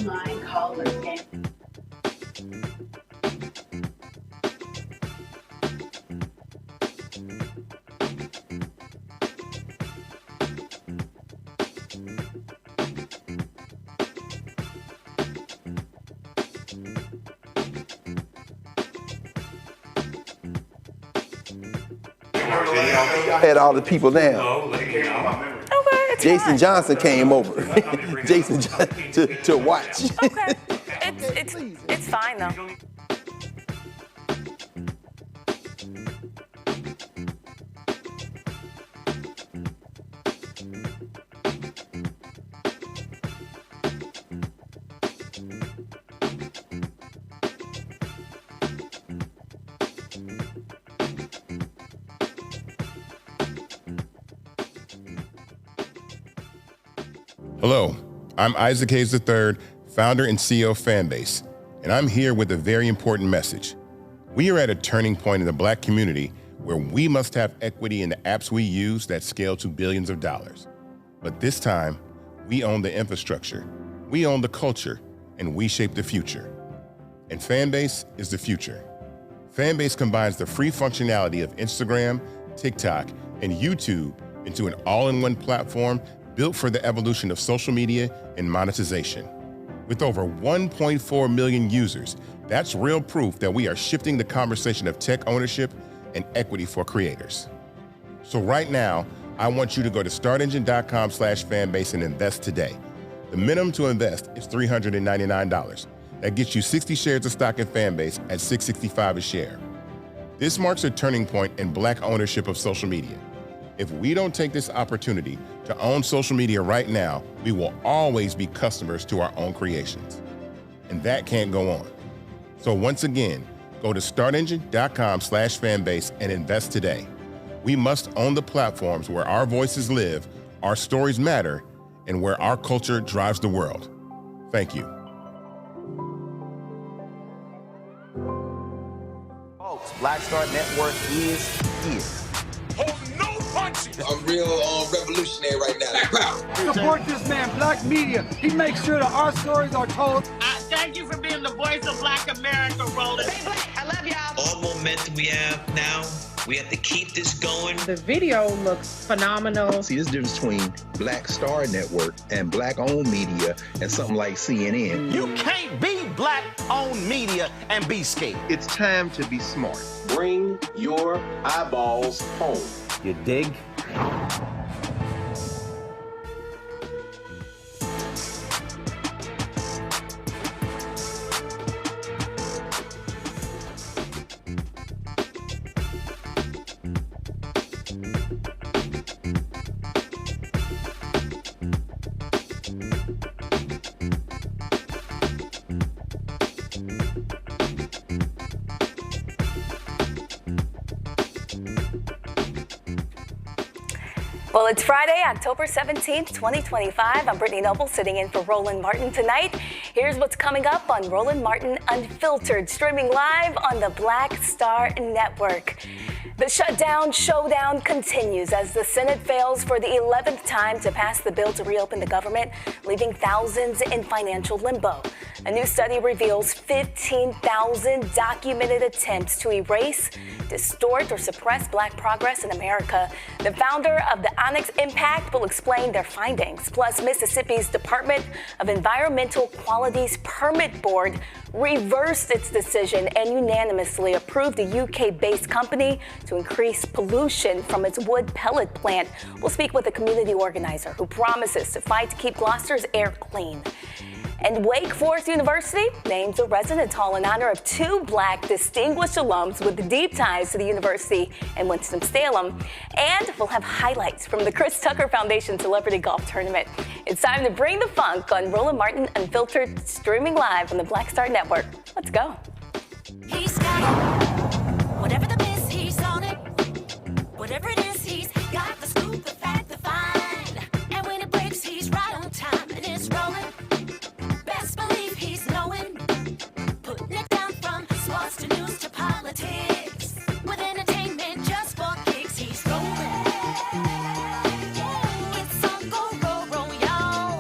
online callers game. Had all the people down. Jason Johnson came over. Jason Johnson to watch. Okay, it's fine though. Hello, I'm Isaac Hayes III, founder and CEO of Fanbase, and I'm here with a very important message. We are at a turning point in the Black community where we must have equity in the apps we use that scale to billions of dollars. But this time, we own the infrastructure, we own the culture, and we shape the future. And Fanbase is the future. Fanbase combines the free functionality of Instagram, TikTok, and YouTube into an all-in-one platform built for the evolution of social media and monetization. With over 1.4 million users, that's real proof that we are shifting the conversation of tech ownership and equity for creators. So right now, I want you to go to startengine.com/fanbase and invest today. The minimum to invest is $399. That gets you 60 shares of stock in Fanbase at $665 a share. This marks a turning point in Black ownership of social media. If we don't take this opportunity to own social media right now, we will always be customers to our own creations. And that can't go on. So once again, go to startengine.com/fanbase and invest today. We must own the platforms where our voices live, our stories matter, and where our culture drives the world. Thank you. Folks, Black Star Network is here. I'm real revolutionary right now. Support this man, Black Media. He makes sure that our stories are told. Thank you for being the voice of Black America, Roland. Stay Black. I love y'all. All momentum we have now, we have to keep this going. The video looks phenomenal. See, this difference between Black Star Network and Black-owned media and something like CNN. You can't be Black-owned media and be scared. It's time to be smart. Bring your eyeballs home. You dig? Well, it's Friday, October 17th, 2025. I'm Brittany Noble, sitting in for Roland Martin tonight. Here's what's coming up on Roland Martin Unfiltered, streaming live on the Black Star Network. The Shutdown Showdown continues as the Senate fails for the 11th time to pass the bill to reopen the government, leaving thousands in financial limbo. A new study reveals 15,000 documented attempts to erase, distort, or suppress Black progress in America. The founder of the Onyx Impact will explain their findings. Plus, Mississippi's Department of Environmental Quality's Permit Board reversed its decision and unanimously approved a UK-based company to increase pollution from its wood pellet plant. We'll speak with a community organizer who promises to fight to keep Gloster's air clean. And Wake Forest University names a residence hall in honor of two Black distinguished alums with deep ties to the University and Winston-Salem. And we'll have highlights from the Chris Tucker Foundation Celebrity Golf Tournament. It's time to bring the funk on Roland Martin Unfiltered, streaming live on the Black Star Network. Let's go. He's got it. Whatever the miss, he's on it. Whatever it is, he's got the scoop, the fact, the find. And when it breaks, he's right on time and it's rolling. Best believe he's knowing, putting it down from sports to news to politics. With entertainment just for kicks, he's rolling. It's on Go, roll, roll, y'all.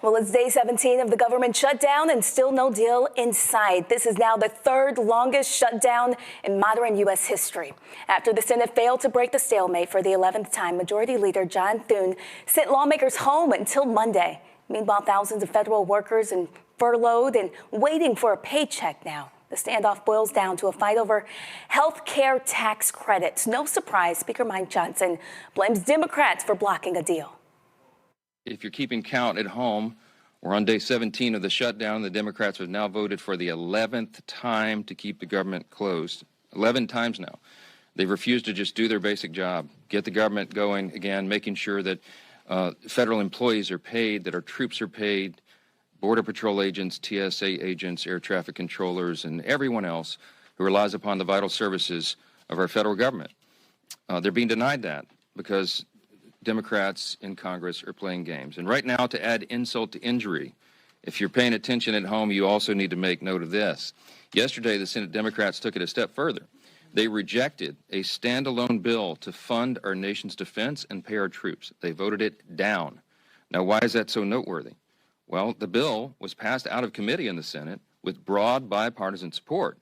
Well, it's day 17 of the government shutdown and still no deal in sight. This is now the third longest shutdown in modern U.S. history. After the Senate failed to break the stalemate for the 11th time, Majority Leader John Thune sent lawmakers home until Monday. Meanwhile, thousands of federal workers are furloughed and waiting for a paycheck now. The standoff boils down to a fight over health care tax credits. No surprise, Speaker Mike Johnson blames Democrats for blocking a deal. If you're keeping count at home, we're on day 17 of the shutdown. The Democrats have now voted for the 11th time to keep the government closed. 11 times now. They've refused to just do their basic job, get the government going again, making sure that federal employees are paid, that our troops are paid, Border Patrol agents, TSA agents, air traffic controllers, and everyone else who relies upon the vital services of our federal government. They're being denied that because Democrats in Congress are playing games. And right now, to add insult to injury, if you're paying attention at home, you also need to make note of this. Yesterday, the Senate Democrats took it a step further. They rejected a standalone bill to fund our nation's defense and pay our troops. They voted it down. Now, why is that so noteworthy? Well, the bill was passed out of committee in the Senate with broad bipartisan support.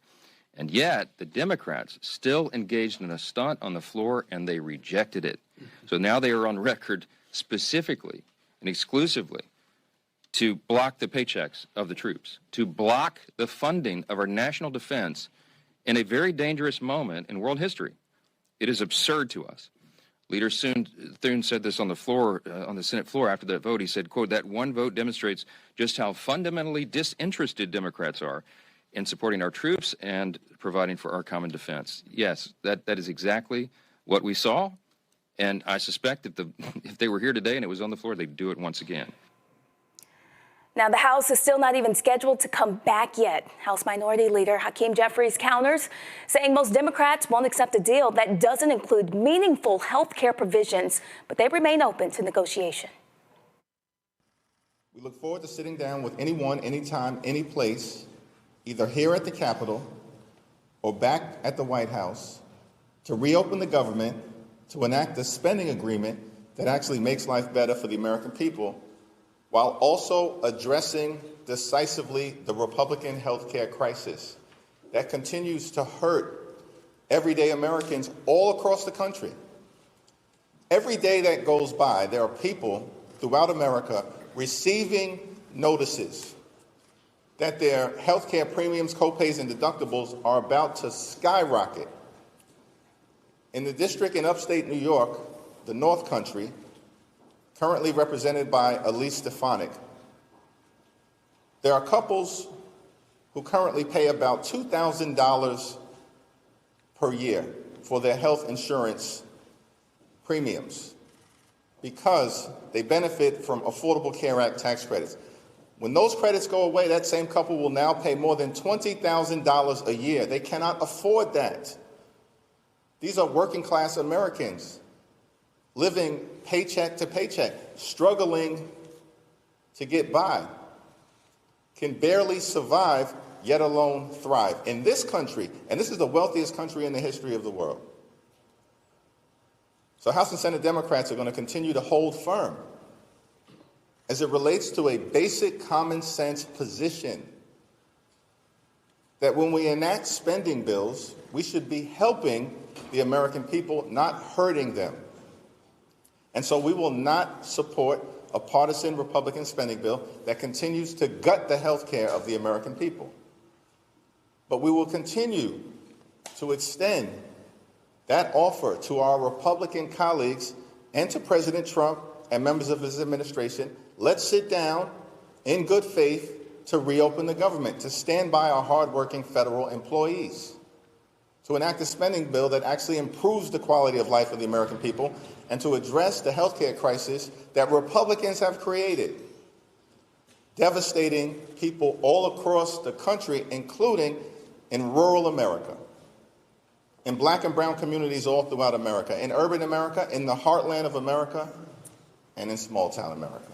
And yet, the Democrats still engaged in a stunt on the floor, and they rejected it. So now they are on record specifically and exclusively to block the paychecks of the troops, to block the funding of our national defense in a very dangerous moment in world history. It is absurd to us. Leader Thune said this on the floor, on the Senate floor after that vote. He said, quote, "That one vote demonstrates just how fundamentally disinterested Democrats are in supporting our troops and providing for our common defense." Yes, that is exactly what we saw. And I suspect if they were here today and it was on the floor, they'd do it once again. Now, the House is still not even scheduled to come back yet. House Minority Leader Hakeem Jeffries counters, saying most Democrats won't accept a deal that doesn't include meaningful health care provisions, but they remain open to negotiation. We look forward to sitting down with anyone, anytime, any place, either here at the Capitol or back at the White House, to reopen the government, to enact a spending agreement that actually makes life better for the American people, while also addressing decisively the Republican health care crisis that continues to hurt everyday Americans all across the country. Every day that goes by, there are people throughout America receiving notices that their health care premiums, copays, and deductibles are about to skyrocket. In the district in upstate New York, the North Country, currently represented by Elise Stefanik, there are couples who currently pay about $2,000 per year for their health insurance premiums because they benefit from Affordable Care Act tax credits. When those credits go away, that same couple will now pay more than $20,000 a year. They cannot afford that. These are working class Americans living paycheck to paycheck, struggling to get by, can barely survive, yet alone thrive. In this country, and this is the wealthiest country in the history of the world. So House and Senate Democrats are going to continue to hold firm as it relates to a basic common sense position that when we enact spending bills, we should be helping the American people, not hurting them. And so we will not support a partisan Republican spending bill that continues to gut the health care of the American people. But we will continue to extend that offer to our Republican colleagues and to President Trump and members of his administration. Let's sit down in good faith to reopen the government, to stand by our hardworking federal employees, to enact a spending bill that actually improves the quality of life of the American people, and to address the health care crisis that Republicans have created, devastating people all across the country, including in rural America, in black and brown communities all throughout America, in urban America, in the heartland of America, and in small town America.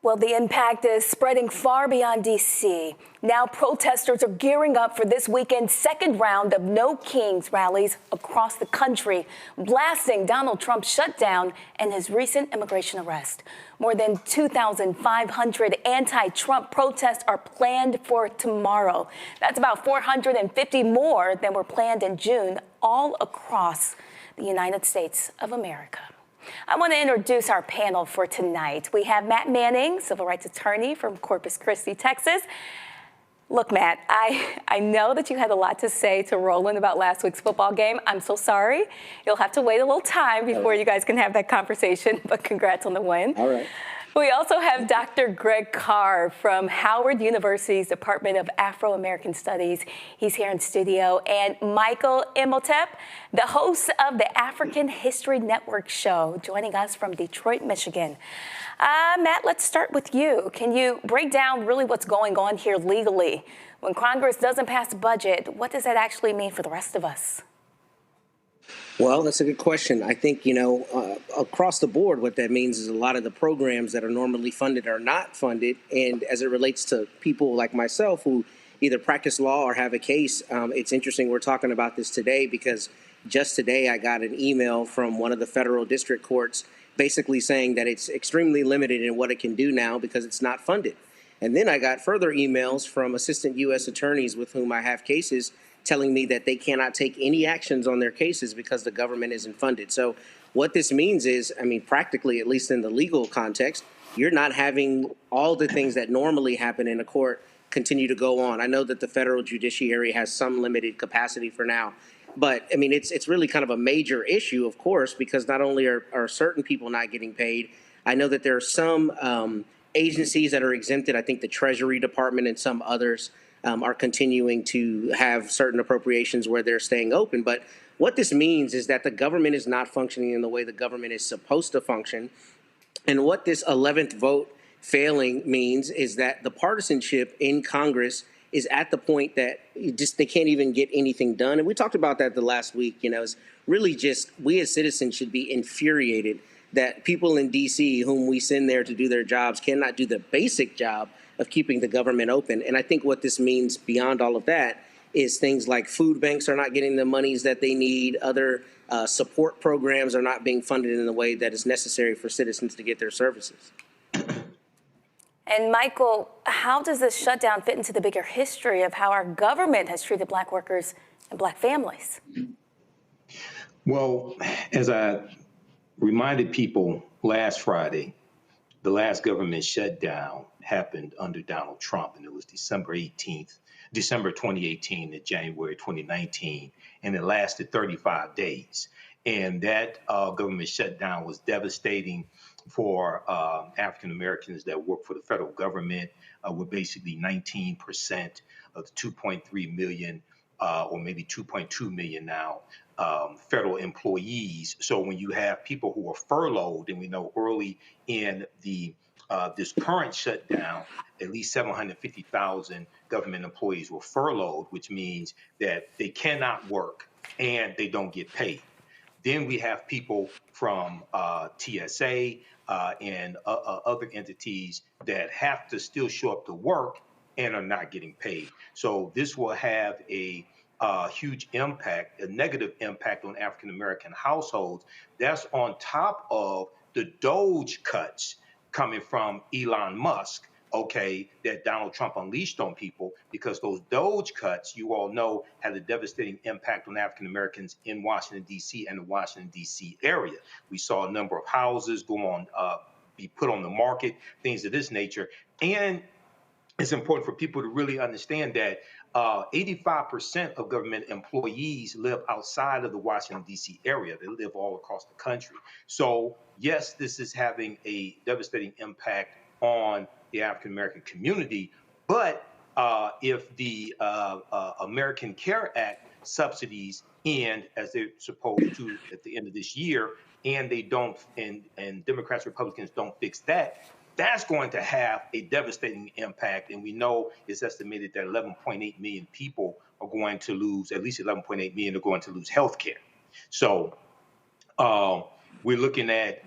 Well, the impact is spreading far beyond D.C. Now protesters are gearing up for this weekend's second round of No Kings rallies across the country, blasting Donald Trump's shutdown and his recent immigration arrest. More than 2,500 anti-Trump protests are planned for tomorrow. That's about 450 more than were planned in June, all across the United States of America. I want to introduce our panel for tonight. We have Matt Manning, civil rights attorney from Corpus Christi, Texas. Look, Matt, I know that you had a lot to say to Roland about last week's football game. I'm so sorry. You'll have to wait a little time before you guys can have that conversation, but congrats on the win. All right. We also have Dr. Greg Carr from Howard University's Department of Afro-American Studies. He's here in studio. And Michael Imhotep, the host of the African History Network show, joining us from Detroit, Michigan. Matt, let's start with you. Can you break down really what's going on here legally? When Congress doesn't pass a budget, what does that actually mean for the rest of us? Well, that's a good question. I think, across the board, what that means is a lot of the programs that are normally funded are not funded. And as it relates to people like myself who either practice law or have a case, it's interesting we're talking about this today because just today I got an email from one of the federal district courts basically saying that it's extremely limited in what it can do now because it's not funded. And then I got further emails from assistant U.S. attorneys with whom I have cases telling me that they cannot take any actions on their cases because the government isn't funded. So what this means is, practically, at least in the legal context, you're not having all the things that normally happen in a court continue to go on. I know that the federal judiciary has some limited capacity for now, but it's really kind of a major issue, of course, because not only are certain people not getting paid, I know that there are some agencies that are exempted. I think the Treasury Department and some others are continuing to have certain appropriations where they're staying open. But what this means is that the government is not functioning in the way the government is supposed to function. And what this 11th vote failing means is that the partisanship in Congress is at the point that they can't even get anything done. And we talked about that the last week. It's really just we as citizens should be infuriated that people in D.C. whom we send there to do their jobs cannot do the basic job of keeping the government open. And I think what this means beyond all of that is things like food banks are not getting the monies that they need. Other support programs are not being funded in the way that is necessary for citizens to get their services. And Michael, how does this shutdown fit into the bigger history of how our government has treated Black workers and Black families? Well, as I reminded people last Friday, the last government shutdown happened under Donald Trump, and it was December 2018 to January 2019, and it lasted 35 days. And that government shutdown was devastating for African Americans that work for the federal government, with basically 19% of the 2.3 million, or maybe 2.2 million now, federal employees. So when you have people who are furloughed, and we know early in the this current shutdown, at least 750,000 government employees were furloughed, which means that they cannot work and they don't get paid. Then we have people from TSA and other entities that have to still show up to work and are not getting paid. So this will have a huge impact, a negative impact on African American households. That's on top of the DOGE cuts coming from Elon Musk, that Donald Trump unleashed on people, because those DOGE cuts, you all know, had a devastating impact on African Americans in Washington, D.C. and the Washington, D.C. area. We saw a number of houses be put on the market, things of this nature. And it's important for people to really understand that 85% of government employees live outside of the Washington, D.C. area. They live all across the country. So, yes, this is having a devastating impact on the African American community. But if the American Care Act subsidies end, as they're supposed to at the end of this year, and they don't, and Democrats, Republicans don't fix that, that's going to have a devastating impact. And we know it's estimated that 11.8 million people are going to lose, at least 11.8 million are going to lose health care. So we're looking at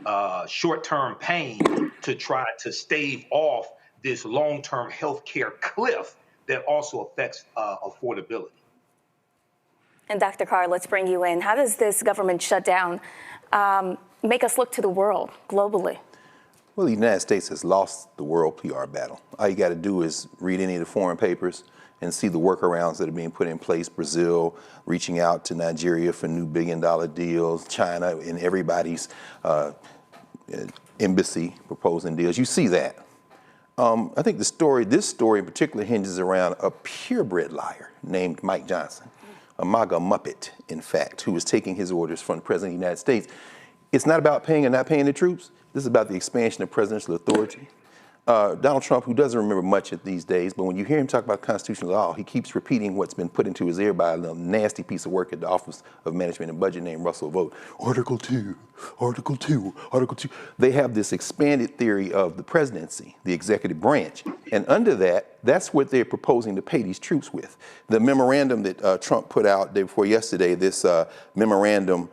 short-term pain to try to stave off this long-term healthcare cliff that also affects affordability. And Dr. Carr, let's bring you in. How does this government shutdown make us look to the world globally? Well, the United States has lost the world PR battle. All you got to do is read any of the foreign papers and see the workarounds that are being put in place. Brazil reaching out to Nigeria for new billion-dollar deals, China in everybody's embassy proposing deals. You see that. I think this story in particular hinges around a purebred liar named Mike Johnson, a MAGA Muppet, in fact, who was taking his orders from the President of the United States. It's not about paying or not paying the troops. This is about the expansion of presidential authority. Donald Trump, who doesn't remember much at these days, but when you hear him talk about constitutional law, he keeps repeating what's been put into his ear by a nasty piece of work at the Office of Management and Budget named Russell Vogt. Article 2, Article 2, Article 2. They have this expanded theory of the presidency, the executive branch. And under that, that's what they're proposing to pay these troops with. The memorandum that Trump put out day before yesterday, this memorandum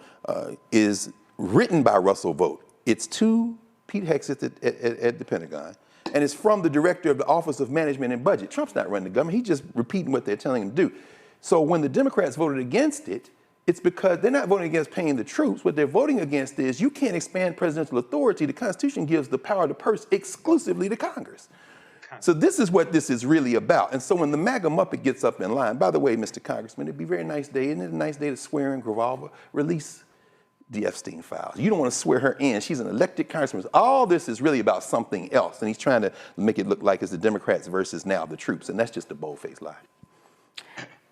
is written by Russell Vogt. It's to Pete Hegseth at the Pentagon. And it's from the director of the Office of Management and Budget. Trump's not running the government. He's just repeating what they're telling him to do. So when the Democrats voted against it, it's because they're not voting against paying the troops. What they're voting against is you can't expand presidential authority. The Constitution gives the power of the purse exclusively to Congress. So this is what this is really about. And so when the MAGA Muppet gets up in line, by the way, Mr. Congressman, it'd be a very nice day. Isn't it a nice day to swear in Gravalva? Release the Epstein files. You don't want to swear her in. She's an elected congressman. All this is really about something else. And he's trying to make it look like it's the Democrats versus now the troops. And that's just a bold-faced lie.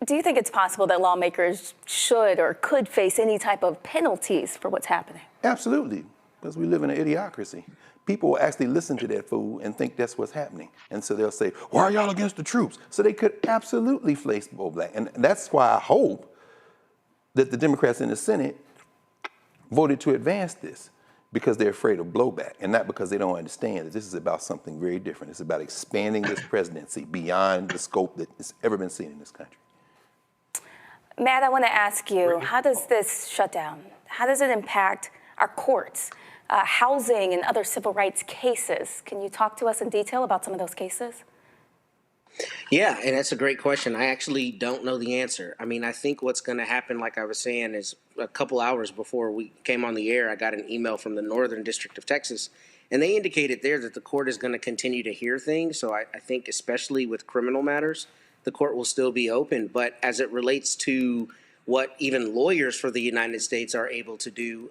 Do you think it's possible that lawmakers should or could face any type of penalties for what's happening? Absolutely, because we live in an idiocracy. People will actually listen to that fool and think that's what's happening. And so they'll say, why are y'all against the troops? So they could absolutely face Bo Black. And that's why I hope that the Democrats in the Senate voted to advance this, because they're afraid of blowback and not because they don't understand that this is about something very different. It's about expanding this presidency beyond the scope that has ever been seen in this country. Matt, I want to ask you, how does this shutdown, how does it impact our courts, housing and other civil rights cases? Can you talk to us in detail about some of those cases? Yeah, and that's a great question. I actually don't know the answer. I mean, I think what's going to happen, like I was saying, is a couple hours before we came on the air, I got an email from the Northern District of Texas, and they indicated there that the court is going to continue to hear things. So I think especially with criminal matters, the court will still be open. But as it relates to what even lawyers for the United States are able to do,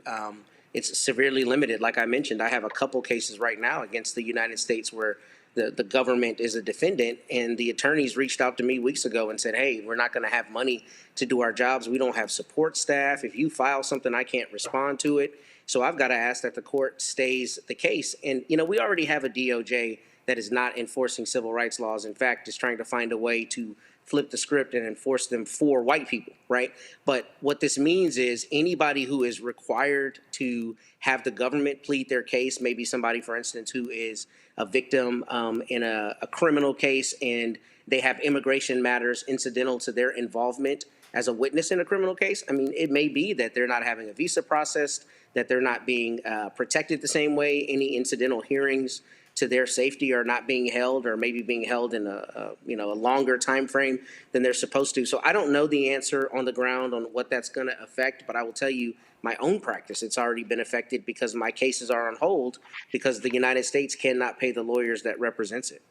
it's severely limited. Like I mentioned, I have a couple cases right now against the United States where the government is a defendant, and the attorneys reached out to me weeks ago and said, hey, we're not going to have money to do our jobs. We don't have support staff. If you file something, I can't respond to it. So I've got to ask that the court stays the case. And, you know, we already have a DOJ that is not enforcing civil rights laws. In fact, is trying to find a way to flip the script and enforce them for white people, right? But what this means is anybody who is required to have the government plead their case, maybe somebody, for instance, who is a victim in a criminal case and they have immigration matters incidental to their involvement as a witness in a criminal case. I mean, it may be that they're not having a visa processed, that they're not being protected the same way. Any incidental hearings to their safety are not being held, or maybe being held in a longer time frame than they're supposed to. So I don't know the answer on the ground on what that's going to affect, but I will tell you my own practice, it's already been affected because my cases are on hold because the United States cannot pay the lawyers that represents it.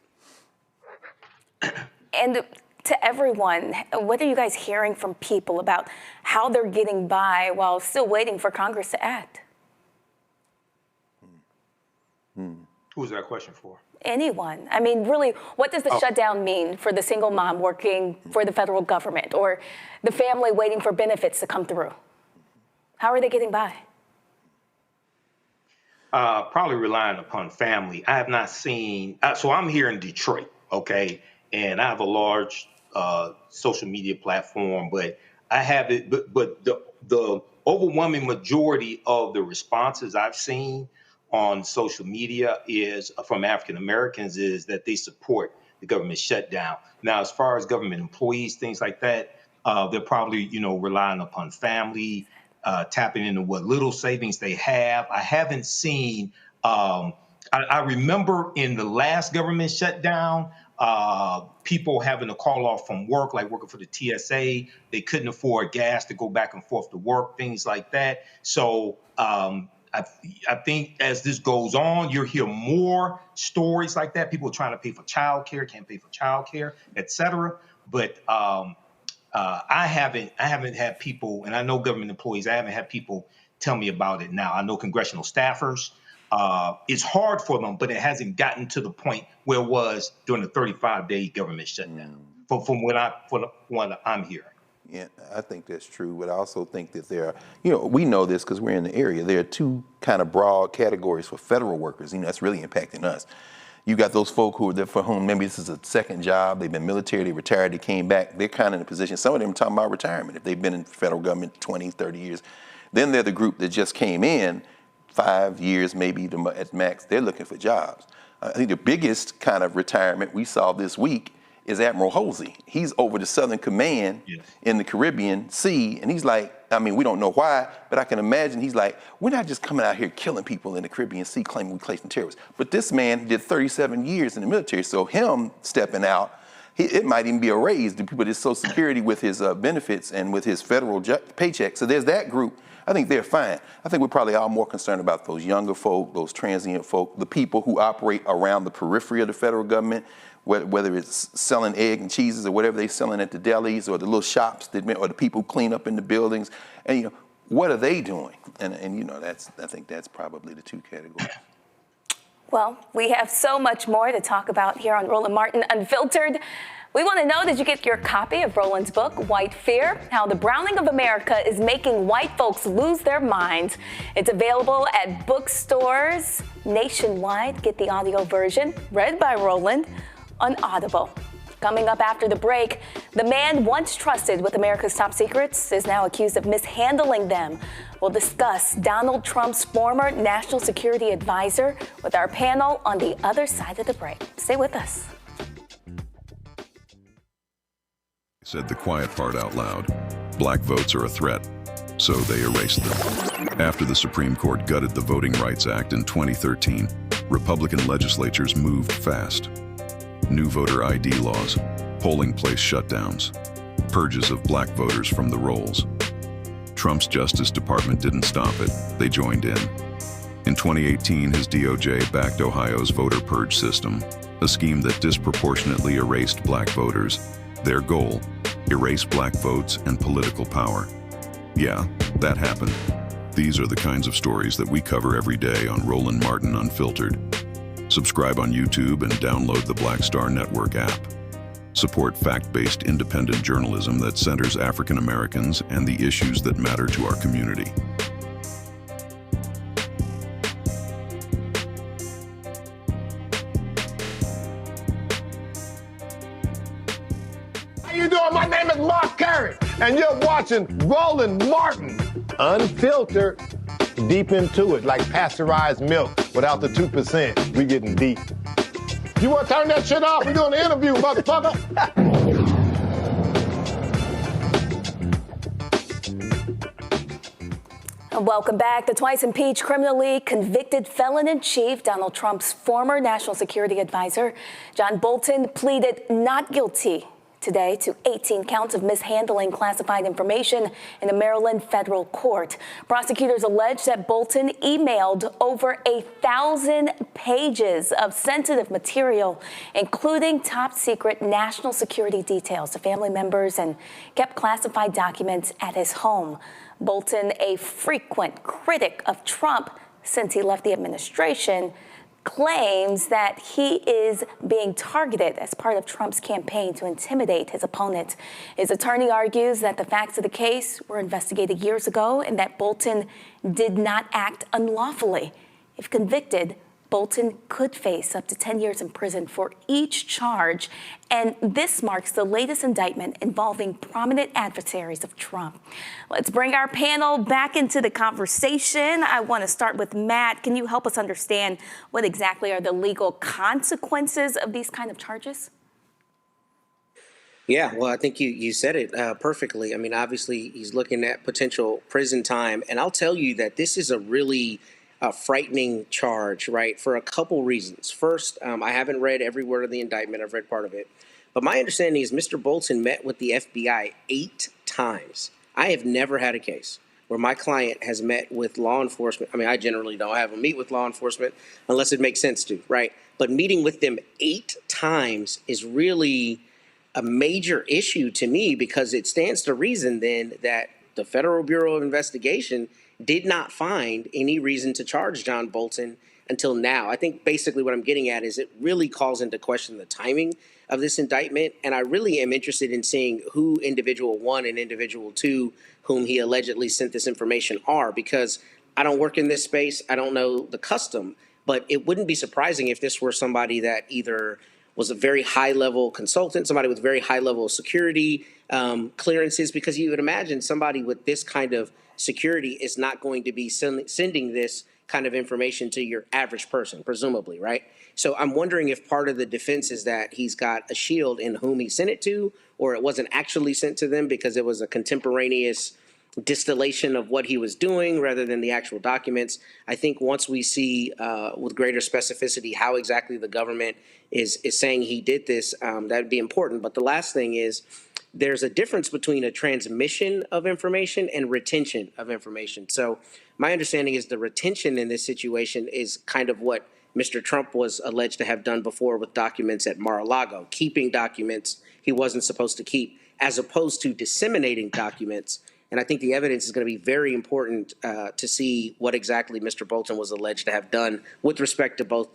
And to everyone, what are you guys hearing from people about how they're getting by while still waiting for Congress to act? Who's that question for? Anyone. I mean, really, what does the shutdown mean for the single mom working for the federal government or the family waiting for benefits to come through? How are they getting by? Probably relying upon family. I have not seen, so I'm here in Detroit, okay? And I have a large social media platform, but I have it, but the overwhelming majority of the responses I've seen on social media is from African Americans is that they support the government shutdown. Now, as far as government employees, things like that, they're probably, relying upon family, tapping into what little savings they have. I haven't seen I remember in the last government shutdown, people having to call off from work, like working for the TSA. They couldn't afford gas to go back and forth to work, things like that. So I think as this goes on, you'll hear more stories like that. People are trying to pay for childcare, can't pay for childcare, et cetera. But I haven't had people, and I know government employees, I haven't had people tell me about it now. I know congressional staffers. It's hard for them, but it hasn't gotten to the point where it was during the 35-day government shutdown. From what I'm hearing. Yeah, I think that's true, but I also think that there are, we know this because we're in the area. There are two kind of broad categories for federal workers. That's really impacting us. You got those folk who are there for whom maybe this is a second job. They've been military, they retired, they came back. They're kind of in a position. Some of them are talking about retirement if they've been in federal government 20, 30 years. Then they're the group that just came in 5 years, maybe at max. They're looking for jobs. I think the biggest kind of retirement we saw this week is Admiral Halsey. He's over the Southern Command in the Caribbean Sea, and he's like, we don't know why, but I can imagine he's like, we're not just coming out here killing people in the Caribbean Sea claiming we claim terrorists. But this man did 37 years in the military, so him stepping out, it might even be a raise to people with Social Security with his benefits and with his federal paycheck. So there's that group. I think they're fine. I think we're probably all more concerned about those younger folk, those transient folk, the people who operate around the periphery of the federal government, whether it's selling egg and cheeses or whatever they're selling at the delis or the little shops or the people who clean up in the buildings. And, what are they doing? And I think that's probably the two categories. Well, we have so much more to talk about here on Roland Martin Unfiltered. We want to know, did you get your copy of Roland's book, White Fear? How the Browning of America is making white folks lose their minds. It's available at bookstores nationwide. Get the audio version, read by Roland, on Audible. Coming up after the break, the man once trusted with America's top secrets is now accused of mishandling them. We'll discuss Donald Trump's former national security advisor with our panel on the other side of the break. Stay with us. Said the quiet part out loud. Black votes are a threat, so they erased them. After the Supreme Court gutted the Voting Rights Act in 2013, Republican legislatures moved fast. New voter ID laws, polling place shutdowns, purges of black voters from the rolls. Trump's Justice Department didn't stop it, they joined in. In 2018, his DOJ backed Ohio's voter purge system, a scheme that disproportionately erased black voters. Their goal, erase black votes and political power. Yeah, that happened. These are the kinds of stories that we cover every day on Roland Martin Unfiltered. Subscribe on YouTube and download the Black Star Network app. Support fact-based independent journalism that centers African Americans and the issues that matter to our community. How you doing? My name is Mark Carey, and you're watching Roland Martin Unfiltered. Deep into it, like pasteurized milk without the 2%. We getting deep. You want to turn that shit off? We're doing an interview, motherfucker. Welcome back. The twice impeached, criminally convicted felon-in-chief, Donald Trump's former national security advisor, John Bolton, pleaded not guilty today to 18 counts of mishandling classified information in a Maryland federal court. Prosecutors allege that Bolton emailed over 1,000 pages of sensitive material, including top secret national security details to family members, and kept classified documents at his home. Bolton, a frequent critic of Trump since he left the administration, claims that he is being targeted as part of Trump's campaign to intimidate his opponent. His attorney argues that the facts of the case were investigated years ago and that Bolton did not act unlawfully. If convicted, Bolton could face up to 10 years in prison for each charge, and this marks the latest indictment involving prominent adversaries of Trump. Let's bring our panel back into the conversation. I want to start with Matt. Can you help us understand what exactly are the legal consequences of these kind of charges? Yeah, well, I think you said it perfectly. I mean, obviously, he's looking at potential prison time, and I'll tell you that this is a really a frightening charge, right, for a couple reasons. First, I haven't read every word of the indictment. I've read part of it. But my understanding is Mr. Bolton met with the FBI 8 times. I have never had a case where my client has met with law enforcement. I mean, I generally don't have them meet with law enforcement unless it makes sense to, right? But meeting with them 8 times is really a major issue to me, because it stands to reason then that the Federal Bureau of Investigation did not find any reason to charge John Bolton until now. I think basically what I'm getting at is it really calls into question the timing of this indictment. And I really am interested in seeing who individual 1 and individual 2, whom he allegedly sent this information, are, because I don't work in this space. I don't know the custom, but it wouldn't be surprising if this were somebody that either was a very high-level consultant, somebody with very high-level security clearances, because you would imagine somebody with this kind of security is not going to be sending this kind of information to your average person, presumably, right? So I'm wondering if part of the defense is that he's got a shield in whom he sent it to, or it wasn't actually sent to them because it was a contemporaneous distillation of what he was doing rather than the actual documents. I think once we see with greater specificity how exactly the government is saying he did this, that would be important. But the last thing is, there's a difference between a transmission of information and retention of information. So my understanding is the retention in this situation is kind of what Mr. Trump was alleged to have done before with documents at Mar-a-Lago, keeping documents he wasn't supposed to keep, as opposed to disseminating documents. And I think the evidence is going to be very important to see what exactly Mr. Bolton was alleged to have done with respect to both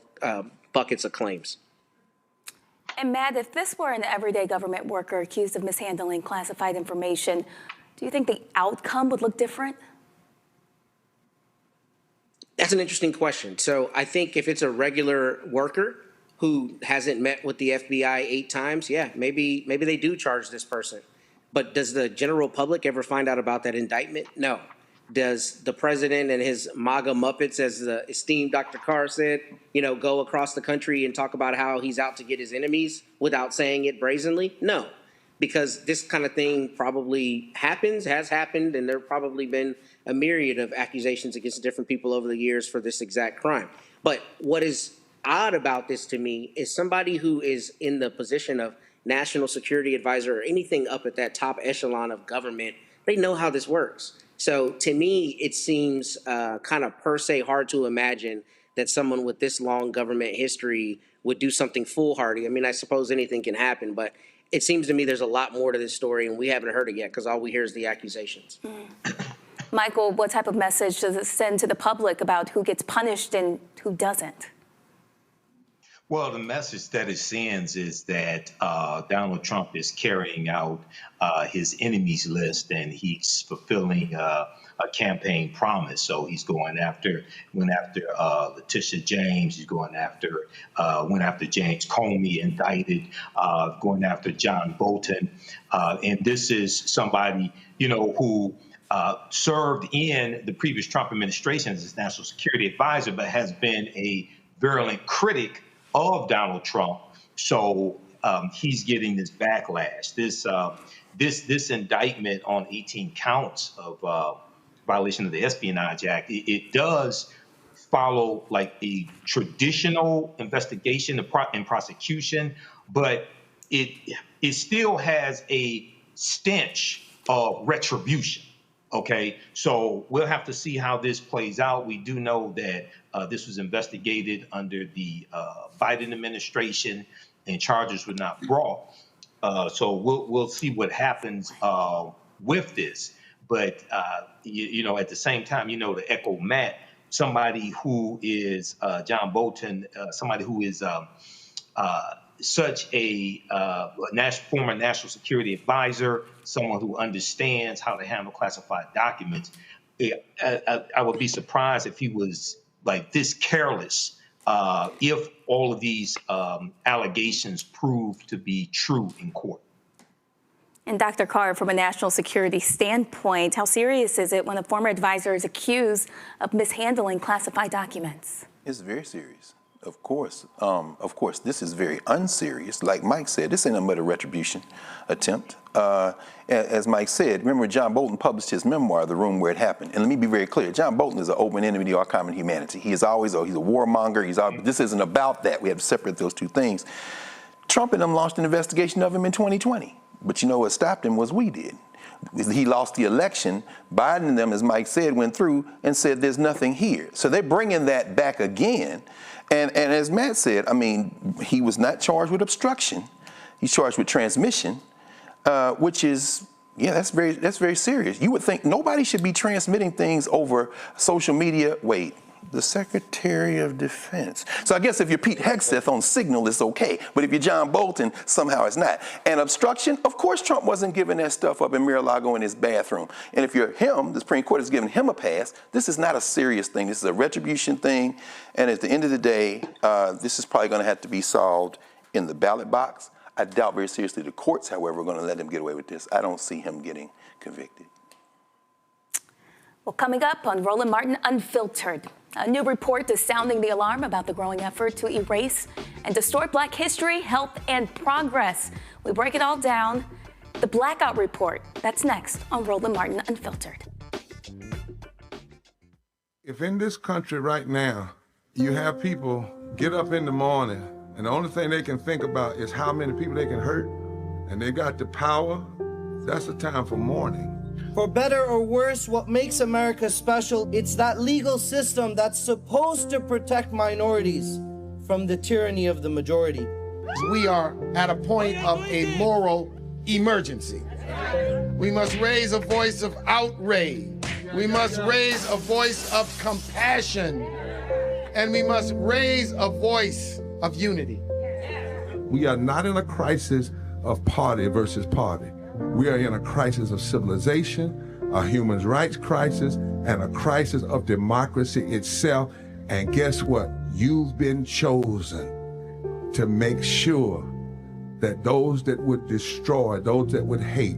buckets of claims. And Matt, if this were an everyday government worker accused of mishandling classified information, do you think the outcome would look different? That's an interesting question. So I think if it's a regular worker who hasn't met with the FBI 8 times, yeah, maybe they do charge this person. But does the general public ever find out about that indictment? No. Does the president and his MAGA Muppets, as the esteemed Dr. Carr said, go across the country and talk about how he's out to get his enemies without saying it brazenly? No, because this kind of thing probably has happened, and there have probably been a myriad of accusations against different people over the years for this exact crime. But what is odd about this to me is somebody who is in the position of national security advisor or anything up at that top echelon of government, they know how this works. So to me, it seems kind of per se hard to imagine that someone with this long government history would do something foolhardy. I mean, I suppose anything can happen, but it seems to me there's a lot more to this story, and we haven't heard it yet because all we hear is the accusations. Michael, what type of message does it send to the public about who gets punished and who doesn't? Well, the message that it sends is that Donald Trump is carrying out his enemies list, and he's fulfilling a campaign promise. So he's went after Letitia James. He's went after James Comey, indicted, going after John Bolton. And this is somebody, who served in the previous Trump administration as his national security advisor, but has been a virulent critic of Donald Trump. So he's getting this backlash. This indictment on 18 counts of violation of the Espionage Act, it does follow like a traditional investigation and prosecution, but it still has a stench of retribution. Okay, so we'll have to see how this plays out. We do know that this was investigated under the Biden administration, and charges were not brought. So we'll see what happens with this. But at the same time, to echo Matt, somebody who is John Bolton, somebody who is such a former national security advisor, someone who understands how to handle classified documents. I would be surprised if he was like this careless if all of these allegations prove to be true in court. And Dr. Carr, from a national security standpoint, how serious is it when a former advisor is accused of mishandling classified documents? It's very serious. Of course, this is very unserious. Like Mike said, this ain't a murder retribution attempt. As Mike said, remember John Bolton published his memoir, The Room Where It Happened. And let me be very clear, John Bolton is an open enemy to our common humanity. He's a warmonger. This isn't about that. We have to separate those two things. Trump and them launched an investigation of him in 2020. But you know what stopped him was we did. He lost the election. Biden and them, as Mike said, went through and said there's nothing here. So they're bringing that back again. And as Matt said, I mean, he was not charged with obstruction. He's charged with transmission, which is, that's very serious. You would think nobody should be transmitting things over social media. Wait, the Secretary of Defense. So I guess if you're Pete Hegseth on Signal, it's okay. But if you're John Bolton, somehow it's not. And obstruction, of course Trump wasn't giving that stuff up in Mar-a-Lago in his bathroom. And if you're him, the Supreme Court has given him a pass. This is not a serious thing. This is a retribution thing. And at the end of the day, this is probably going to have to be solved in the ballot box. I doubt very seriously the courts, however, are going to let him get away with this. I don't see him getting convicted. Well, coming up on Roland Martin Unfiltered, a new report is sounding the alarm about the growing effort to erase and distort Black history, health, and progress. We break it all down. The Blackout Report. That's next on Roland Martin Unfiltered. If in this country right now, you have people get up in the morning and the only thing they can think about is how many people they can hurt, and they got the power, that's a time for mourning. For better or worse, what makes America special, it's that legal system that's supposed to protect minorities from the tyranny of the majority. We are at a point of a moral emergency. We must raise a voice of outrage. We must raise a voice of compassion. And we must raise a voice of unity. We are not in a crisis of party versus party. We are in a crisis of civilization, a human rights crisis, and a crisis of democracy itself. And guess what? You've been chosen to make sure that those that would destroy, those that would hate,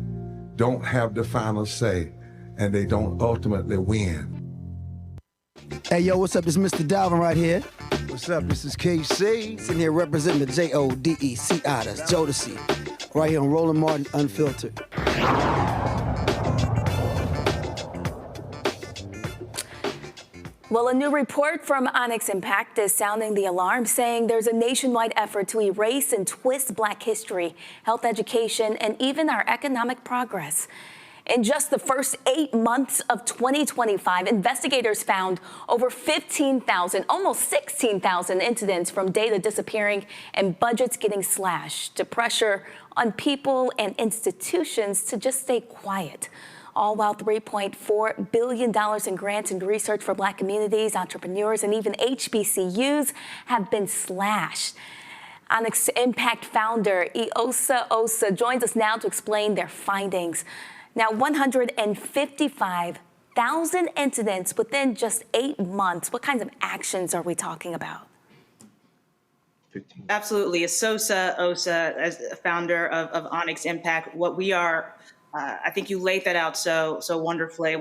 don't have the final say, and they don't ultimately win. Hey, yo, what's up? This is Mr. Dalvin right here. What's up? This is KC. Sitting here representing the JODECI, that's Jodeci. Right here on Roland Martin Unfiltered. Well, a new report from Onyx Impact is sounding the alarm, saying there's a nationwide effort to erase and twist Black history, health education, and even our economic progress. In just the first 8 months of 2025, investigators found over 15,000, almost 16,000 incidents from data disappearing and budgets getting slashed to pressure on people and institutions to just stay quiet. All while $3.4 billion in grants and research for Black communities, entrepreneurs, and even HBCUs have been slashed. Onyx Impact founder Iosa Osa joins us now to explain their findings. Now, 155,000 incidents within just 8 months. What kinds of actions are we talking about? Absolutely. Asosa Osa, as the founder of Onyx Impact, what we are, I think you laid that out so wonderfully.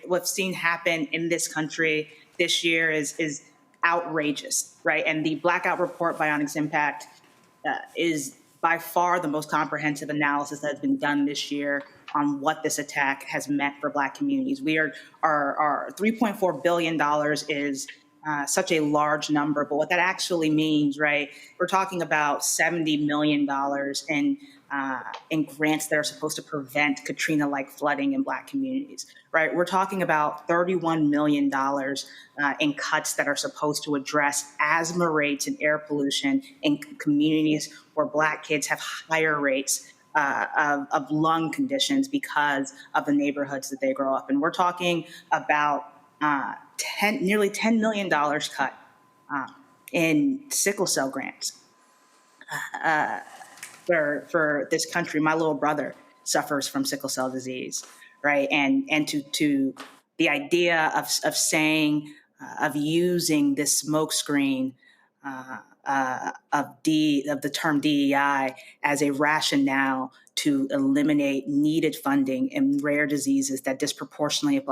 What's seen happen in this country this year is outrageous, right? And the Blackout Report by Onyx Impact is by far the most comprehensive analysis that has been done this year on what this attack has meant for Black communities. Our $3.4 billion is such a large number, but what that actually means, right? We're talking about $70 million in grants that are supposed to prevent Katrina-like flooding in Black communities, right? We're talking about $31 million in cuts that are supposed to address asthma rates and air pollution in communities where Black kids have higher rates of lung conditions because of the neighborhoods that they grow up in. We're talking about nearly $10 million cut in sickle cell grants for this country. My little brother suffers from sickle cell disease, right? And to the idea of saying, of using this smokescreen of the term DEI as a rationale to eliminate needed funding in rare diseases that disproportionately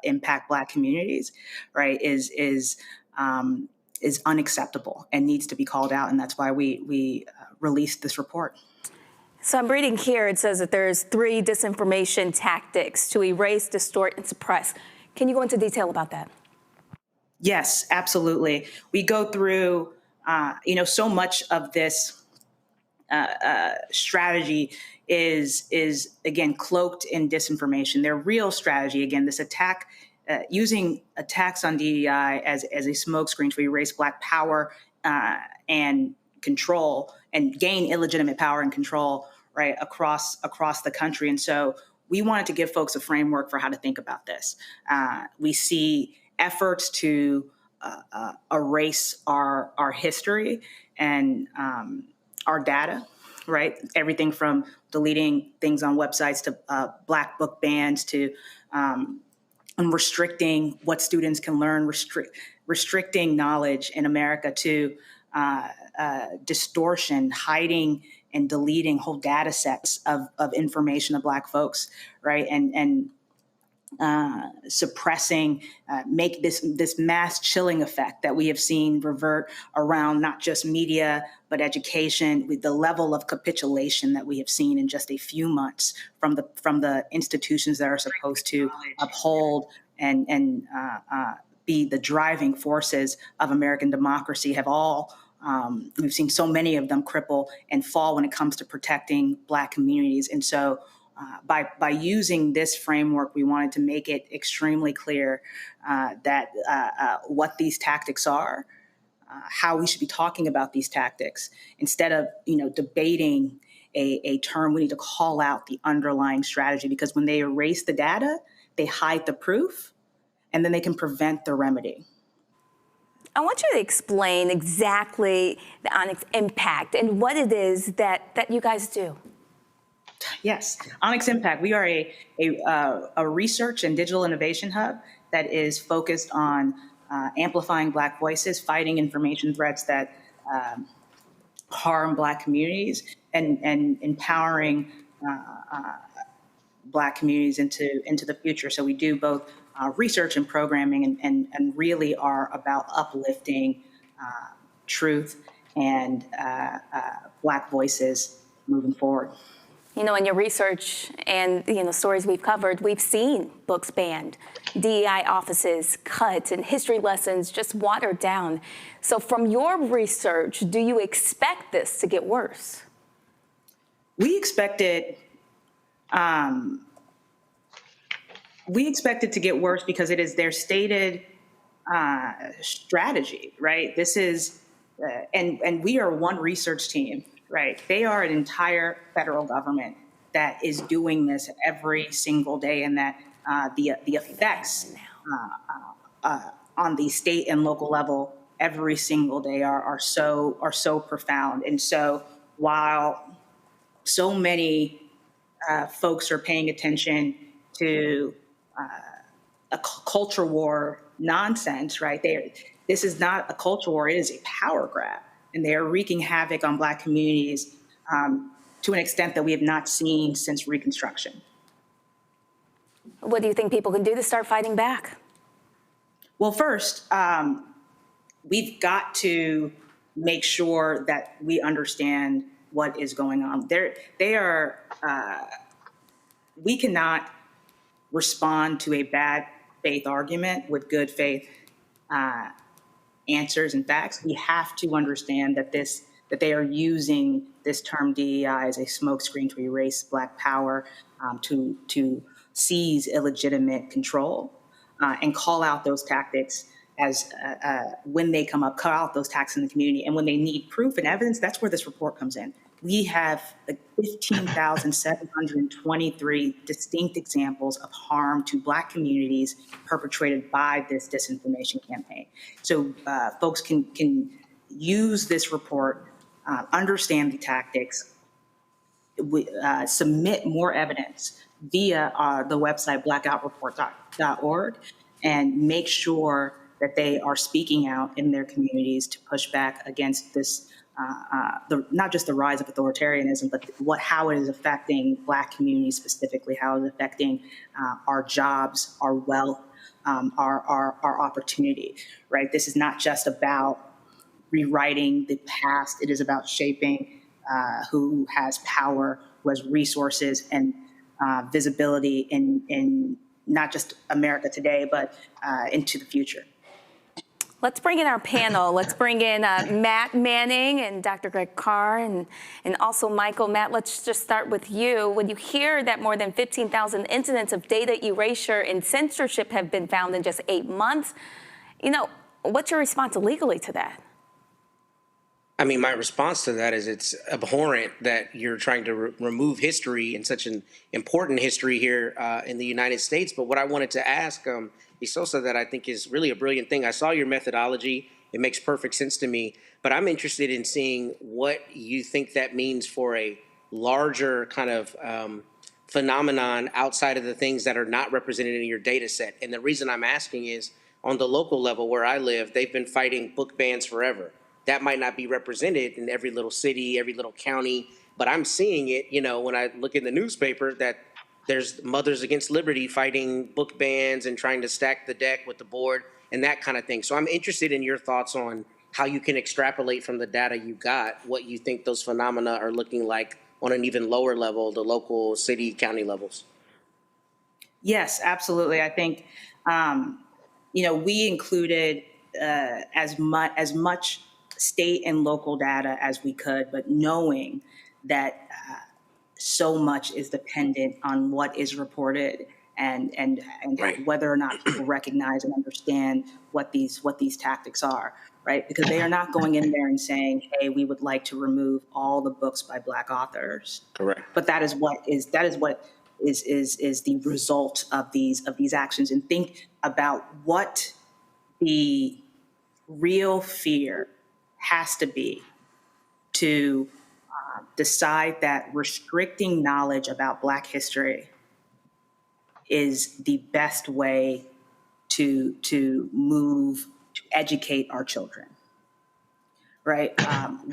impact Black communities, right, is is unacceptable and needs to be called out. And that's why we released this report. So I'm reading here, it says that there's 3 disinformation tactics to erase, distort, and suppress. Can you go into detail about that? Yes, absolutely. We go through, so much of this strategy is again cloaked in disinformation. Their real strategy, again, this attack, using attacks on DEI as a smokescreen to erase Black power and control and gain illegitimate power and control, right, across the country. And so we wanted to give folks a framework for how to think about this. We see efforts to erase our history and our data, right? Everything from deleting things on websites to Black book bans to restricting what students can learn, restricting knowledge in America to distortion, hiding and deleting whole data sets of information of Black folks, right? And suppressing, make this mass chilling effect that we have seen revert around not just media, but education, with the level of capitulation that we have seen in just a few months from the institutions that are supposed to uphold and be the driving forces of American democracy have all, we've seen so many of them cripple and fall when it comes to protecting Black communities. And so by using this framework, we wanted to make it extremely clear that what these tactics are, how we should be talking about these tactics. Instead of debating a term, we need to call out the underlying strategy, because when they erase the data, they hide the proof, and then they can prevent the remedy. I want you to explain exactly the Onyx Impact and what it is that you guys do. Yes, Onyx Impact. We are a research and digital innovation hub that is focused on amplifying Black voices, fighting information threats that harm Black communities, and empowering Black communities into the future. So we do both research and programming, and really are about uplifting truth and Black voices moving forward. In your research and stories we've covered, we've seen books banned, DEI offices cut, and history lessons just watered down. So from your research, do you expect this to get worse? We expect it to get worse because it is their stated strategy, right? This is, and we are one research team. Right. They are an entire federal government that is doing this every single day, and that the effects on the state and local level every single day are so profound. And so while so many folks are paying attention to a culture war nonsense, right? This is not a culture war, it is a power grab. And they are wreaking havoc on Black communities to an extent that we have not seen since Reconstruction. What do you think people can do to start fighting back? Well, first, we've got to make sure that we understand what is going on. We cannot respond to a bad faith argument with good faith answers and facts. We have to understand that they are using this term DEI as a smokescreen to erase Black power, to seize illegitimate control, and call out those tactics as when they come up, call out those tactics in the community. And when they need proof and evidence, that's where this report comes in. We have 15,723 distinct examples of harm to Black communities perpetrated by this disinformation campaign. So folks can use this report, understand the tactics, submit more evidence via the website blackoutreport.org, and make sure that they are speaking out in their communities to push back against this, not just the rise of authoritarianism, but how it is affecting Black communities specifically, how it is affecting our jobs, our wealth, our opportunity, right? This is not just about rewriting the past. It is about shaping who has power, who has resources and visibility in not just America today, but into the future. Let's bring in our panel. Let's bring in Matt Manning and Dr. Greg Carr and also Michael. Matt, let's just start with you. When you hear that more than 15,000 incidents of data erasure and censorship have been found in just 8 months, what's your response legally to that? I mean, my response to that is it's abhorrent that you're trying to remove history and such an important history here in the United States. But what I wanted to ask Isosa that I think is really a brilliant thing. I saw your methodology. It makes perfect sense to me. But I'm interested in seeing what you think that means for a larger kind of phenomenon outside of the things that are not represented in your data set. And the reason I'm asking is on the local level where I live, they've been fighting book bans forever. That might not be represented in every little city, every little county, but I'm seeing it, when I look in the newspaper that there's Mothers Against Liberty fighting book bans and trying to stack the deck with the board and that kind of thing. So I'm interested in your thoughts on how you can extrapolate from the data you got, what you think those phenomena are looking like on an even lower level, the local city, county levels. Yes, absolutely. I think, we included as much state and local data as we could, but knowing that so much is dependent on what is reported and right. whether or not people recognize and understand what these tactics are, right? Because they are not going in there and saying, "Hey, we would like to remove all the books by Black authors." Correct. But that is what is the result of these actions. And think about what the real fear has to be to decide that restricting knowledge about Black history is the best way to educate our children, right?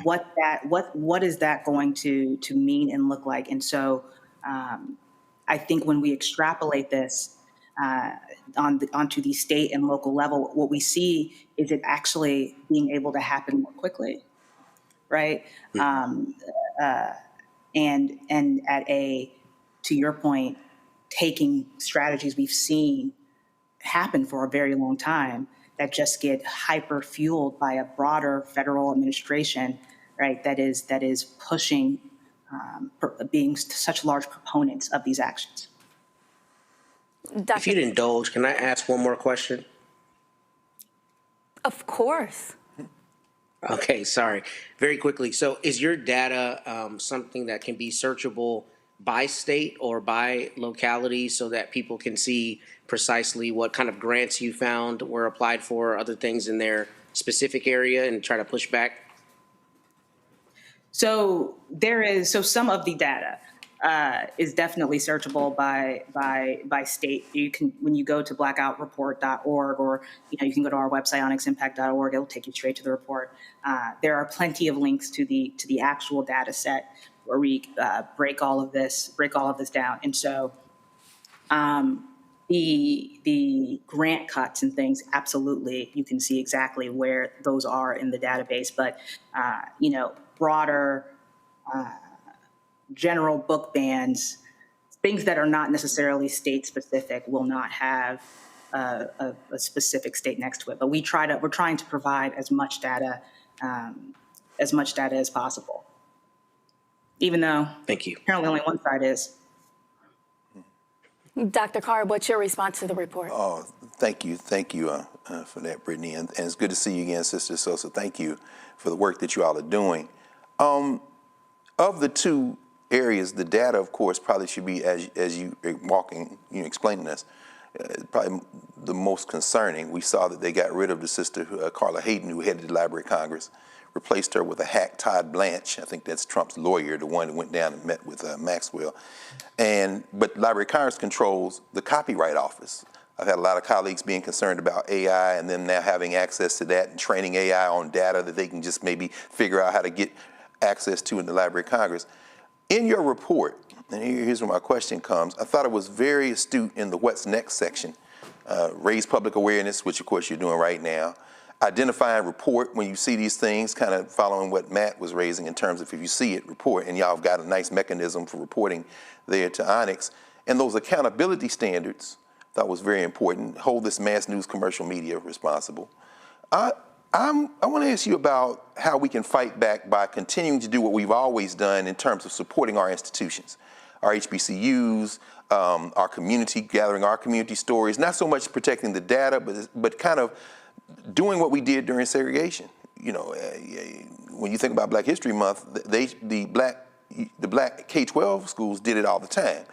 What is that going to mean and look like? And so I think when we extrapolate this onto the state and local level, what we see is it actually being able to happen more quickly, right? And to your point, taking strategies we've seen happen for a very long time that just get hyper fueled by a broader federal administration, right? That is pushing, being such large proponents of these actions. If you'd indulge, can I ask one more question? Of course. Okay, sorry. Very quickly. So is your data something that can be searchable by state or by locality so that people can see precisely what kind of grants you found were applied for, other things in their specific area and try to push back? So some of the data is definitely searchable by state. You can, when you go to blackoutreport.org or you can go to our website onyximpact.org, it'll take you straight to the report. There are plenty of links to the actual data set where we break all of this down. And so the grant cuts and things, absolutely, you can see exactly where those are in the database. But broader general book bans, things that are not necessarily state specific, will not have a specific state next to it. But we're trying to provide as much data as possible. Even though thank you. Apparently only one side is. Dr. Carr, what's your response to the report? Oh, thank you for that, Brittany, and it's good to see you again, Sister Sosa. Thank you for the work that you all are doing. Of the two areas, the data, of course, probably should be, as you walking, explaining this, probably the most concerning. We saw that they got rid of the sister, Carla Hayden, who headed the Library of Congress, replaced her with a hack, Todd Blanche. I think that's Trump's lawyer, the one that went down and met with Maxwell. But Library of Congress controls the Copyright Office. I've had a lot of colleagues being concerned about AI and them now having access to that and training AI on data that they can just maybe figure out how to get access to in the Library of Congress. In your report, and here's where my question comes, I thought it was very astute in the what's next section, raise public awareness, which of course you're doing right now, identify and report when you see these things, kind of following what Matt was raising in terms of if you see it, report. And y'all have got a nice mechanism for reporting there to Onyx. And those accountability standards, I thought was very important. Hold this mass news commercial media responsible. I want to ask you about how we can fight back by continuing to do what we've always done in terms of supporting our institutions, our HBCUs, our community, gathering our community stories, not so much protecting the data, but kind of doing what we did during segregation. You know, when you think about Black History Month, the black K-12 schools did it all the time.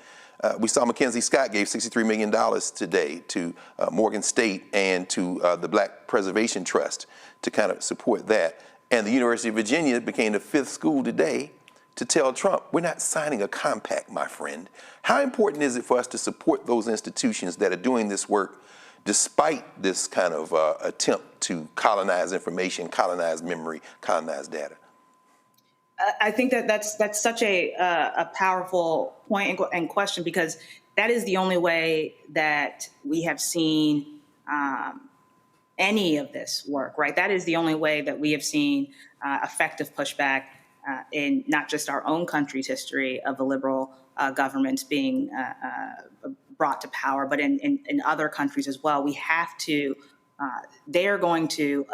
We saw Mackenzie Scott gave $63 million today to Morgan State and to the Black Preservation Trust to kind of support that. And the University of Virginia became the 5th school today to tell Trump, we're not signing a compact, my friend. How important is it for us to support those institutions that are doing this work despite this kind of attempt to colonize information, colonize memory, colonize data? I think that's such a powerful point and question, because that is the only way that we have seen any of this work, right? That is the only way that we have seen effective pushback in not just our own country's history of the liberal governments being brought to power, but in other countries as well. We have to, they are going to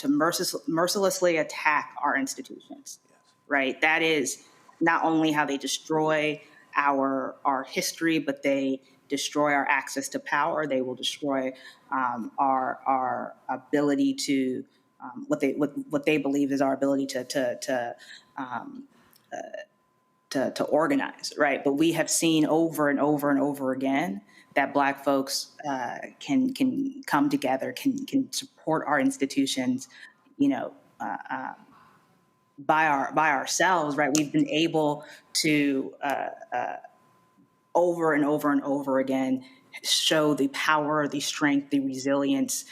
mercilessly attack our institutions, right? That is not only how they destroy our history, but they destroy our access to power. They will destroy our ability to, what they believe is our ability to organize, right? But we have seen over and over and over again that Black folks can come together, can support our institutions, you know, by ourselves, right? We've been able to over and over and over again show the power, the strength, the resilience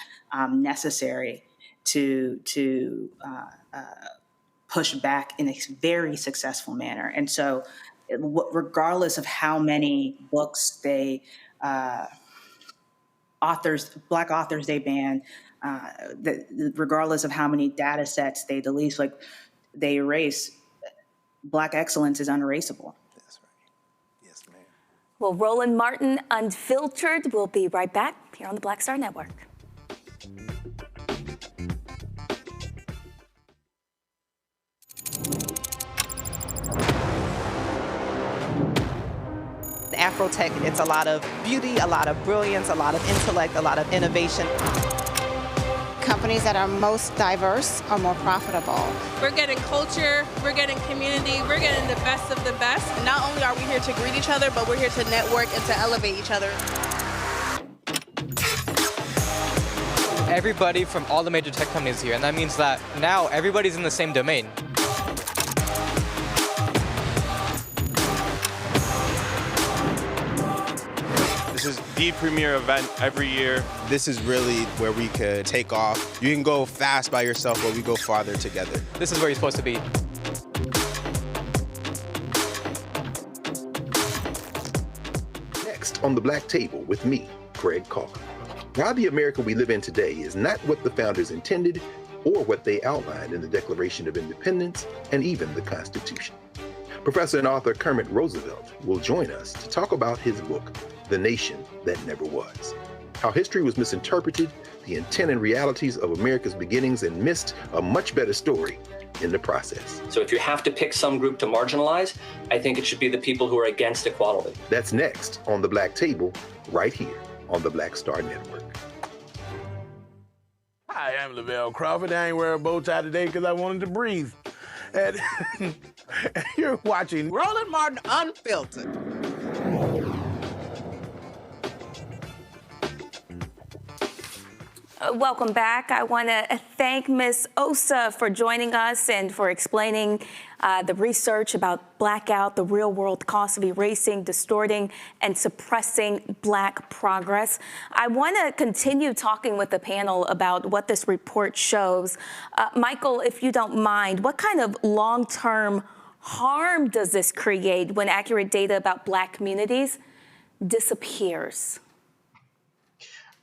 necessary to push back in a very successful manner. And so regardless of how many books Black authors they ban, regardless of how many data sets they delete, like they erase, Black excellence is unerasable. That's right. Yes, ma'am. Well, Roland Martin Unfiltered will be right back here on the Black Star Network. Afrotech, it's a lot of beauty, a lot of brilliance, a lot of intellect, a lot of innovation. Companies that are most diverse are more profitable. We're getting culture, we're getting community, we're getting the best of the best. And not only are we here to greet each other, but we're here to network and to elevate each other. Everybody from all the major tech companies here, and that means that now everybody's in the same domain. This is the premier event every year. This is really where we could take off. You can go fast by yourself, but we go farther together. This is where you're supposed to be. Next on the Black Table with me, Greg Calkin. Why the America we live in today is not what the founders intended or what they outlined in the Declaration of Independence and even the Constitution. Professor and author Kermit Roosevelt will join us to talk about his book, The Nation That Never Was. How history was misinterpreted, the intent and realities of America's beginnings, and missed a much better story in the process. So if you have to pick some group to marginalize, I think it should be the people who are against equality. That's next on the Black Table, right here on the Black Star Network. Hi, I'm Lavelle Crawford. I ain't wearing a bow tie today because I wanted to breathe. And you're watching Roland Martin Unfiltered. Welcome back. I want to thank Ms. Osa for joining us and for explaining the research about blackout, the real-world cost of erasing, distorting, and suppressing Black progress. I want to continue talking with the panel about what this report shows. Michael, if you don't mind, what kind of long-term harm does this create when accurate data about Black communities disappears?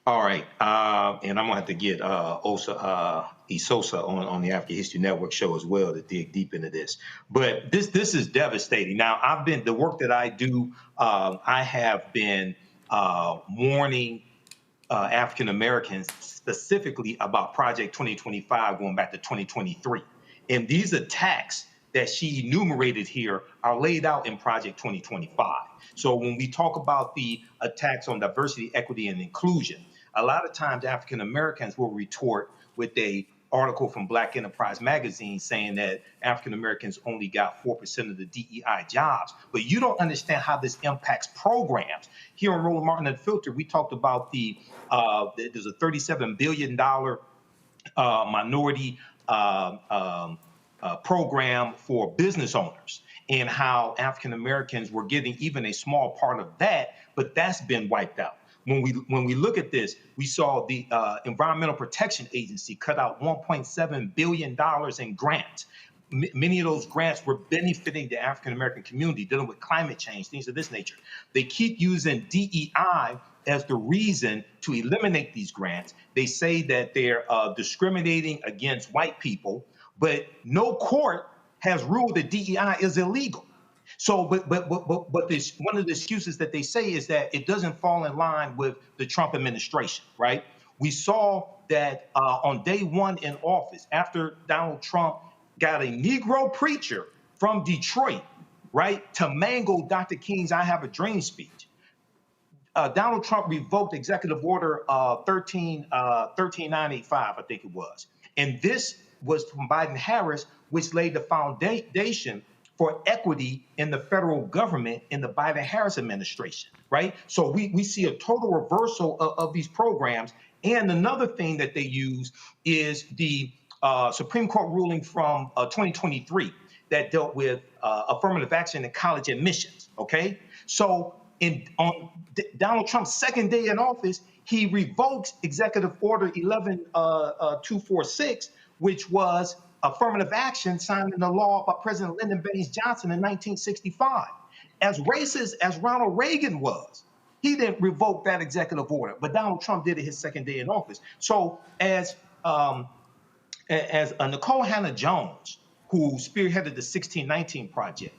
All right, and I'm gonna have to get Isosa on the African History Network show as well to dig deep into this. But this is devastating. Now, the work that I do, I have been warning African Americans specifically about Project 2025 going back to 2023, and these attacks that she enumerated here are laid out in Project 2025. So when we talk about the attacks on diversity, equity, and inclusion, a lot of times African Americans will retort with a article from Black Enterprise magazine saying that African Americans only got 4% of the DEI jobs. But you don't understand how this impacts programs. Here on Roland Martin Unfiltered, we talked about there's a $37 billion minority program for business owners, and how African Americans were getting even a small part of that, but that's been wiped out. When we look at this, we saw the Environmental Protection Agency cut out $1.7 billion in grants. Many of those grants were benefiting the African American community, dealing with climate change, things of this nature. They keep using DEI as the reason to eliminate these grants. They say that they're discriminating against white people, but no court has ruled that DEI is illegal. So, but this, one of the excuses that they say is that it doesn't fall in line with the Trump administration, right? We saw that on day one in office, after Donald Trump got a Negro preacher from Detroit, right, to mangle Dr. King's "I Have a Dream" speech. Donald Trump revoked Executive Order 13985, I think it was. And this was from Biden-Harris, which laid the foundation for equity in the federal government in the Biden-Harris administration, right? So we see a total reversal of these programs. And another thing that they use is the Supreme Court ruling from 2023 that dealt with affirmative action in college admissions, okay? So on Donald Trump's second day in office, he revokes Executive Order 11246, which was affirmative action signed into law by President Lyndon Baines Johnson in 1965. As racist as Ronald Reagan was, he didn't revoke that executive order, but Donald Trump did it his second day in office. So as Nicole Hannah-Jones, who spearheaded the 1619 Project,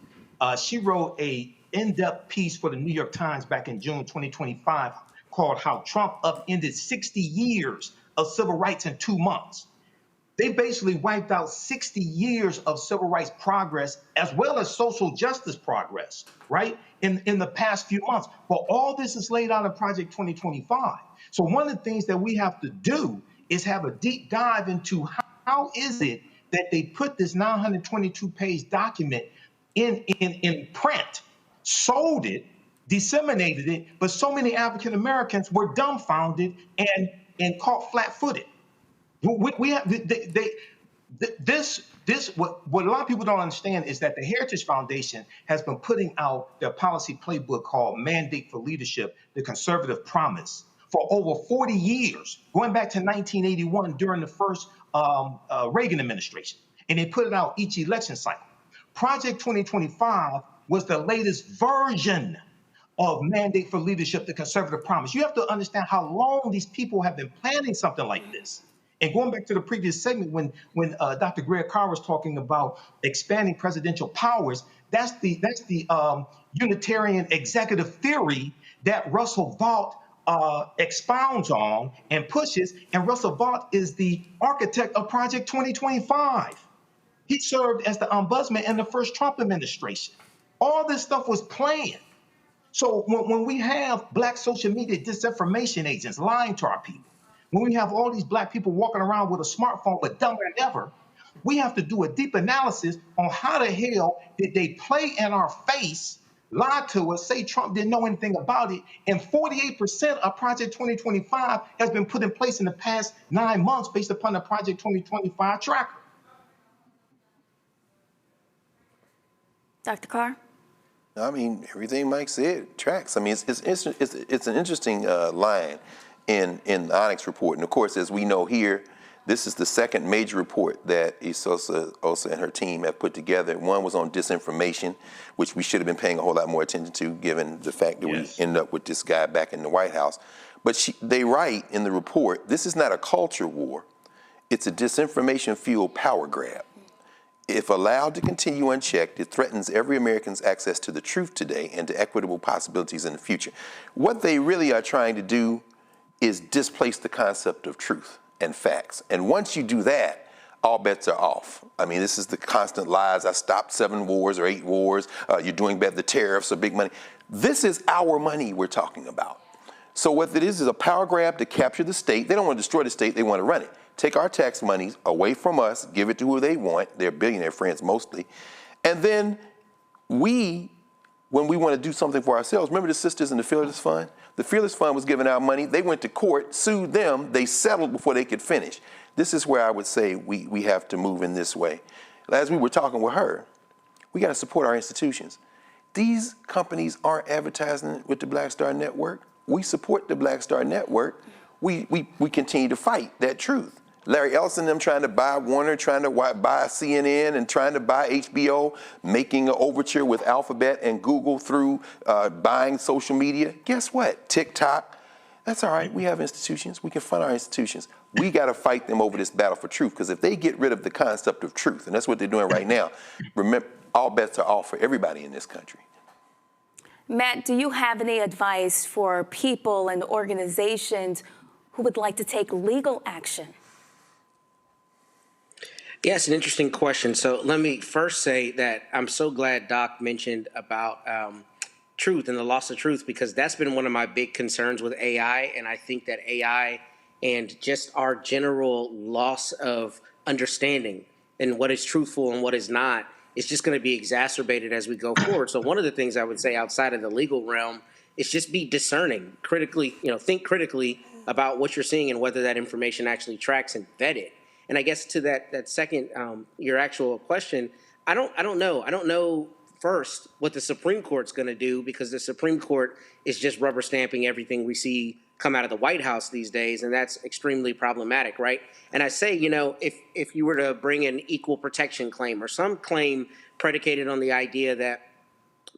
she wrote a in-depth piece for the New York Times back in June 2025 called "How Trump Upended 60 Years of Civil Rights in 2 Months." They basically wiped out 60 years of civil rights progress as well as social justice progress, right, in the past few months. But all this is laid out in Project 2025. So one of the things that we have to do is have a deep dive into how is it that they put this 922-page document in print, sold it, disseminated it, but so many African Americans were dumbfounded and caught flat-footed. We have what a lot of people don't understand is that the Heritage Foundation has been putting out their policy playbook called Mandate for Leadership, the Conservative Promise, for over 40 years, going back to 1981 during the first Reagan administration. And they put it out each election cycle. Project 2025 was the latest version of Mandate for Leadership, the Conservative Promise. You have to understand how long these people have been planning something like this. And going back to the previous segment, when Dr. Greg Carr was talking about expanding presidential powers, that's the Unitarian executive theory that Russell Vought expounds on and pushes. And Russell Vought is the architect of Project 2025. He served as the ombudsman in the first Trump administration. All this stuff was planned. So when we have Black social media disinformation agents lying to our people, when we have all these Black people walking around with a smartphone but dumber than ever, we have to do a deep analysis on how the hell did they play in our face, lie to us, say Trump didn't know anything about it, and 48% of Project 2025 has been put in place in the past 9 months based upon the Project 2025 tracker. Dr. Carr? I mean, everything Mike said tracks. I mean, it's an interesting line in the Onyx report. And of course, as we know here, this is the second major report that Isosa and her team have put together. One was on disinformation, which we should have been paying a whole lot more attention to, given the fact that we ended up with this guy back in the White House. But they write in the report, this is not a culture war. It's a disinformation-fueled power grab. If allowed to continue unchecked, it threatens every American's access to the truth today and to equitable possibilities in the future. What they really are trying to do is displace the concept of truth and facts. And once you do that, all bets are off. I mean, this is the constant lies. I stopped 7 wars or 8 wars. You're doing better. The tariffs are big money. This is our money we're talking about. So what it is a power grab to capture the state. They don't want to destroy the state. They want to run it. Take our tax monies away from us, give it to who they want, their billionaire friends mostly. And then when we want to do something for ourselves, remember the sisters in the Fearless Fund? The Fearless Fund was giving out money. They went to court, sued them. They settled before they could finish. This is where I would say we have to move in this way. As we were talking with her, we got to support our institutions. These companies aren't advertising with the Black Star Network. We support the Black Star Network. We continue to fight that truth. Larry Ellison and them trying to buy Warner, trying to buy CNN, and trying to buy HBO, making an overture with Alphabet and Google through buying social media. Guess what? TikTok. That's all right. We have institutions. We can fund our institutions. We got to fight them over this battle for truth, because if they get rid of the concept of truth, and that's what they're doing right now, remember, all bets are off for everybody in this country. Matt, do you have any advice for people and organizations who would like to take legal action? Yes, an interesting question. So let me first say that I'm so glad Doc mentioned about truth and the loss of truth, because that's been one of my big concerns with AI. And I think that AI and just our general loss of understanding and what is truthful and what is not is just going to be exacerbated as we go forward. So one of the things I would say outside of the legal realm is just be discerning, critically, think critically about what you're seeing and whether that information actually tracks, and vet it. And I guess to that second, your actual question, I don't know. I don't know first what the Supreme Court's going to do, because the Supreme Court is just rubber stamping everything we see come out of the White House these days, and that's extremely problematic, right? And I say, if you were to bring an equal protection claim or some claim predicated on the idea that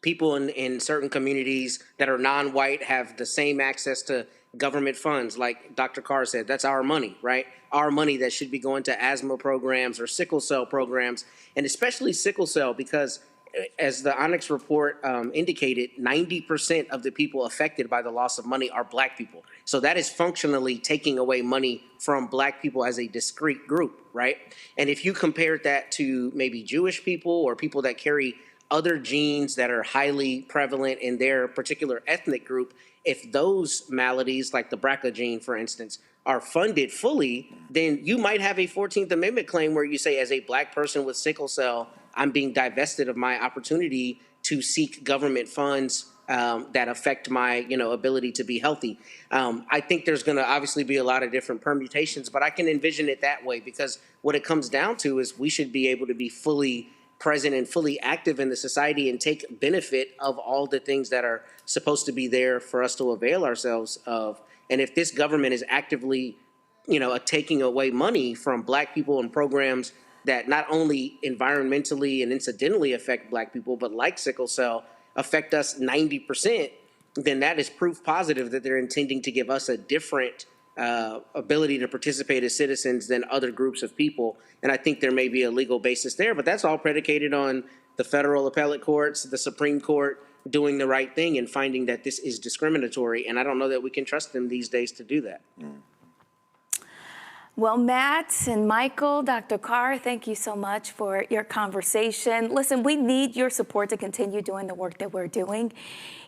people in certain communities that are non-white have the same access to government funds, like Dr. Carr said, that's our money, right? Our money that should be going to asthma programs or sickle cell programs, and especially sickle cell, because as the Onyx report indicated, 90% of the people affected by the loss of money are Black people. So that is functionally taking away money from Black people as a discrete group, right? And if you compared that to maybe Jewish people or people that carry other genes that are highly prevalent in their particular ethnic group, if those maladies, like the BRCA gene, for instance, are funded fully, then you might have a 14th Amendment claim where you say, as a Black person with sickle cell, I'm being divested of my opportunity to seek government funds that affect my ability to be healthy. I think there's going to obviously be a lot of different permutations, but I can envision it that way, because what it comes down to is we should be able to be fully present and fully active in the society and take benefit of all the things that are supposed to be there for us to avail ourselves of. And if this government is actively, taking away money from Black people and programs that not only environmentally and incidentally affect Black people, but like sickle cell, affect us 90%, then that is proof positive that they're intending to give us a different ability to participate as citizens than other groups of people. And I think there may be a legal basis there, but that's all predicated on the federal appellate courts, the Supreme Court doing the right thing and finding that this is discriminatory. And I don't know that we can trust them these days to do that. Well, Matt and Michael, Dr. Carr, thank you so much for your conversation. Listen, we need your support to continue doing the work that we're doing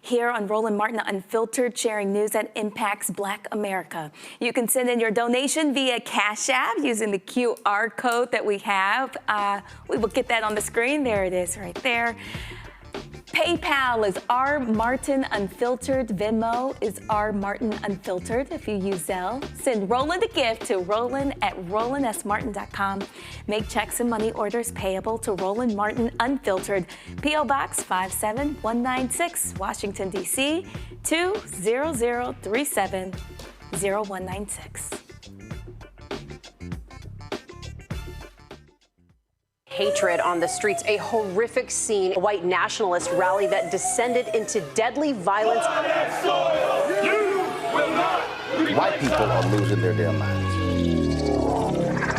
here on Roland Martin Unfiltered, sharing news that impacts Black America. You can send in your donation via Cash App using the QR code that we have. We will get that on the screen. There it is right there. PayPal is R Martin Unfiltered. Venmo is R Martin Unfiltered. If you use Zelle, send Roland a gift to roland@rolandsmartin.com. Make checks and money orders payable to Roland Martin Unfiltered, P.O. Box 57196, Washington, D.C. 20037 0196. Hatred on the streets, a horrific scene, a white nationalist rally that descended into deadly violence. You will not white people are losing their damn minds.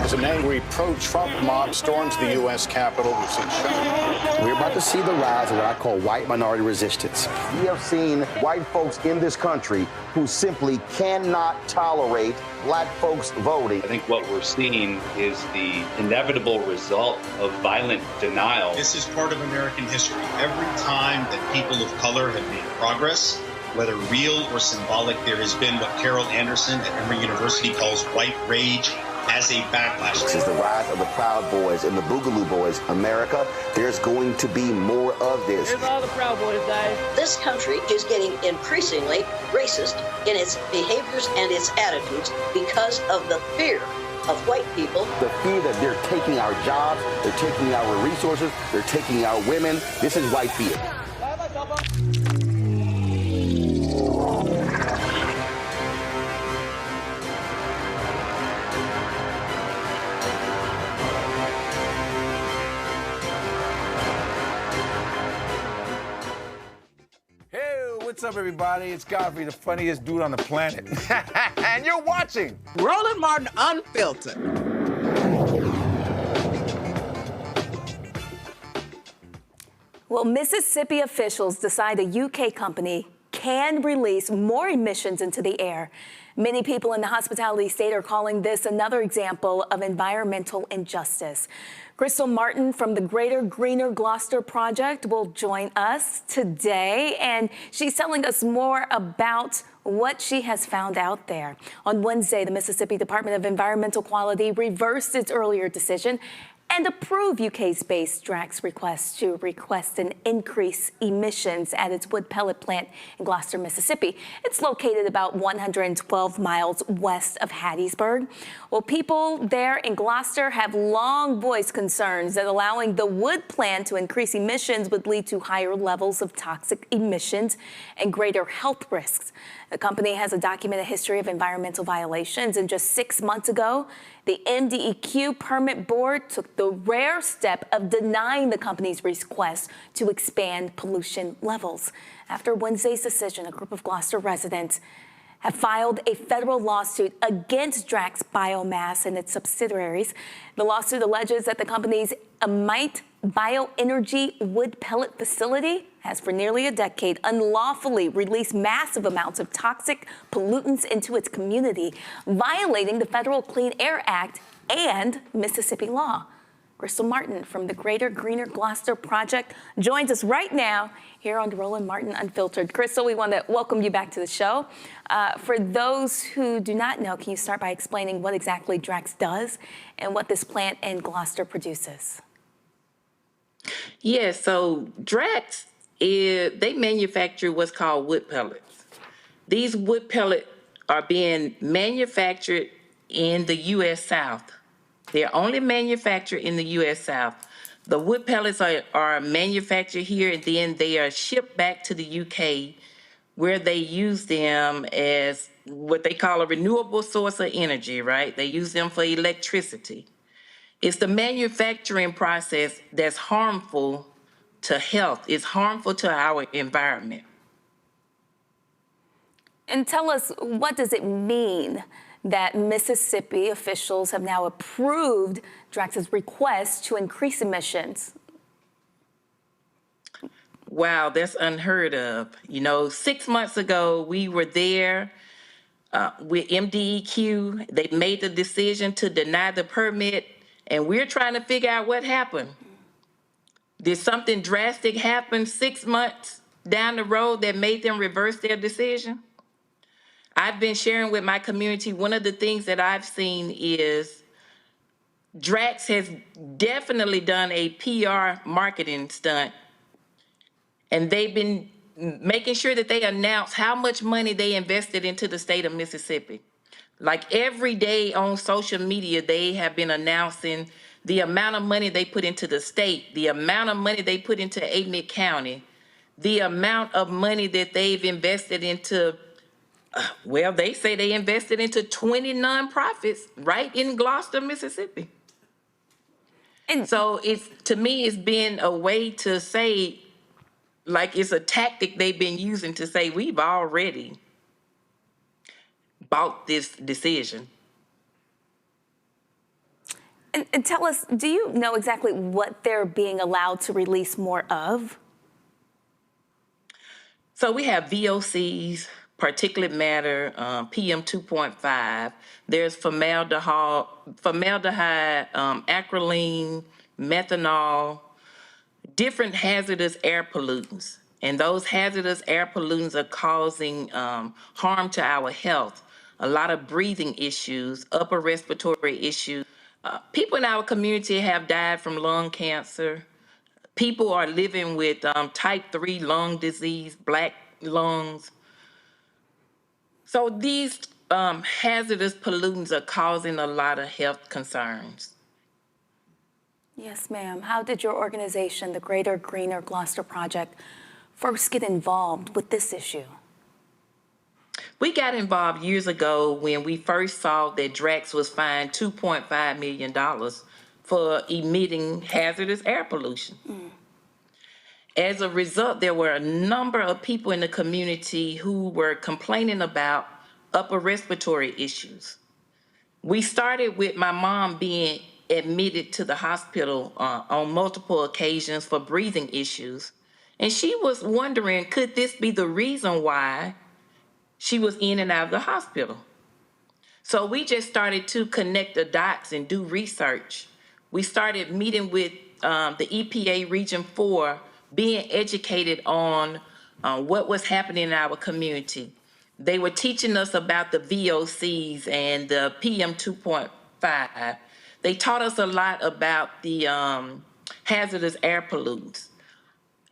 As an angry pro-Trump mob storms the U.S. Capitol, we've seen We're about to see the rise of what I call white minority resistance. We have seen white folks in this country who simply cannot tolerate black folks voting. I think what we're seeing is the inevitable result of violent denial. This is part of American history. Every time that people of color have made progress, whether real or symbolic, there has been what Carol Anderson at Emory University calls white rage as a backlash. This is the rise of the Proud Boys and the Boogaloo Boys. America, there's going to be more of this. Here's all the Proud Boys, guys. This country is getting increasingly racist in its behaviors and its attitudes because of the fear of white people. The fear that they're taking our jobs, they're taking our resources, they're taking our women. This is white fear. What's up, everybody? It's Godfrey, the funniest dude on the planet. And you're watching Roland Martin Unfiltered. Well, Mississippi officials decide a UK company can release more emissions into the air. Many people in the hospitality state are calling this another example of environmental injustice. Crystal Martin from the Greater Greener Gloster Project will join us today, and she's telling us more about what she has found out there. On Wednesday, the Mississippi Department of Environmental Quality reversed its earlier decision and approve UK-based Drax request to request an increase emissions at its wood pellet plant in Gloster, Mississippi. It's located about 112 miles west of Hattiesburg. Well, people there in Gloster have long voiced concerns that allowing the wood plant to increase emissions would lead to higher levels of toxic emissions and greater health risks. The company has a documented history of environmental violations, and just 6 months ago, the MDEQ permit board took the rare step of denying the company's request to expand pollution levels. After Wednesday's decision, a group of Gloster residents have filed a federal lawsuit against Drax Biomass and its subsidiaries. The lawsuit alleges that the company's Amite Bioenergy wood pellet facility has for nearly a decade unlawfully released massive amounts of toxic pollutants into its community, violating the Federal Clean Air Act and Mississippi law. Crystal Martin from the Greater Greener Gloster Project joins us right now here on Roland Martin Unfiltered. Crystal, we want to welcome you back to the show. For those who do not know, can you start by explaining what exactly Drax does and what this plant in Gloster produces? Yeah, so Drax they manufacture what's called wood pellets. These wood pellets are being manufactured in the U.S. South. They're only manufactured in the U.S. South. The wood pellets are manufactured here, and then they are shipped back to the U.K., where they use them as what they call a renewable source of energy, right? They use them for electricity. It's the manufacturing process that's harmful to health. It's harmful to our environment. And tell us, what does it mean that Mississippi officials have now approved Drax's request to increase emissions? Wow, that's unheard of. 6 months ago, we were there with MDEQ. They made the decision to deny the permit, and we're trying to figure out what happened. Did something drastic happen 6 months down the road that made them reverse their decision? I've been sharing with my community, one of the things that I've seen is Drax has definitely done a PR marketing stunt, and they've been making sure that they announce how much money they invested into the state of Mississippi. Like every day on social media, they have been announcing the amount of money they put into the state, the amount of money they put into Amite County, the amount of money that they've invested into, they say they invested into 20 nonprofits right in Gloster, Mississippi. And so to me, it's been a way to say, like it's a tactic they've been using to say, we've already bought this decision. And tell us, do you know exactly what they're being allowed to release more of? So we have VOCs, particulate matter, PM 2.5. There's formaldehyde, acrolein, methanol, different hazardous air pollutants. And those hazardous air pollutants are causing harm to our health. A lot of breathing issues, upper respiratory issues. People in our community have died from lung cancer. People are living with type 3 lung disease, black lungs. So these hazardous pollutants are causing a lot of health concerns. Yes, ma'am. How did your organization, the Greater Greener Gloster Project, first get involved with this issue? We got involved years ago when we first saw that Drax was fined $2.5 million for emitting hazardous air pollution. As a result, there were a number of people in the community who were complaining about upper respiratory issues. We started with my mom being admitted to the hospital on multiple occasions for breathing issues. And she was wondering, could this be the reason why she was in and out of the hospital? So we just started to connect the dots and do research. We started meeting with the EPA Region 4, being educated on what was happening in our community. They were teaching us about the VOCs and the PM 2.5. They taught us a lot about the hazardous air pollutants.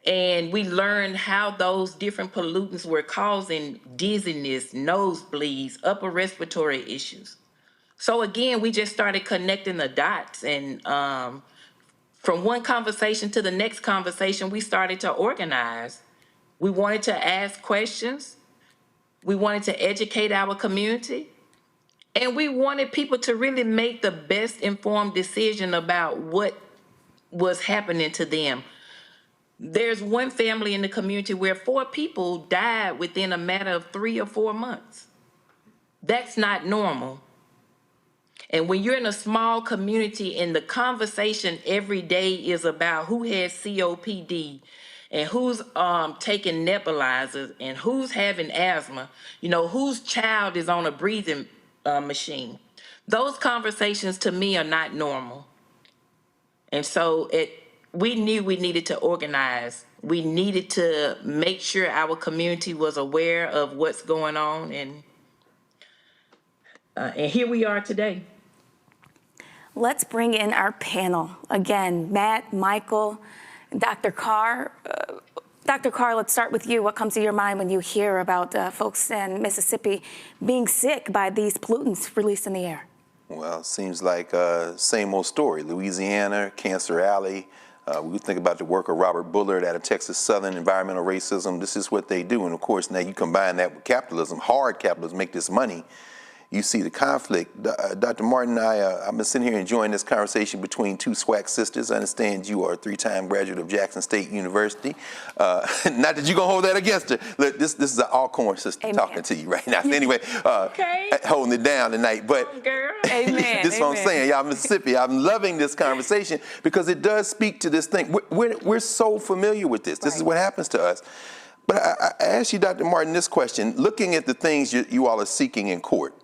And we learned how those different pollutants were causing dizziness, nosebleeds, upper respiratory issues. So again, we just started connecting the dots, and from one conversation to the next conversation, we started to organize. We wanted to ask questions. We wanted to educate our community. And we wanted people to really make the best informed decision about what was happening to them. There's one family in the community where 4 people died within a matter of 3 or 4 months. That's not normal. And when you're in a small community and the conversation every day is about who has COPD and who's taking nebulizers and who's having asthma, you know, whose child is on a breathing machine, those conversations to me are not normal. And so we knew we needed to organize. We needed to make sure our community was aware of what's going on, and here we are today. Let's bring in our panel. Again, Matt, Michael, Dr. Carr. Dr. Carr, let's start with you. What comes to your mind when you hear about folks in Mississippi being sick by these pollutants released in the air? Well, it seems like same old story. Louisiana, Cancer Alley. We think about the work of Robert Bullard out of Texas Southern, environmental racism. This is what they do. And of course, now you combine that with capitalism, hard capitalism, make this money. You see the conflict. Dr. Martin and I've been sitting here enjoying this conversation between 2 SWAC sisters. I understand you are a 3-time graduate of Jackson State University. Not that you're going to hold that against her. Look, this is an Alcorn sister. Amen. Talking to you right now. Anyway, holding it down tonight. But Amen. This is what I'm saying. Y'all Mississippi, I'm loving this conversation because it does speak to this thing. We're so familiar with this. This is what happens to us. But I ask you, Dr. Martin, this question. Looking at the things you all are seeking in court,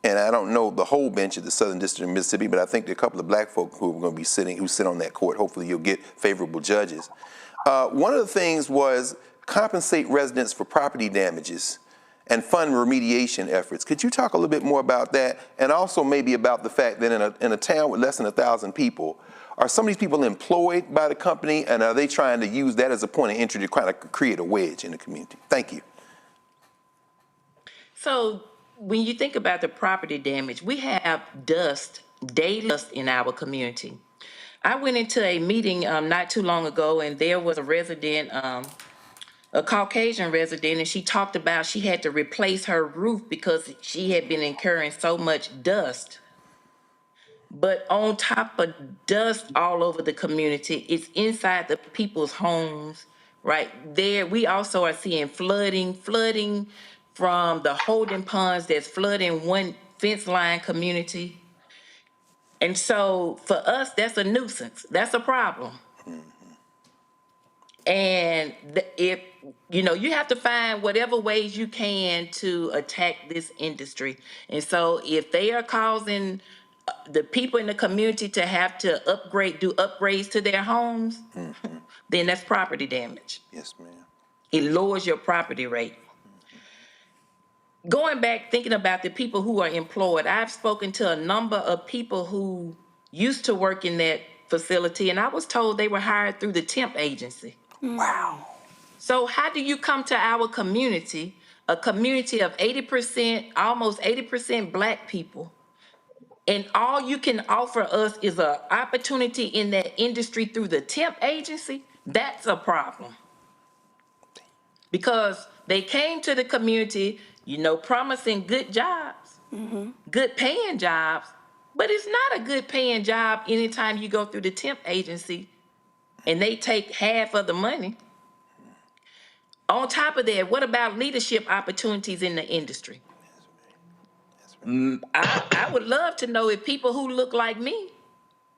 and I don't know the whole bench of the Southern District of Mississippi, but I think there are a couple of black folk who are going to be who sit on that court. Hopefully you'll get favorable judges. One of the things was compensate residents for property damages and fund remediation efforts. Could you talk a little bit more about that? And also maybe about the fact that in a town with less than 1,000 people, are some of these people employed by the company, and are they trying to use that as a point of entry to kind of create a wedge in the community? Thank you. So when you think about the property damage, we have daily dust in our community. I went into a meeting not too long ago, and there was a resident, a Caucasian resident, and she talked about she had to replace her roof because she had been incurring so much dust. But on top of dust all over the community, it's inside the people's homes, right? There, we also are seeing flooding from the holding ponds that's flooding one fence line community. And so for us, that's a nuisance. That's a problem. And if, you have to find whatever ways you can to attack this industry. And so if they are causing the people in the community to have to do upgrades to their homes, then that's property damage. Yes, ma'am. It lowers your property rate. Going back, thinking about the people who are employed, I've spoken to a number of people who used to work in that facility, and I was told they were hired through the temp agency. Wow. So how do you come to our community, a community of 80%, almost 80% Black people, and all you can offer us is an opportunity in that industry through the temp agency? That's a problem. Because they came to the community, promising good jobs, good paying jobs, but it's not a good paying job anytime you go through the temp agency and they take half of the money. On top of that, what about leadership opportunities in the industry? I would love to know if people who look like me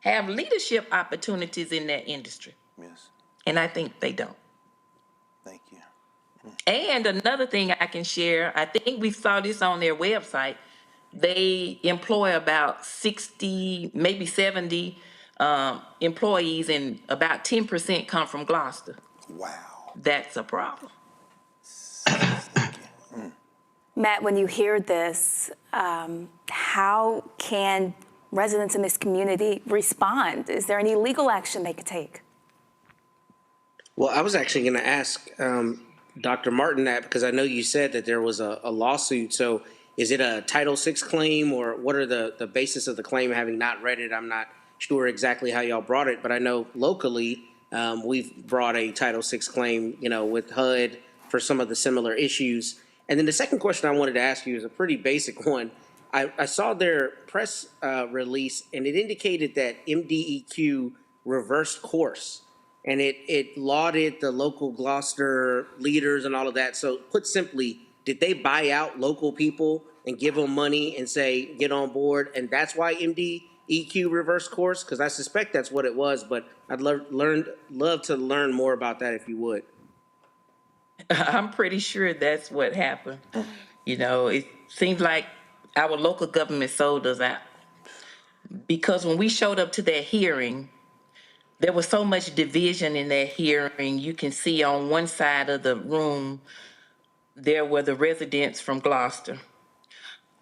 have leadership opportunities in that industry. Yes. And I think they don't. Thank you. And another thing I can share, I think we saw this on their website. They employ about 60, maybe 70 employees, and about 10% come from Gloster. Wow. That's a problem. Matt, when you hear this, how can residents in this community respond? Is there any legal action they could take? Well, I was actually going to ask Dr. Martin that, because I know you said that there was a lawsuit. So is it a Title VI claim, or what are the basis of the claim? Having not read it, I'm not sure exactly how y'all brought it, but I know locally we've brought a Title VI claim, with HUD for some of the similar issues. And then the second question I wanted to ask you is a pretty basic one. I saw their press release, and it indicated that MDEQ reversed course, and it lauded the local Gloster leaders and all of that. So put simply, did they buy out local people and give them money and say, get on board, and that's why MDEQ reversed course? Because I suspect that's what it was, but I'd love to learn more about that if you would. I'm pretty sure that's what happened. It seems like our local government sold us out. Because when we showed up to that hearing, there was so much division in that hearing. You can see on one side of the room, there were the residents from Gloster.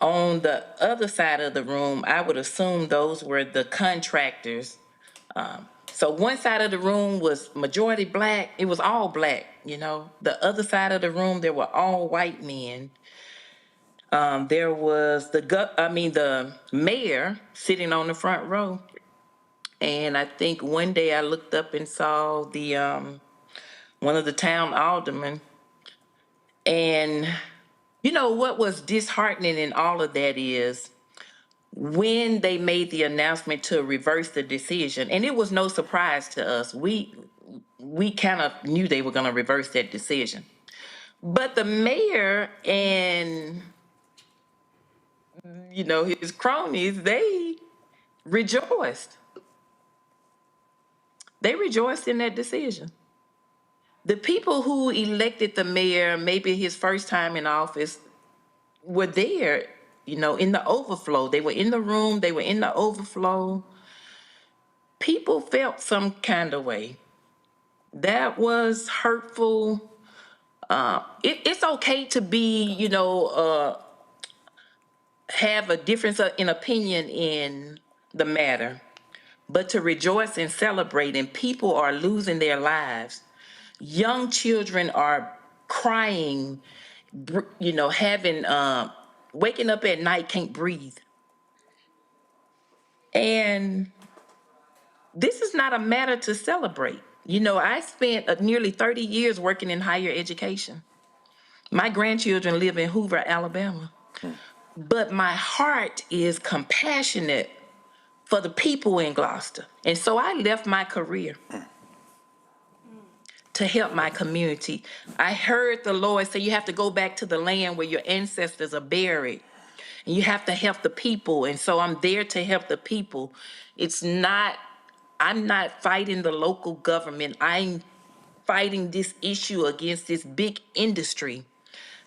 On the other side of the room, I would assume those were the contractors. So one side of the room was majority Black. It was all Black, The other side of the room, there were all white men. There was the mayor sitting on the front row. And I think one day I looked up and saw the one of the town aldermen. And what was disheartening in all of that is when they made the announcement to reverse the decision, and it was no surprise to us. We kind of knew they were going to reverse that decision. But the mayor and, his cronies, they rejoiced. They rejoiced in that decision. The people who elected the mayor, maybe his first time in office, were there, in the overflow. They were in the room, they were in the overflow. People felt some kind of way. That was hurtful. It's okay to be, have a difference in opinion in the matter, but to rejoice and celebrate, and people are losing their lives. Young children are crying, having, waking up at night, can't breathe. And this is not a matter to celebrate. I spent nearly 30 years working in higher education. My grandchildren live in Hoover, Alabama. But my heart is compassionate for the people in Gloster. And so I left my career to help my community. I heard the Lord say you have to go back to the land where your ancestors are buried. And you have to help the people. And so I'm there to help the people. I'm not fighting the local government. I'm fighting this issue against this big industry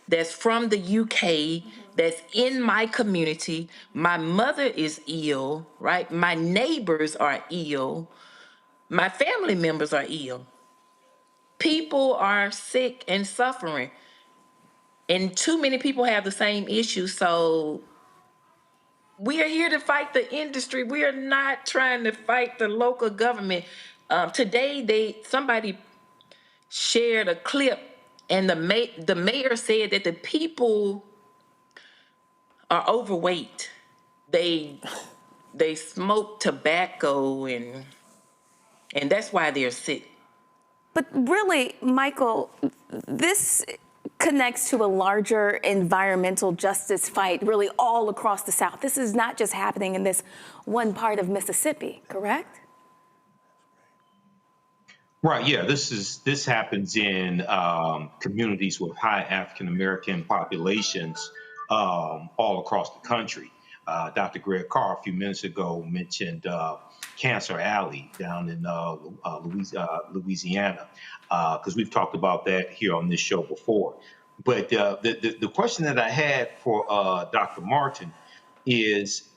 that's from the UK, that's in my community. My mother is ill, right? My neighbors are ill. My family members are ill. People are sick and suffering. And too many people have the same issue. So we are here to fight the industry. We are not trying to fight the local government. Today, somebody shared a clip, and the mayor said that the people are overweight. They smoke tobacco, and that's why they're sick. But really, Michael, this connects to a larger environmental justice fight really all across the South. This is not just happening in this one part of Mississippi, correct? Right. Yeah. This happens in communities with high African American populations all across the country. Dr. Greg Carr a few minutes ago mentioned Cancer Alley down in Louisiana, because we've talked about that here on this show before. But the question that I had for Dr. Martin is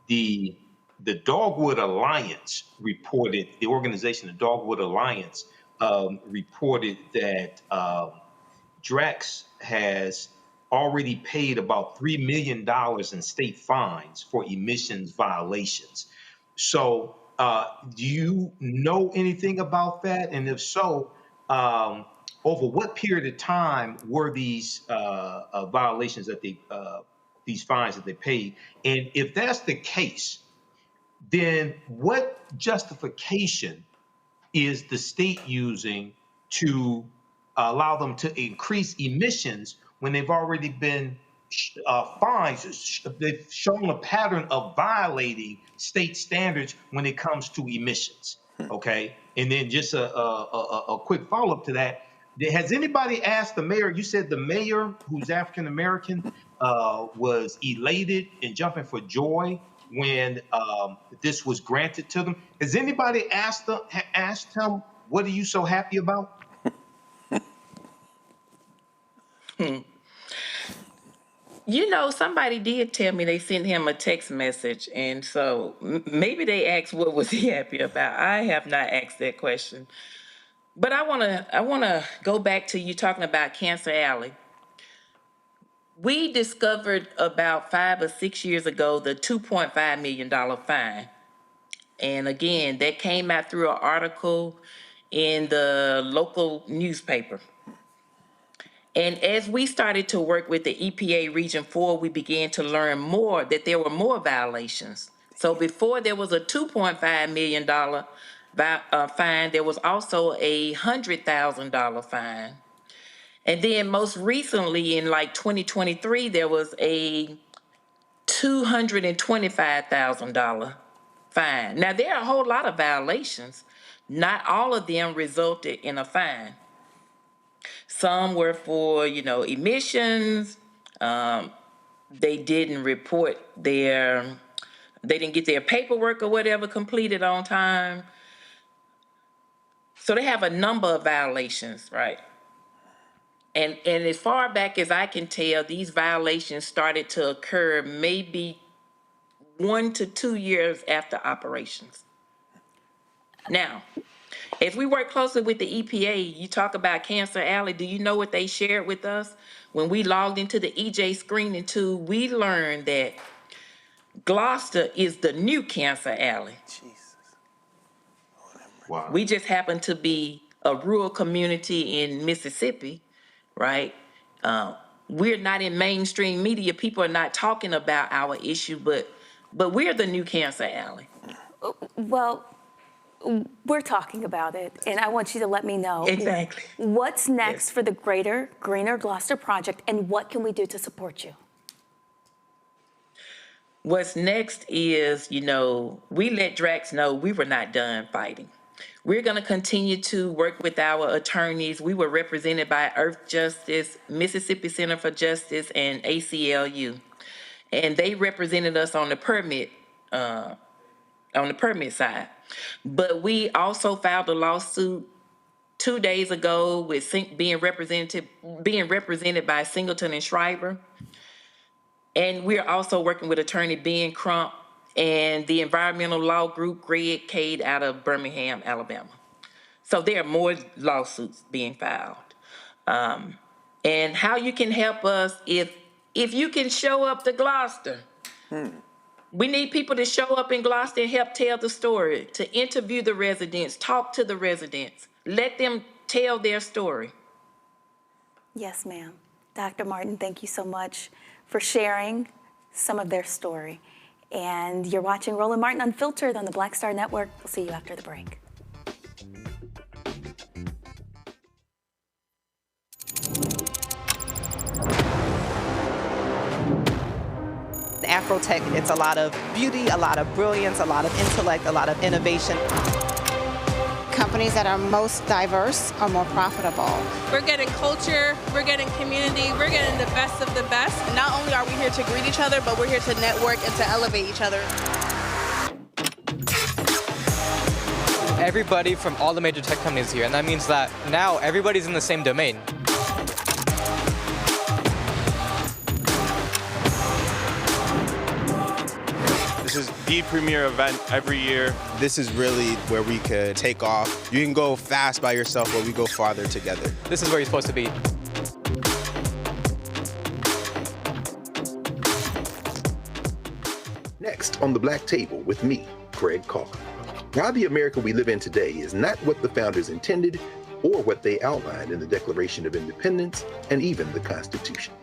the Dogwood Alliance reported, the organization, the Dogwood Alliance, reported that Drax has already paid about $3 million in state fines for emissions violations. So do you know anything about that? And if so, over what period of time were these violations that these fines that they paid? And if that's the case, then what justification is the state using to allow them to increase emissions when they've already been fines? They've shown a pattern of violating state standards when it comes to emissions. Okay, and then just a quick follow-up to that. Has anybody asked the mayor? You said the mayor, who's African American, was elated and jumping for joy when this was granted to them. Has anybody asked him, what are you so happy about? You know, somebody did tell me they sent him a text message, and so maybe they asked what was he happy about. I have not asked that question. But I wanna go back to you talking about Cancer Alley. We discovered about 5 or 6 years ago the $2.5 million fine. And again, that came out through an article in the local newspaper. And as we started to work with the EPA Region 4, we began to learn more that there were more violations. So before there was a $2.5 million fine, there was also a $100,000 fine. And then most recently in like 2023, there was a $225,000 fine. Now, there are a whole lot of violations. Not all of them resulted in a fine. Some were for, emissions. They didn't report they didn't get their paperwork or whatever completed on time. So they have a number of violations, right? And as far back as I can tell, these violations started to occur maybe 1 to 2 years after operations. Now, as we work closely with the EPA, you talk about Cancer Alley. Do you know what they shared with us? When we logged into the EJ screening tool, we learned that Gloster is the new Cancer Alley. Jesus. Wow. We just happen to be a rural community in Mississippi, right? We're not in mainstream media. People are not talking about our issue, but we're the new Cancer Alley. Well, we're talking about it, and I want you to let me know exactly what's next for the Greater Greener Gloster project, and what can we do to support you? What's next is, we let Drax know we were not done fighting. We're going to continue to work with our attorneys. We were represented by Earth Justice, Mississippi Center for Justice, and ACLU. And they represented us on the permit side. But we also filed a lawsuit 2 days ago with being represented by Singleton and Schreiber. And we're also working with attorney Ben Crump and the environmental law group Greg Cade out of Birmingham, Alabama. So there are more lawsuits being filed. And how you can help us, if you can show up to Gloster. We need people to show up in Gloster and help tell the story, to interview the residents, talk to the residents, let them tell their story. Yes, ma'am. Dr. Martin, thank you so much for sharing some of their story. And you're watching Roland Martin Unfiltered on the Black Star Network. We'll see you after the break. Afrotech, it's a lot of beauty, a lot of brilliance, a lot of intellect, a lot of innovation. Companies that are most diverse are more profitable. We're getting culture, we're getting community, we're getting the best of the best. And not only are we here to greet each other, but we're here to network and to elevate each other. Everybody from all the major tech companies here, and that means that now everybody's in the same domain. This is the premier event every year. This is really where we could take off. You can go fast by yourself, but we go farther together. This is where you're supposed to be. Next on the Black Table with me, Greg Carr. Why the America we live in today is not what the founders intended or what they outlined in the Declaration of Independence and even the Constitution.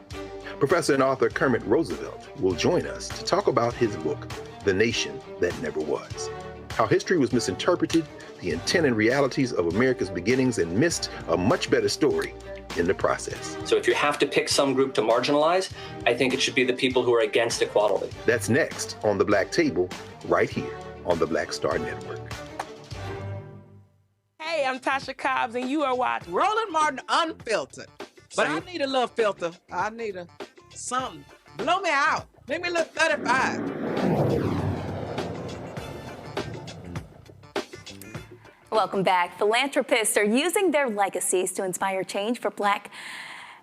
Professor and author Kermit Roosevelt will join us to talk about his book, The Nation That Never Was. How history was misinterpreted, the intent and realities of America's beginnings, and missed a much better story in the process. So if you have to pick some group to marginalize, I think it should be the people who are against equality. That's next on the Black Table, right here on the Black Star Network. Hey, I'm Tasha Cobbs, and you are watching Roland Martin Unfiltered. But I need a little filter. I need something. Blow me out. Make me look 35. Welcome back. Philanthropists are using their legacies to inspire change for Black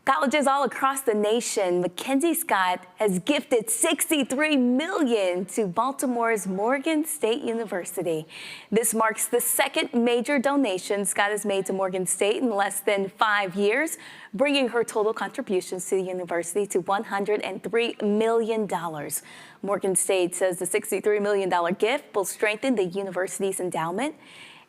colleges all across the nation. Mackenzie Scott has gifted $63 million to Baltimore's Morgan State University. This marks the second major donation Scott has made to Morgan State in less than 5 years, bringing her total contributions to the university to $103 million. Morgan State says the $63 million gift will strengthen the university's endowment,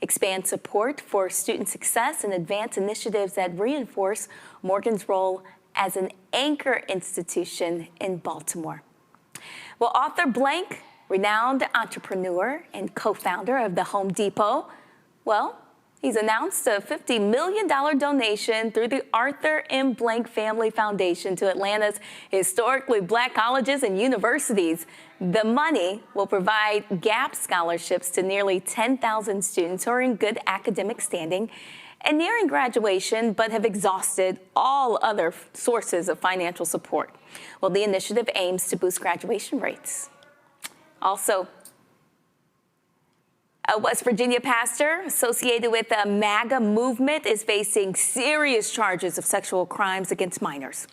expand support for student success, and advance initiatives that reinforce Morgan's role as an anchor institution in Baltimore. Well, author Blank, renowned entrepreneur and co-founder of the Home Depot, well, he's announced a $50 million donation through the Arthur M. Blank Family Foundation to Atlanta's historically Black colleges and universities. The money will provide GAP scholarships to nearly 10,000 students who are in good academic standing and nearing graduation, but have exhausted all other sources of financial support. Well, the initiative aims to boost graduation rates. Also, a West Virginia pastor associated with the MAGA movement is facing serious charges of sexual crimes against minors.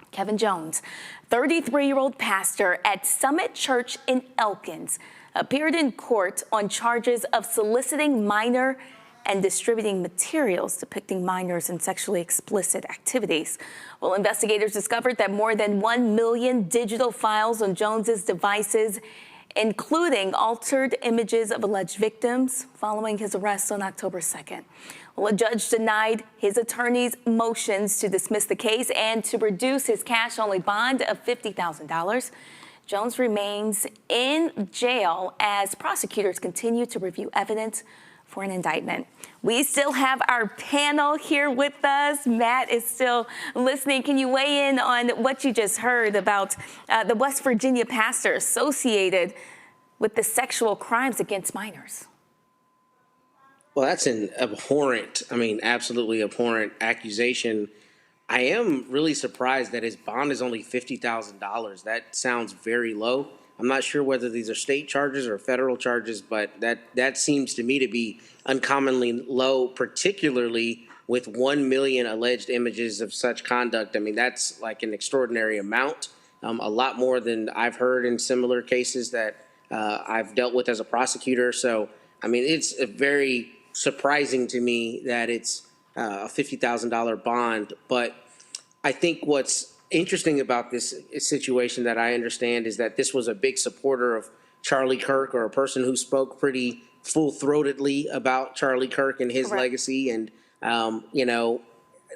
Kevin Jones, 33-year-old pastor at Summit Church in Elkins, appeared in court on charges of soliciting minor and distributing materials depicting minors in sexually explicit activities. Well, investigators discovered that more than 1 million digital files on Jones's devices, including altered images of alleged victims, following his arrest on October 2nd. Well, a judge denied his attorney's motions to dismiss the case and to reduce his cash-only bond of $50,000. Jones remains in jail as prosecutors continue to review evidence for an indictment. We still have our panel here with us. Matt is still listening. Can you weigh in on what you just heard about the West Virginia pastor associated with the sexual crimes against minors? Well, that's an abhorrent, absolutely abhorrent accusation. I am really surprised that his bond is only $50,000. That sounds very low. I'm not sure whether these are state charges or federal charges, but that seems to me to be uncommonly low, particularly with 1 million alleged images of such conduct. That's like an extraordinary amount, a lot more than I've heard in similar cases that I've dealt with as a prosecutor. So, it's a very surprising to me that it's a $50,000 bond. But I think what's interesting about this situation that I understand is that this was a big supporter of Charlie Kirk, or a person who spoke pretty full-throatedly about Charlie Kirk and his legacy. And,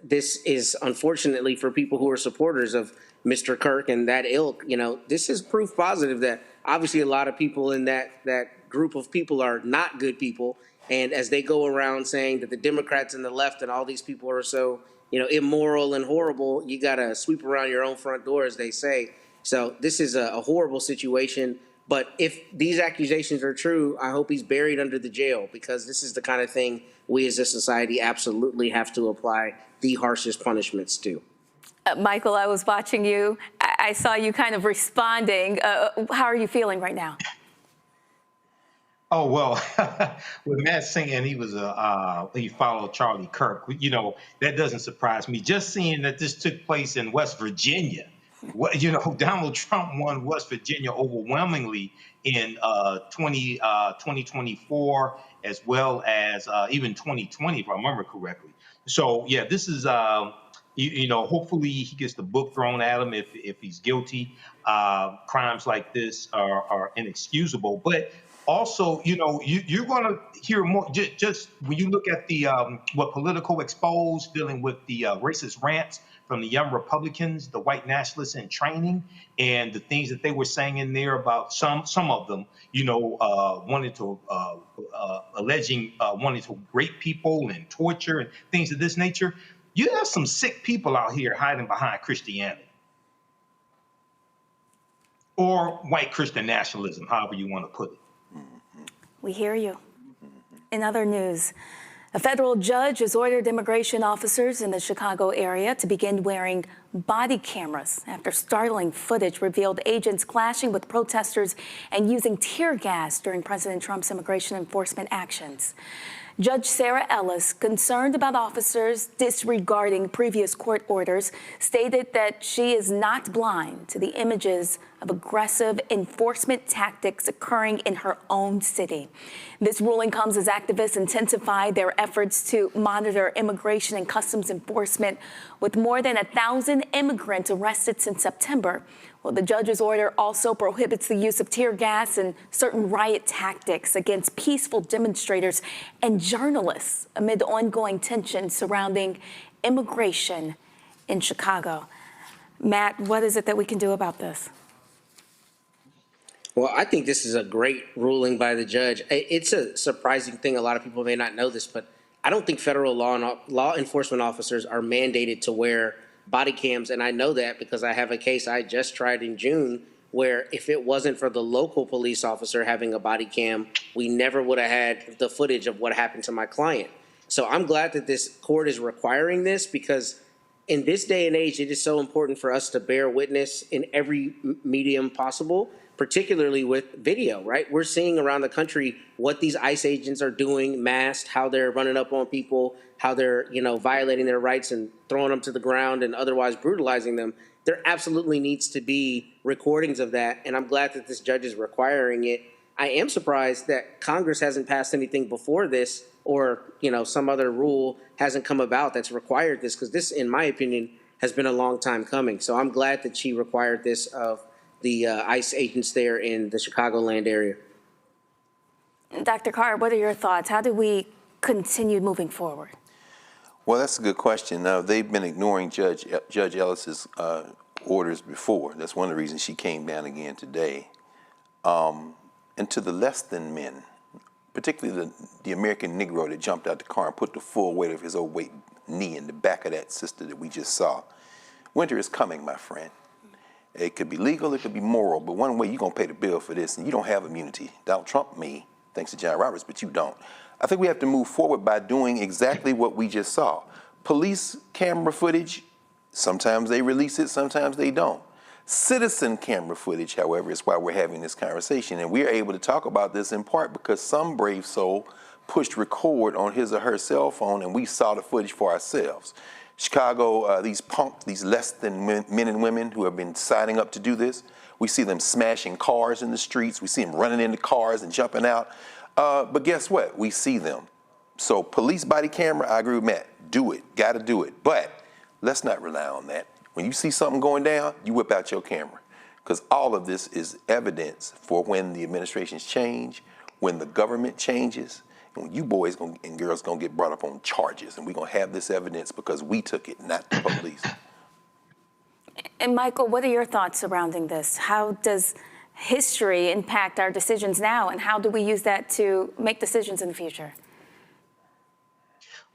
this is unfortunately for people who are supporters of Mr. Kirk and that ilk, this is proof positive that obviously a lot of people in that group of people are not good people. And as they go around saying that the Democrats and the left and all these people are so, immoral and horrible, you got to sweep around your own front door, as they say. So this is a horrible situation. But if these accusations are true, I hope he's buried under the jail, because this is the kind of thing we as a society absolutely have to apply the harshest punishments to. Michael, I was watching you. I saw you kind of responding. How are you feeling right now? Oh, well, with Matt saying he was he followed Charlie Kirk, that doesn't surprise me. Just seeing that this took place in West Virginia, Donald Trump won West Virginia overwhelmingly in 2024, as well as even 2020, if I remember correctly. So, yeah, this is, hopefully he gets the book thrown at him if he's guilty. Crimes like this are inexcusable. But also, you're going to hear more. Just when you look at the what Politico exposed, dealing with the racist rants from the young Republicans, the white nationalists in training, and the things that they were saying in there about some of them, wanting to rape people and torture and things of this nature. You have some sick people out here hiding behind Christianity or white Christian nationalism, however you want to put it. We hear you. In other news, a federal judge has ordered immigration officers in the Chicago area to begin wearing body cameras after startling footage revealed agents clashing with protesters and using tear gas during President Trump's immigration enforcement actions. Judge Sarah Ellis, concerned about officers disregarding previous court orders, stated that she is not blind to the images of aggressive enforcement tactics occurring in her own city. This ruling comes as activists intensify their efforts to monitor immigration and customs enforcement, with more than 1,000 immigrants arrested since September. Well, the judge's order also prohibits the use of tear gas and certain riot tactics against peaceful demonstrators and journalists amid ongoing tension surrounding immigration in Chicago. Matt, what is it that we can do about this? Well, I think this is a great ruling by the judge. It's a surprising thing. A lot of people may not know this, but I don't think federal law enforcement officers are mandated to wear body cams. And I know that because I have a case I just tried in June where if it wasn't for the local police officer having a body cam, we never would have had the footage of what happened to my client. So I'm glad that this court is requiring this, because in this day and age, it is so important for us to bear witness in every medium possible, particularly with video, right? We're seeing around the country what these ICE agents are doing, masked, how they're running up on people, how they're, violating their rights and throwing them to the ground and otherwise brutalizing them. There absolutely needs to be recordings of that, and I'm glad that this judge is requiring it. I am surprised that Congress hasn't passed anything before this, or, some other rule hasn't come about that's required this, because this, in my opinion, has been a long time coming. So I'm glad that she required this of the ICE agents there in the Chicagoland area. Dr. Carr, what are your thoughts? How do we continue moving forward? Well, that's a good question. Now, they've been ignoring Judge Ellis's orders before. That's one of the reasons she came down again today. And to the less than men, particularly the American Negro that jumped out the car and put the full weight of his overweight knee in the back of that sister that we just saw. Winter is coming, my friend. It could be legal, it could be moral, but one way you're going to pay the bill for this, and you don't have immunity. Donald Trump may, thanks to John Roberts, but you don't. I think we have to move forward by doing exactly what we just saw. Police camera footage, sometimes they release it, sometimes they don't. Citizen camera footage, however, is why we're having this conversation. And we're able to talk about this in part because some brave soul pushed record on his or her cell phone and we saw the footage for ourselves. Chicago, these punks, these less than men and women who have been signing up to do this, we see them smashing cars in the streets. We see them running into cars and jumping out. But guess what? We see them. So police body camera, I agree with Matt. Do it. Got to do it. But let's not rely on that. When you see something going down, you whip out your camera. Because all of this is evidence for when the administrations change, when the government changes, and when you boys and girls going to get brought up on charges. And we're going to have this evidence because we took it, not the police. And Michael, what are your thoughts surrounding this? How does history impact our decisions now, and how do we use that to make decisions in the future?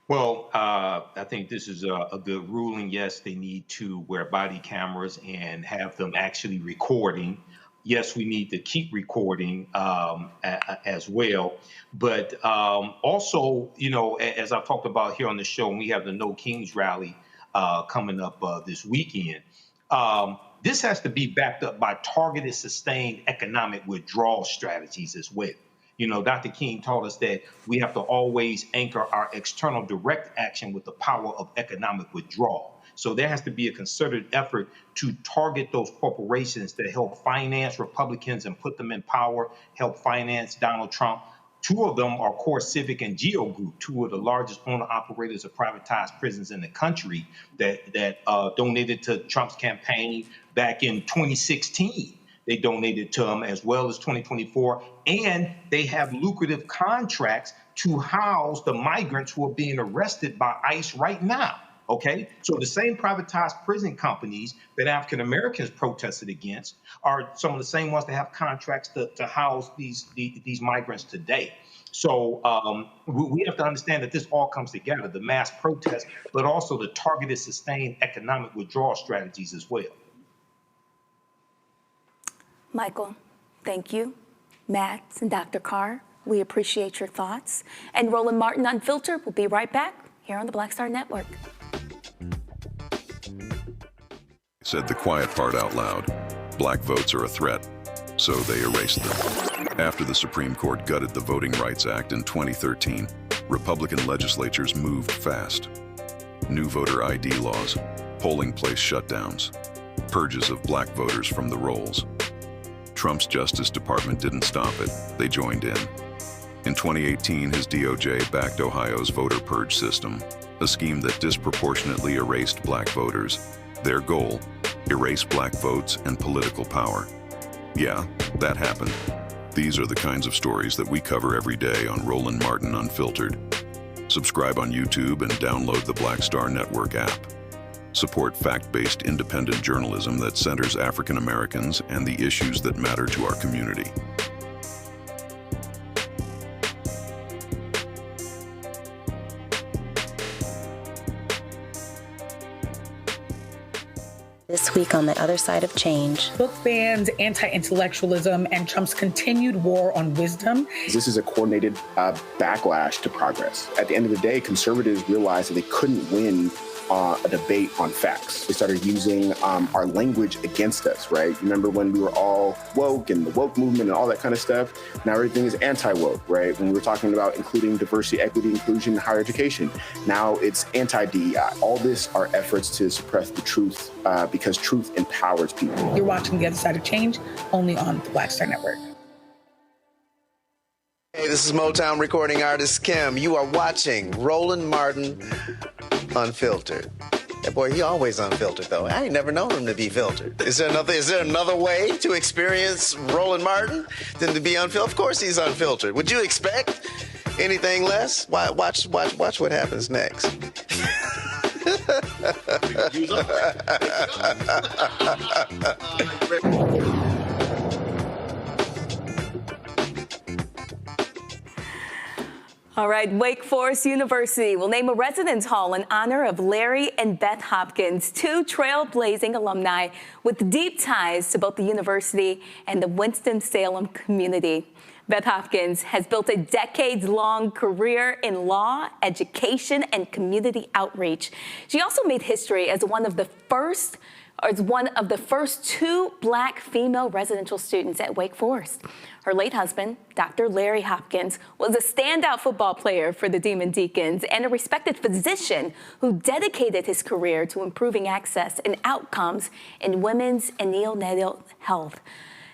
Well, I think this is a good ruling. Yes, they need to wear body cameras and have them actually recording. Yes, we need to keep recording as well. But also, you know, as I've talked about here on the show, and we have the No Kings rally coming up this weekend. This has to be backed up by targeted, sustained economic withdrawal strategies as well. You know, Dr. King taught us that we have to always anchor our external direct action with the power of economic withdrawal. So there has to be a concerted effort to target those corporations that help finance Republicans and put them in power, help finance Donald Trump. Two of them are Core Civic and Geo Group, two of the largest owner-operators of privatized prisons in the country that donated to Trump's campaign back in 2016. They donated to him as well as 2024, and they have lucrative contracts to house the migrants who are being arrested by ICE right now. Okay, so the same privatized prison companies that African Americans protested against are some of the same ones that have contracts to house these migrants today. So we have to understand that this all comes together, the mass protests, but also the targeted, sustained economic withdrawal strategies as well. Michael, thank you. Matt and Dr. Carr, we appreciate your thoughts. And Roland Martin Unfiltered will be right back here on the Black Star Network. Said the quiet part out loud. Black votes are a threat, so they erased them. After the Supreme Court gutted the Voting Rights Act in 2013, Republican legislatures moved fast. New voter ID laws, polling place shutdowns, purges of black voters from the rolls. Trump's Justice Department didn't stop it, they joined in. In 2018, his DOJ backed Ohio's voter purge system, a scheme that disproportionately erased black voters. Their goal, erase black votes and political power. Yeah, that happened. These are the kinds of stories that we cover every day on Roland Martin Unfiltered. Subscribe on YouTube and download the Black Star Network app. Support fact-based independent journalism that centers African Americans and the issues that matter to our community. This week on The Other Side of Change. Book bans, anti-intellectualism, and Trump's continued war on wisdom. This is a coordinated backlash to progress. At the end of the day, conservatives realized that they couldn't win a debate on facts. They started using our language against us, right? Remember when we were all woke and the woke movement and all that kind of stuff? Now everything is anti-woke, right? When we were talking about including diversity, equity, inclusion in higher education, now it's anti-DEI. All this are efforts to suppress the truth because truth empowers people. You're watching The Other Side of Change only on the Black Star Network. Hey, this is Motown recording artist Kim. You are watching Roland Martin Unfiltered. That boy, he always unfiltered though. I ain't never known him to be filtered. Is there another way to experience Roland Martin than to be unfiltered? Of course he's unfiltered. Would you expect anything less? Watch what happens next. All right, Wake Forest University will name a residence hall in honor of Larry and Beth Hopkins, two trailblazing alumni with deep ties to both the university and the Winston-Salem community. Beth Hopkins has built a decades-long career in law, education, and community outreach. She also made history as one of the first two Black female residential students at Wake Forest. Her late husband, Dr. Larry Hopkins, was a standout football player for the Demon Deacons and a respected physician who dedicated his career to improving access and outcomes in women's and neonatal health.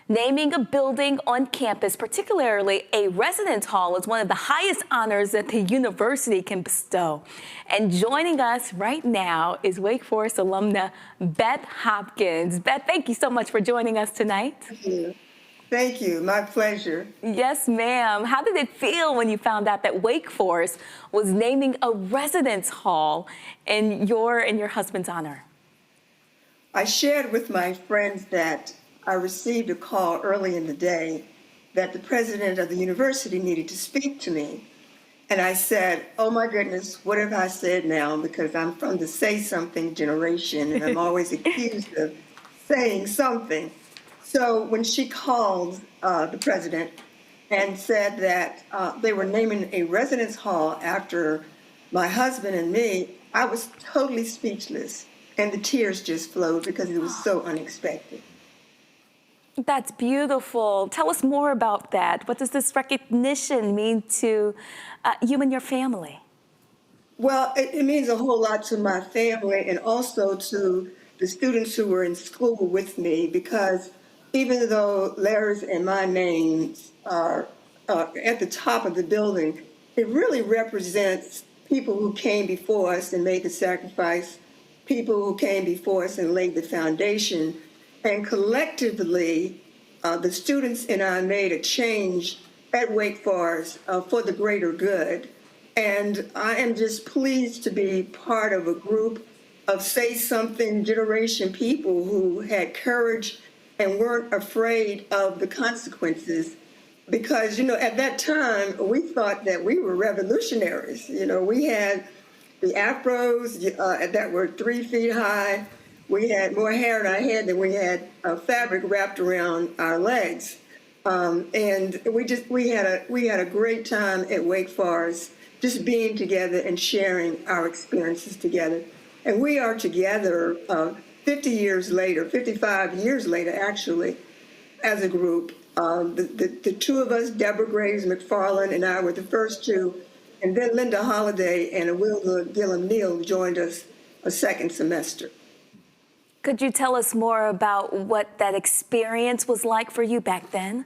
Naming a building on campus, particularly a residence hall, is one of the highest honors that the university can bestow. And joining us right now is Wake Forest alumna Beth Hopkins. Beth, thank you so much for joining us tonight. Thank you. Thank you. My pleasure. Yes, ma'am. How did it feel when you found out that Wake Forest was naming a residence hall in your and your husband's honor? I shared with my friends that I received a call early in the day that the president of the university needed to speak to me. And I said, oh my goodness, what have I said now? Because I'm from the say something generation and I'm always accused of saying something. So when she called the president and said that they were naming a residence hall after my husband and me, I was totally speechless. And the tears just flowed because it was so unexpected. That's beautiful. Tell us more about that. What does this recognition mean to you and your family? Well, it means a whole lot to my family and also to the students who were in school with me, because even though Larry's and my names are at the top of the building, it really represents people who came before us and made the sacrifice, people who came before us and laid the foundation. And collectively, the students and I made a change at Wake Forest for the greater good. And I am just pleased to be part of a group of say something generation people who had courage and weren't afraid of the consequences. Because, you know, at that time, we thought that we were revolutionaries. You know, we had the afros that were 3 feet high. We had more hair in our head than we had fabric wrapped around our legs, and we had a great time at Wake Forest, just being together and sharing our experiences together. And we are together 55 years later, actually, as a group. The two of us, Deborah Graves McFarland and I, were the first two, and then Linda Holliday and Awilda Gillum Neal joined us a second semester. Could you tell us more about what that experience was like for you back then?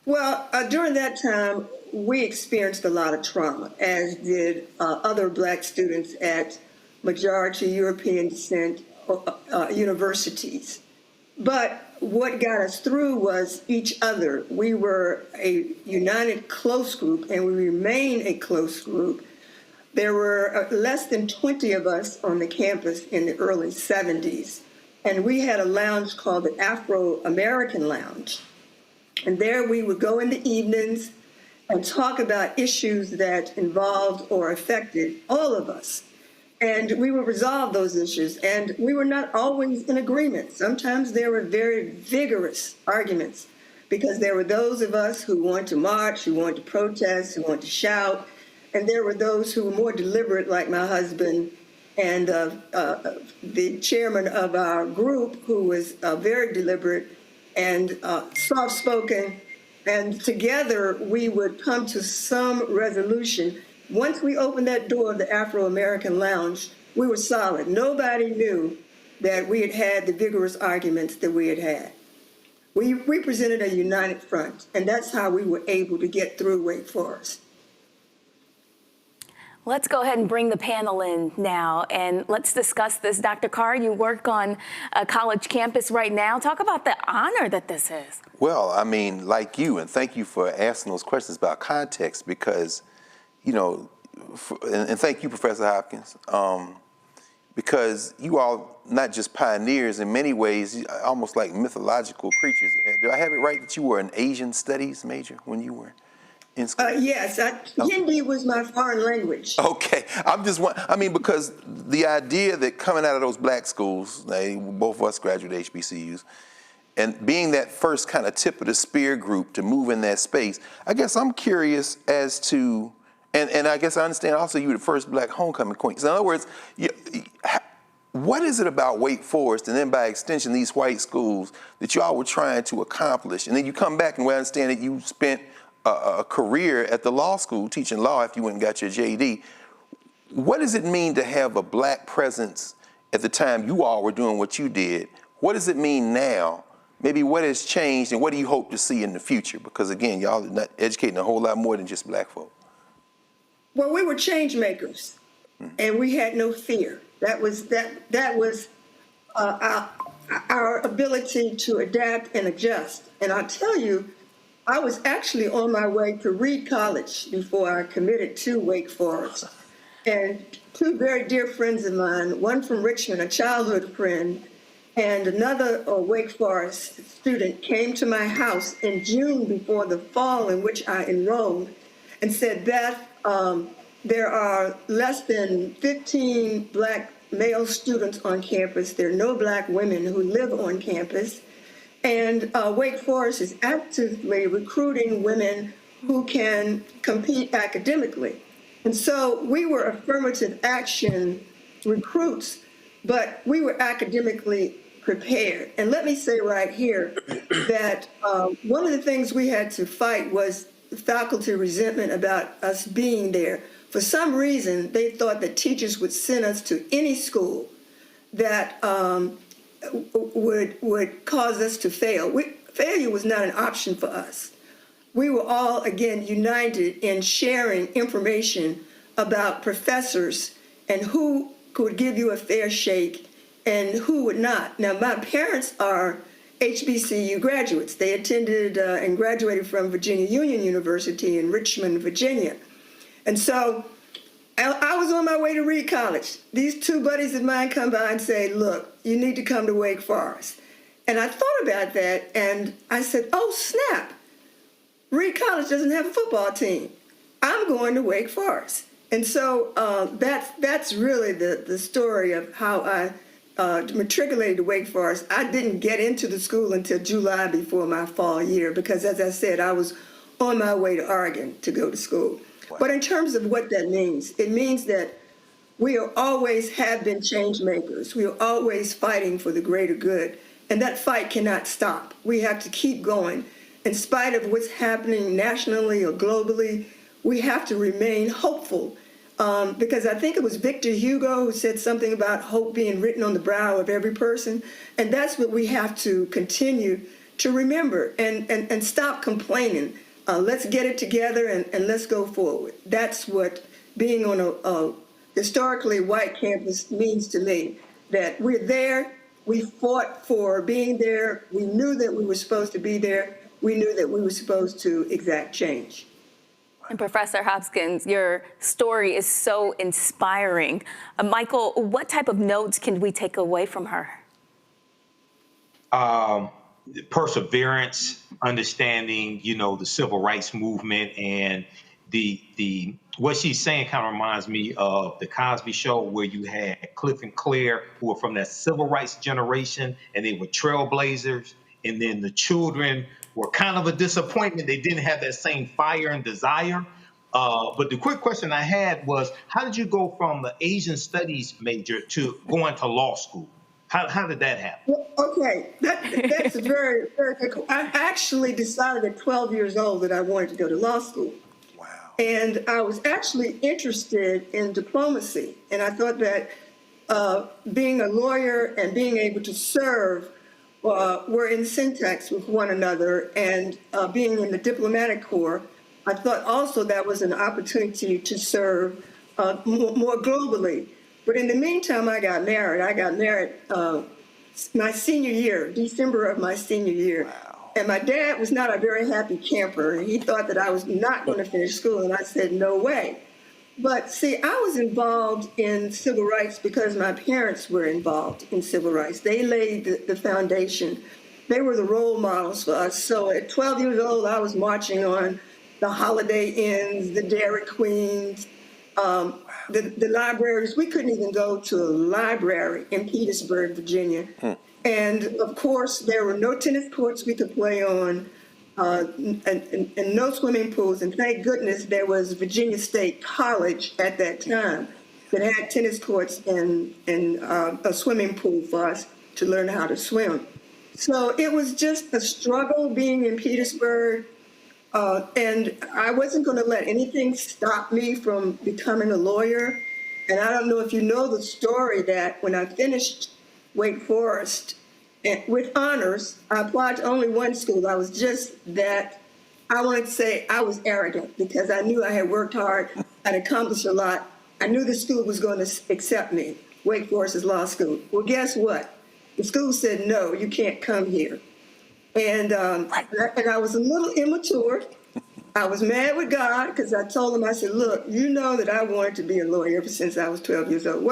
Well, during that time, we experienced a lot of trauma, as did other Black students at majority European descent universities. But what got us through was each other. We were a united, close group, and we remain a close group. There were less than 20 of us on the campus in the early 70s, and we had a lounge called the Afro-American Lounge. And there we would go in the evenings and talk about issues that involved or affected all of us. And we would resolve those issues, and we were not always in agreement. Sometimes there were very vigorous arguments, because there were those of us who wanted to march, who wanted to protest, who wanted to shout, and there were those who were more deliberate, like my husband and the chairman of our group, who was very deliberate and soft-spoken. And together, we would come to some resolution. Once we opened that door of the Afro-American Lounge, we were solid. Nobody knew that we had had the vigorous arguments that we had had. We represented a united front, and that's how we were able to get through Wake Forest. Let's go ahead and bring the panel in now, and let's discuss this. Dr. Carr, you work on a college campus right now. Talk about the honor that this is. Well, I mean, like you, and thank you for asking those questions about context, because, you know, and thank you, Professor Hopkins, because you all not just pioneers in many ways, almost like mythological creatures. Do I have it right that you were an Asian studies major when you were in school? Yes, Hindi was my foreign language. Okay, I mean, because the idea that coming out of those Black schools, both of us graduated HBCUs, and being that first kind of tip of the spear group to move in that space, I guess I'm curious as to, and I guess I understand also you were the first black homecoming queen. So in other words, what is it about Wake Forest and then by extension these white schools that y'all were trying to accomplish? And then you come back and we understand that you spent a career at the law school teaching law after you went and got your JD. What does it mean to have a black presence at the time you all were doing what you did? What does it mean now? Maybe what has changed and what do you hope to see in the future? Because again, y'all are not educating a whole lot more than just black folk. Well, we were change makers, and we had no fear. That was our ability to adapt and adjust. And I'll tell you, I was actually on my way to Reed College before I committed to Wake Forest. And two very dear friends of mine, one from Richmond, a childhood friend, and another Wake Forest student came to my house in June before the fall in which I enrolled and said, Beth, there are less than 15 black male students on campus. There are no black women who live on campus. And Wake Forest is actively recruiting women who can compete academically. And so we were affirmative action recruits, but we were academically prepared. And let me say right here that one of the things we had to fight was faculty resentment about us being there. For some reason, they thought that teachers would send us to any school that would cause us to fail. Failure was not an option for us. We were all, again, united in sharing information about professors and who could give you a fair shake and who would not. Now, my parents are HBCU graduates. They attended and graduated from Virginia Union University in Richmond, Virginia. And so I was on my way to Reed College. These two buddies of mine come by and say, look, you need to come to Wake Forest. And I thought about that and I said, oh, snap. Reed College doesn't have a football team. I'm going to Wake Forest. And so that's really the story of how I matriculated to Wake Forest. I didn't get into the school until July before my fall year because, as I said, I was on my way to Oregon to go to school. Wow. But in terms of what that means, it means that we always have been change makers. We are always fighting for the greater good. And that fight cannot stop. We have to keep going. In spite of what's happening nationally or globally, we have to remain hopeful. Because I think it was Victor Hugo who said something about hope being written on the brow of every person. And that's what we have to continue to remember and stop complaining. Let's get it together and let's go forward. That's what being on a historically white campus means to me, that we're there. We fought for being there. We knew that we were supposed to be there. We knew that we were supposed to exact change. And Professor Hopkins, your story is so inspiring. Michael, what type of notes can we take away from her? Perseverance, understanding, the civil rights movement, and the what she's saying kind of reminds me of the Cosby Show, where you had Cliff and Claire, who were from that civil rights generation, and they were trailblazers, and then the children were kind of a disappointment. They didn't have that same fire and desire. But the quick question I had was, how did you go from the Asian studies major to going to law school? How did that happen? Well, okay, that's a very, very good. I actually decided at 12 years old that I wanted to go to law school. Wow. And I was actually interested in diplomacy. And I thought that being a lawyer and being able to serve were in syntax with one another, and being in the diplomatic corps, I thought also that was an opportunity to serve more globally. But in the meantime, I got married. I got married my senior year, December of my senior year. Wow. And my dad was not a very happy camper. He thought that I was not going to finish school, and I said, no way. But see, I was involved in civil rights because my parents were involved in civil rights. They laid the foundation. They were the role models for us. So at 12 years old, I was marching on the Holiday Inns, the Dairy Queens, the libraries. We couldn't even go to a library in Petersburg, Virginia, And of course, there were no tennis courts we could play on, and no swimming pools. And thank goodness there was Virginia State College at that time that had tennis courts and a swimming pool for us to learn how to swim. So it was just a struggle being in Petersburg. And I wasn't going to let anything stop me from becoming a lawyer. And I don't know if you know the story that when I finished Wake Forest with honors, I applied to only one school. I was just that, I wanted to say I was arrogant because I knew I had worked hard, I'd accomplished a lot. I knew the school was going to accept me, Wake Forest's law school. Well, guess what? The school said, no, you can't come here. And I was a little immature. I was mad with God because I told him, I said, look, you know that I wanted to be a lawyer ever since I was 12 years old.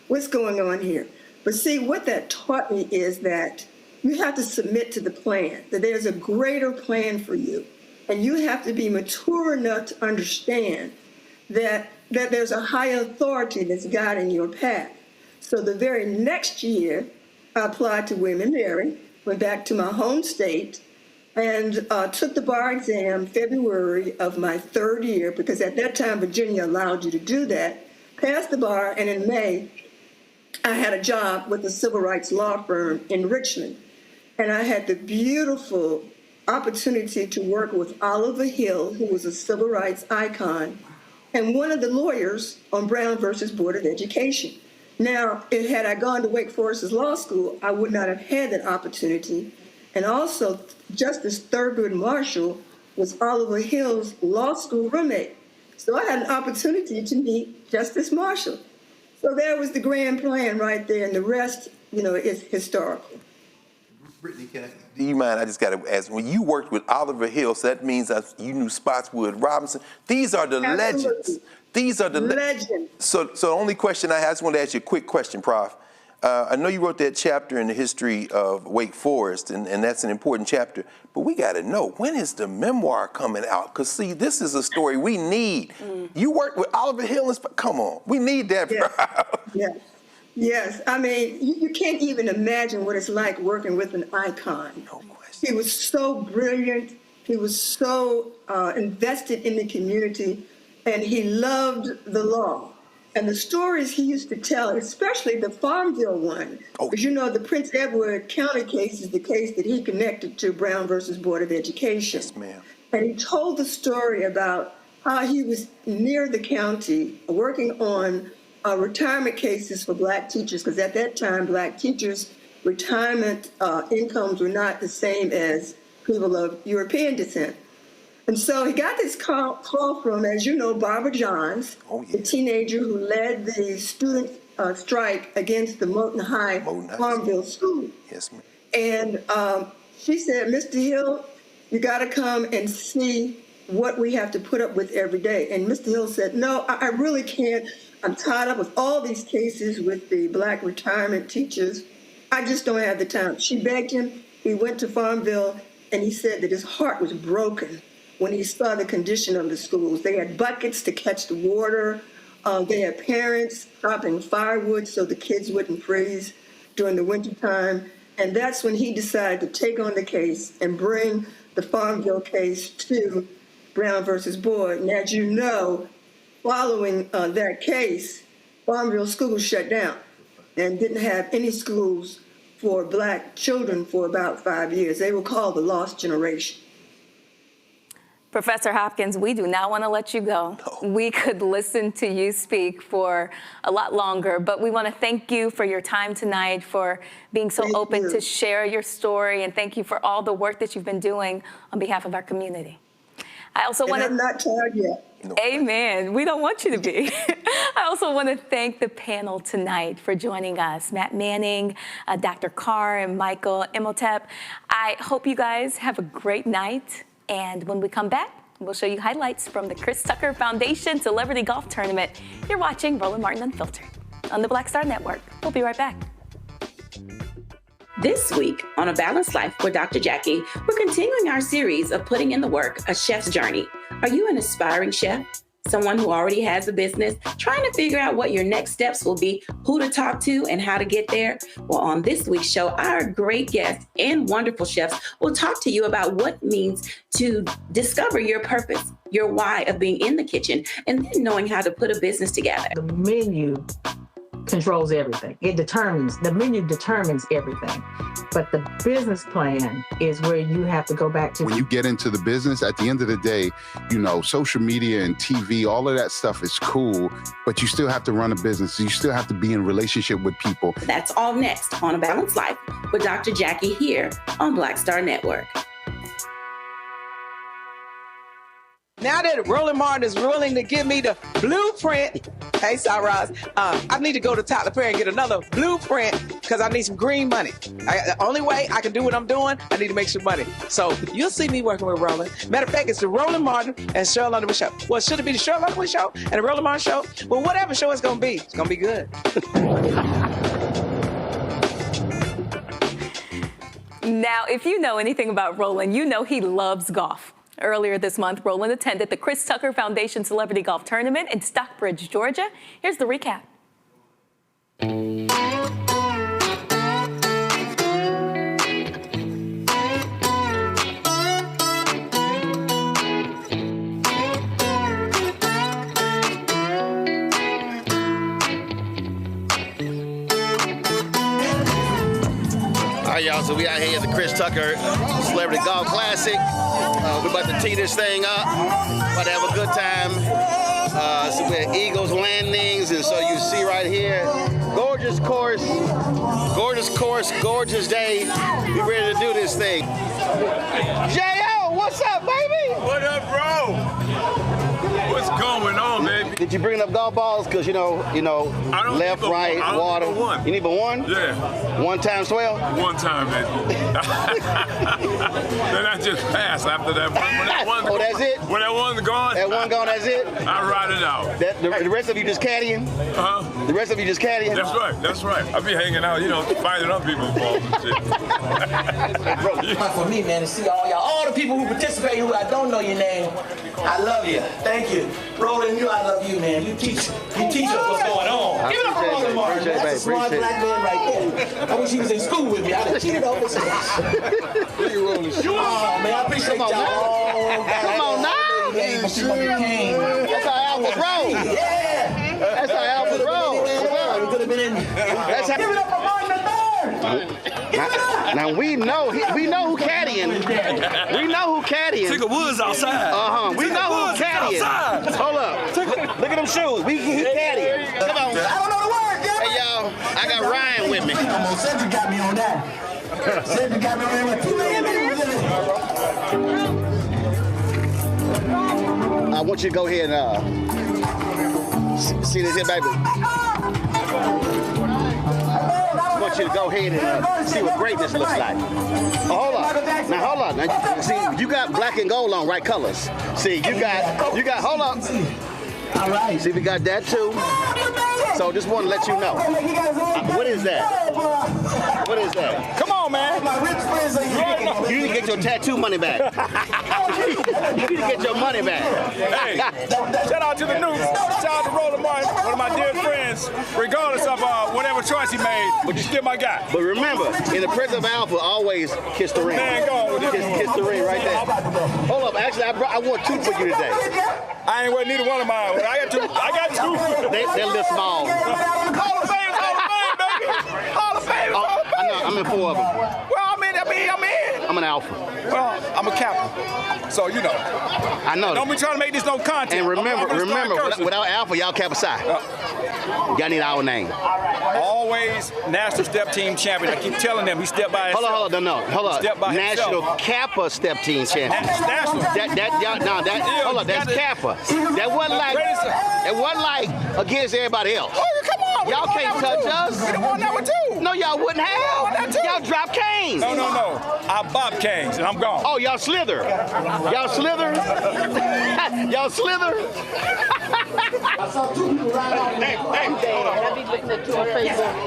What's going on here? But see, what that taught me is that you have to submit to the plan, that there's a greater plan for you. And you have to be mature enough to understand that there's a higher authority that's guiding your path. So the very next year, I applied to William & Mary, went back to my home state, and took the bar exam February of my third year, because at that time, Virginia allowed you to do that. Passed the bar, and in May, I had a job with a civil rights law firm in Richmond. And I had the beautiful opportunity to work with Oliver Hill, who was a civil rights icon, and one of the lawyers on Brown versus Board of Education. Now, had I gone to Wake Forest's law school, I would not have had that opportunity. And also, Justice Thurgood Marshall was Oliver Hill's law school roommate. So I had an opportunity to meet Justice Marshall. So there was the grand plan right there, and the rest, is historical. Brittany, do you mind? I just got to ask. When you worked with Oliver Hill, so that means that you knew Spotswood Robinson. These are the legends. These are the legends. So the only question I just want to ask you a quick question, Prof. I know you wrote that chapter in the history of Wake Forest, and that's an important chapter. But we got to know, when is the memoir coming out? Because, see, this is a story we need. You worked with Oliver Hill. Come on. We need that, Yes. Yes. I mean, you can't even imagine what it's like working with an icon. No question. He was so brilliant. He was so invested in the community, and he loved the law. And the stories he used to tell, especially the Farmville one, because the Prince Edward County case is the case that he connected to Brown versus Board of Education. Yes, ma'am. And he told the story about how he was near the county working on retirement cases for Black teachers, because at that time, Black teachers' retirement incomes were not the same as people of European descent. And so he got this call from, as you know, Barbara Johns, the teenager who led the student strike against the Moton High Farmville School. Yes, ma'am. And she said, Mr. Hill, you got to come and see what we have to put up with every day. And Mr. Hill said, no, I really can't. I'm tied up with all these cases with the Black retirement teachers. I just don't have the time. She begged him. He went to Farmville, and he said that his heart was broken when he saw the condition of the schools. They had buckets to catch the water. They had parents chopping firewood so the kids wouldn't freeze during the wintertime. And that's when he decided to take on the case and bring the Farmville case to Brown versus Board. And as you know, following that case, Farmville schools shut down and didn't have any schools for Black children for about 5 years. They were called the Lost Generation. Professor Hopkins, we do not want to let you go. No. We could listen to you speak for a lot longer, but we want to thank you for your time tonight, for being so open to share your story, and thank you for all the work that you've been doing on behalf of our community. I also want to... I'm not tired yet. Amen. We don't want you to be. I also want to thank the panel tonight for joining us. Matt Manning, Dr. Carr, and Michael Imhotep. I hope you guys have a great night. And when we come back, we'll show you highlights from the Chris Tucker Foundation Celebrity Golf Tournament. You're watching Roland Martin Unfiltered on the Black Star Network. We'll be right back. This week on A Balanced Life with Dr. Jackie, we're continuing our series of putting in the work, A Chef's Journey. Are you an aspiring chef? someone who already has a business, trying to figure out what your next steps will be, who to talk to, and how to get there? Well, on this week's show, our great guests and wonderful chefs will talk to you about what it means to discover your purpose, your why of being in the kitchen, and then knowing how to put a business together. The menu controls everything. The menu determines everything. But the business plan is where you have to go back to. When you get into the business, at the end of the day, you know, social media and TV, all of that stuff is cool, but you still have to run a business. You still have to be in relationship with people. That's all next on A Balanced Life with Dr. Jackie here on Black Star Network. Now that Roland Martin is willing to give me the blueprint, hey, Cyrus, I need to go to Tyler Perry and get another blueprint because I need some green money. The only way I can do what I'm doing, I need to make some money. So you'll see me working with Roland. Matter of fact, it's the Roland Martin and Cheryl Underwood show. Well, should it be the Cheryl Underwood show and the Roland Martin show? Well, whatever show it's going to be, it's going to be good. Now, if you know anything about Roland, you know he loves golf. Earlier this month, Roland attended the Chris Tucker Foundation Celebrity Golf Tournament in Stockbridge, Georgia. Here's the recap. All right, y'all, so we out here at the Chris Tucker Celebrity Golf Classic. We're about to tee this thing up, about to have a good time. So we had Eagles landings, and so you see right here, gorgeous course, gorgeous day. We're ready to do this thing. J.O., what's up, baby? What up, bro? What's going on, baby? Did you bring enough golf balls? Because, you know, left, right, water. You need but one? Yeah. 1 times 12? 1 time, baby. Then I just pass after that one. When that one's oh, that's it? When that one's gone? That one gone, that's it? I ride it out. The rest of you just caddying? Uh-huh. The rest of you just caddying? That's right. I be hanging out, finding other people's balls and shit. For me, man, to see all the people who participate who I don't know your name, I love you. Thank you. Roland, I love you, man. You teach us what's going on. Give it up for Roland Martin. That's a smart black man right there. I wish he was in school with me. I'd have cheated over his ass. Oh, man, I appreciate y'all. Come on now. That's how Alpha roll. Yeah. That's how Alpha roll. We could have been in. Give it up for Martin III. Now we know who caddying. We know who caddying. Ticker Woods outside. We know who caddying. Hold up. Look at them shoes. He caddying. Come on. I don't know the word. Hey y'all, I got Ryan with me. Come on, Cedric got me on that. Cedric got me on that. I want you to go ahead and see this here, baby. I want you to go ahead and see what greatness looks like. Oh, hold on. Now, hold on. Now, see, you got black and gold on, right colors. See, you got, hold on. All right. See, we got that too. So just want to let you know. What is that? What is that? Come on, man. My rich friends are here. You need to get your tattoo money back. You need to get your money back. Hey, shout out to the news. Shout out to Roland Martin, one of my dear friends, regardless of whatever choice he made, but you still my guy. But remember, in the presence of Alpha, always kiss the ring. Man, go on with it. Kiss the ring right there. Hold up, actually, I wore 2 for you today. I ain't wearing neither one of mine. I got two. They're a little small. Hall of Fame, baby. Hall of Fame, Hall of Fame. I know, I'm in 4 of them. Well, I'm in. I'm an Alpha. Well, I'm a Kappa. So, I know. Don't be trying to make this no content. And remember, without Alpha, y'all Kappa Psi. Y'all need our name. Always national step team champion. I keep telling them he stepped by himself. Hold on. National Kappa step team champion. National. Hold on, that's Kappa. That wasn't like against everybody else. Oh, come on. Y'all can't touch us. We won that one too. No, y'all wouldn't have. Y'all drop canes. No. I bop canes and I'm gone. Oh, y'all slither. Y'all slither. Y'all slither. I saw 2 people ride off. Hey.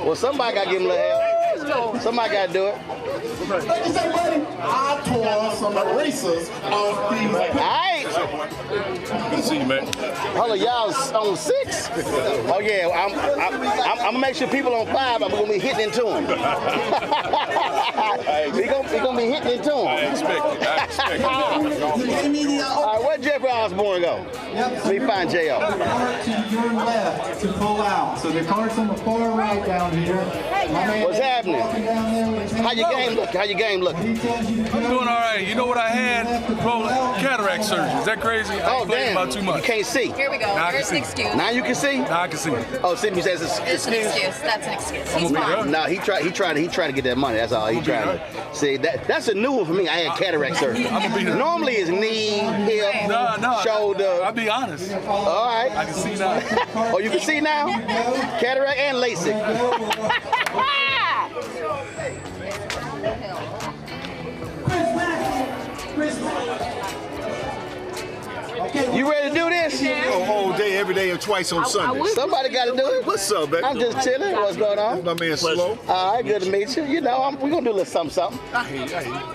Well, somebody got to give him a little help. Somebody got to do it. What you say, buddy? I tore some erasers off these. All right. Good to see you, man. Hold on, y'all on 6? Oh yeah, I'm gonna make sure people on 5. I'm gonna be hitting into them. we gonna be hitting into them. I expect it. All right, where'd Jeffrey Osborne go? Let me find J.O. To your left to pull out. So the cart's on the far right down here. What's happening? How your game look? How your game looking? I'm doing all right. You know what I had? Cataract surgery. Is that crazy? I ain't playing about too much. You can't see. Here we go. Now There's an excuse. Now you can see? Now I can see. Oh, Sydney says it's It's an excuse. That's an excuse. He's fine. No, he tried to get that money. That's all he tried to. See, that's a new one for me. I had cataract surgery. Normally it's knee, hip, shoulder. I'll be honest. All right. I can see now. Oh, you can see now? Cataract and LASIK. You ready to do this? All day, every day, and twice on Sunday. Somebody got to do it. What's up, baby? I'm just chilling. What's going on? My man Slow. All right, good to meet you. You know, we're going to do a little something. I hear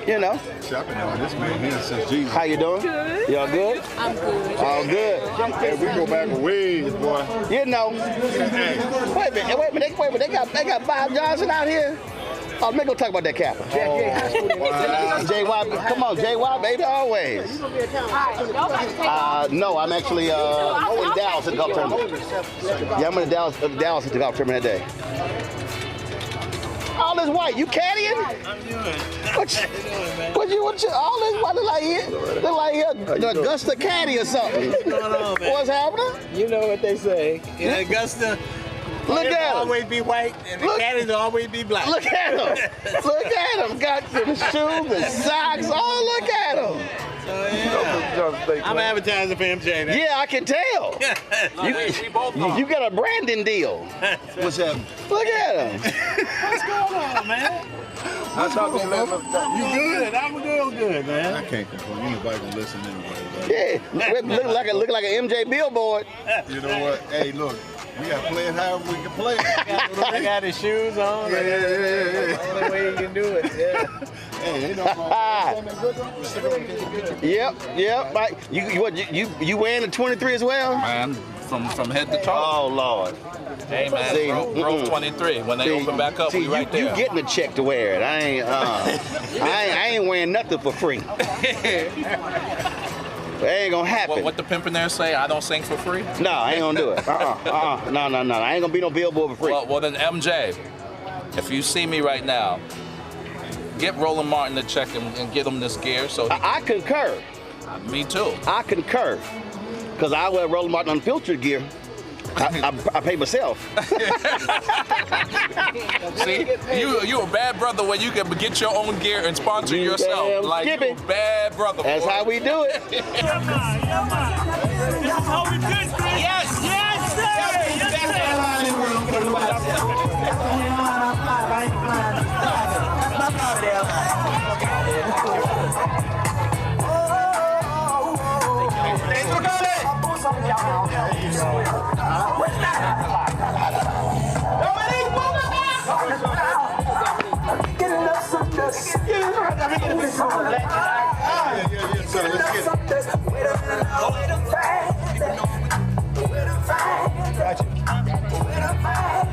you. You know. See, I've been on this man here since Jesus. How you doing? Good. Y'all good? I'm good. All good. Hey, we go back a ways, boy. You know. Hey. Wait a minute. They got Bob Johnson out here. Oh, let me go talk about that Kappa. JY, come on, JY, baby, always. No, I'm actually in Dallas at the golf tournament. Yeah, I'm in Dallas at the golf tournament that day. All this white, you caddying? I'm doing. What you all this white look like the Augusta caddy or something. What's going on, man? What's happening? You know what they say. In Augusta, look at him. always be white, and the caddies will always be black. Look at him. Look at him. Got the shoes, the socks. Oh, look at him. I'm advertising for MJ now. Yeah, I can tell. You got a branding deal. What's up? Look at him. What's going on, man? You good? I'm real good, man. I can't complain. Anybody gonna listen anyway. Yeah, look like an MJ billboard. You know what? Hey, look. We got to play it however we can play it. I got his shoes on. Yeah. The only way you can do it. Yeah. Hey, ain't no problem. Yep. You wearing the 23 as well? Man, from head to toe. Oh Lord. Hey man, Grove 23. When they open back up, we right there. You getting a check to wear it? I ain't wearing nothing for free. It ain't gonna happen. What the pimpin' there say? I don't sing for free? No, I ain't gonna do it. No. I ain't gonna be no billboard for free. Well, then MJ, if you see me right now, get Roland Martin to check him and get him this gear. So I concur. Me too. I concur, cause I wear Roland Martin unfiltered gear. I pay myself. See, you a bad brother when you can get your own gear and sponsor yourself. Like you a bad brother. That's how we do it. This is how we do it. Yes, sir. Thanks for coming.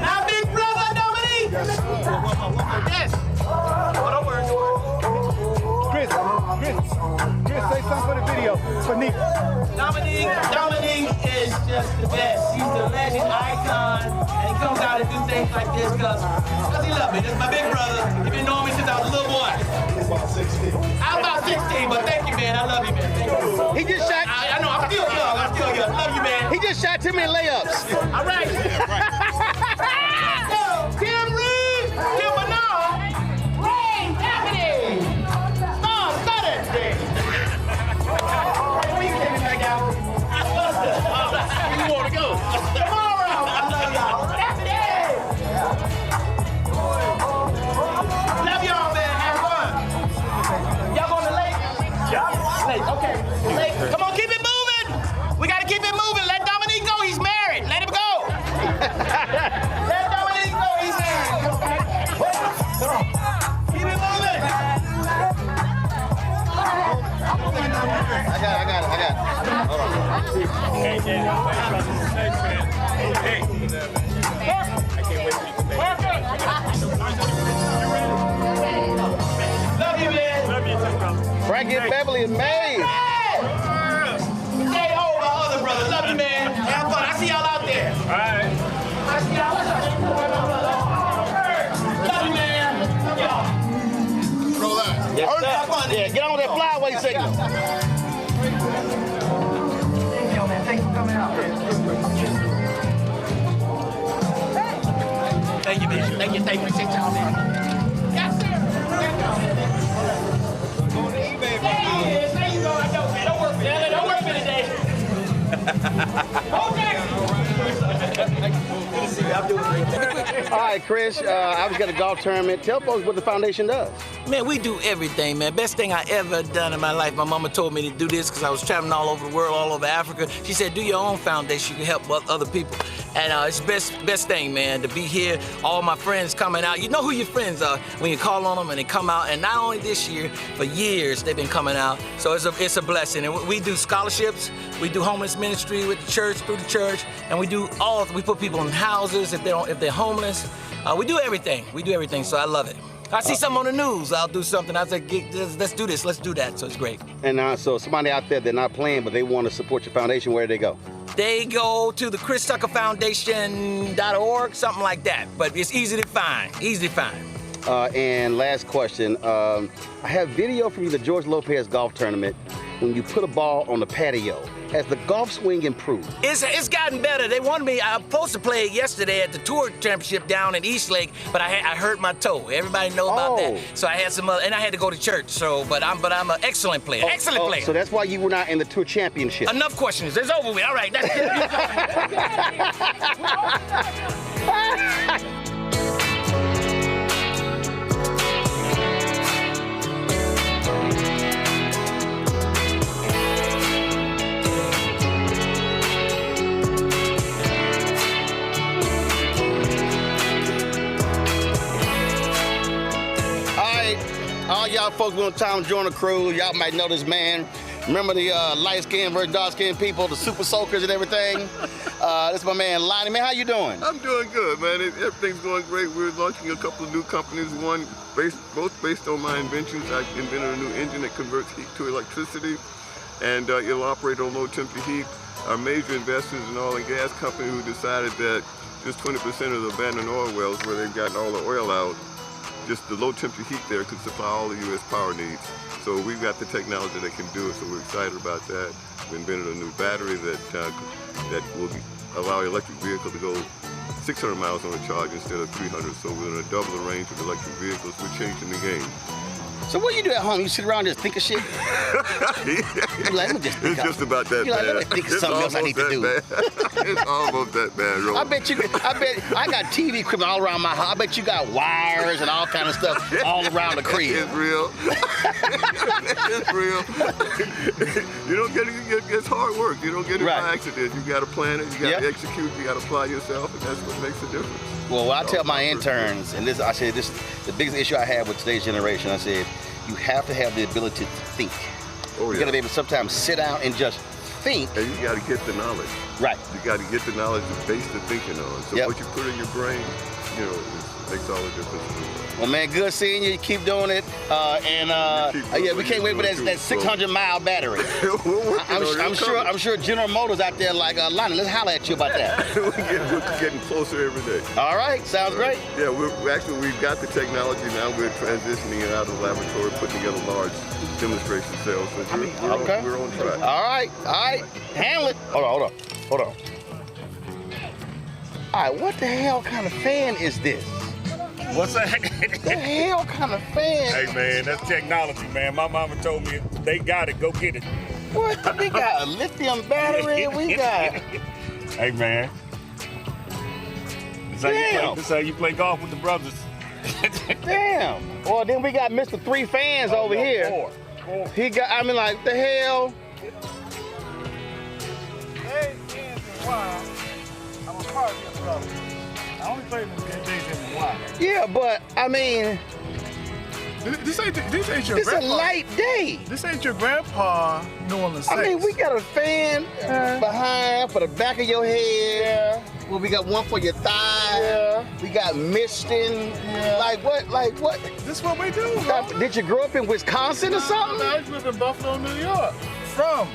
Now, big brother Dominique. Yes. Chris, say something for the video. For Nick. Dominique is just the best. He's the legend icon, and he comes out and do things like this because he loves me. This is my big brother. He's been knowing me since I was a little boy. I'm about 16, but thank you, man. I love you, man. Thank you. He just shot. I know. I'm still young. Love you, man. He just shot too many layups. All right. Kim Reed, Kim Bernard, Ray Anthony. You want to go? Tomorrow. I love y'all. Love y'all, man. Have fun. Y'all going to lake? Yeah. Lake. Okay. Lake. Come on, keep it moving. We got to keep it moving. Let Dominique go. He's married. Let him go. Let Dominique go. He's married. Keep it moving. I got it. Love you, man. Love you too, brother. Frankie and Beverly is made. Stay home, my other brother. Love you, man. Have fun. I see y'all out there. All right. I see y'all. Love you, man. Love y'all. Roll out. Yes, yeah, get on that flyway signal. Thanks for coming out. Thank you, man. Thank you. Appreciate y'all, man. Yes, sir. There you go. I know, man. Don't work for that. Don't work for today. Good to see you. I'm doing great. All right, Chris, I was at a golf tournament. Tell folks what the foundation does. Man, we do everything, man. Best thing I ever done in my life. My mama told me to do this because I was traveling all over the world, all over Africa. She said, do your own foundation. You can help other people. And it's the best thing, man, to be here. All my friends coming out. You know who your friends are when you call on them and they come out. And not only this year, for years they've been coming out. So it's a blessing. And we do scholarships. We do homeless ministry with the church, through the church. And we put people in houses if they're homeless. We do everything. So I love it. I see something on the news, I'll do something. I say, let's do this, let's do that. So it's great. And so somebody out there, they're not playing, but they want to support your foundation, where do they go? They go to the ChrisTuckerFoundation.org, something like that. But it's easy to find, And last question, I have video from the George Lopez golf tournament when you put a ball on the patio. Has the golf swing improved? It's gotten better. They wanted me, I was supposed to play it yesterday at the tour championship down in Eastlake, but I hurt my toe. Everybody know about that. So I had and I had to go to church. So, but I'm an excellent player. Excellent player. So that's why you were not in the tour championship. Enough questions. It's over with. All right. That's it. All y'all folks on time join the crew. Y'all might know this man. Remember the light-skinned versus dark-skinned people, the super soakers and everything? This is my man Lonnie. Man, how you doing? I'm doing good, man. Everything's going great. We're launching a couple of new companies. Both based on my inventions. I invented a new engine that converts heat to electricity, and it'll operate on low temperature heat. Our major investors in oil and gas company who decided that just 20% of the abandoned oil wells where they've gotten all the oil out, just the low temperature heat there could supply all the U.S. power needs. So we've got the technology that can do it, so we're excited about that. We invented a new battery that will allow electric vehicle to go 600 miles on a charge instead of 300, so we're going to double the range of electric vehicles. We're changing the game. So what do you do at home? You sit around and just think of shit? You're like, it's just about that bad. Like, let me think of something else I need to do. It's almost that bad, Roland. I bet I got TV equipment all around my house. I bet you got wires and all kind of stuff all around the crib. It's real. It's real. You don't it's hard work. You don't get it by accident. You got to plan it, you got to execute, you got to apply yourself, and that's what makes the difference. Well, what I tell my interns, and I said this is the biggest issue I have with today's generation, I said, you have to have the ability to think. You got to be able to sometimes sit down and just think. And you got to get the knowledge. Right. You got to get the knowledge to base the thinking on. So what you put in your brain, it makes all the difference in the world. Well, man, good seeing you. Keep doing it. We can't wait for that 600-mile battery. I'm sure General Motors out there like, Lonnie, let's holler at you about that. We're getting closer every day. All right, sounds great. Yeah, we've got the technology now. We're transitioning it out of the laboratory, putting together large demonstration cells. So we're on track. All right, handle it. Hold on. All right, what the hell kind of fan is this? What's that? The hell kind of fan? Hey, man, that's technology, man. My mama told me if they got it, go get it. What? We got a lithium battery. We got... Hey, man. This how you play golf with the brothers. Damn. Well, then we got Mr. Three Fans over here. Four. He got, the hell? Hey, why? I'm a part of your brother. I only played with days in the wild. Yeah, but This ain't your It's grandpa. a light day. This ain't your grandpa New Orleans I mean, Saints. we got a fan behind for the back of your head. Well, we got one for your thigh. We got misting. Like what? This is what we do, bro. Did you grow up in Wisconsin or something? No, I grew up in Buffalo, New York. From.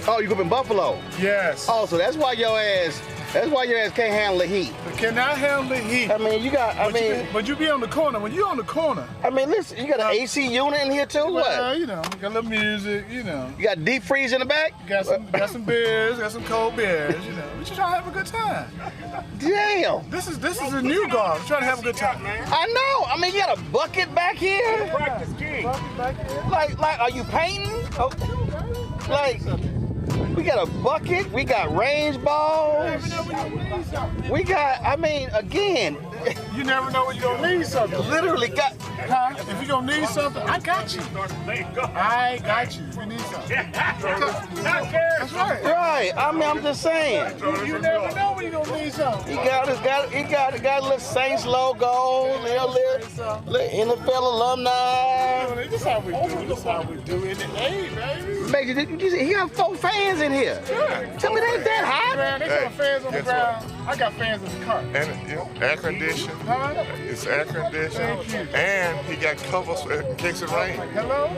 Oh, you grew up in Buffalo? Yes. Oh, so that's why your ass can't handle the heat. Cannot handle the heat. I mean, but you be on the corner. When you on the corner. I mean, listen, you got an AC unit in here too? Well, What? you know, got a little music, you know. You got deep freeze in the back? Got some beers, got some cold beers, you know. We just trying to have a good time. Damn. This is a new guard. Trying to have a good time, man. I know. I mean, you got a bucket back here? Practice king. Like, are you painting? Oh, like, we got a bucket, we got range balls. We got, I mean, again. You never know when you're gonna need something. Literally got. Huh? If you're gonna need something, I got you. I got you. If you need something. That's right. Right. I mean, I'm just saying. You never know when you're gonna need something. He got a little Saints logo, little NFL alumni. This is how we do. This is how we do it in the A, baby. He got 4 fans in here. Yeah. Tell me they ain't that hot. Man, they got fans on the ground. I got fans in the car. And air conditioned. It's air conditioned. And he got covers in case it rains. Hello?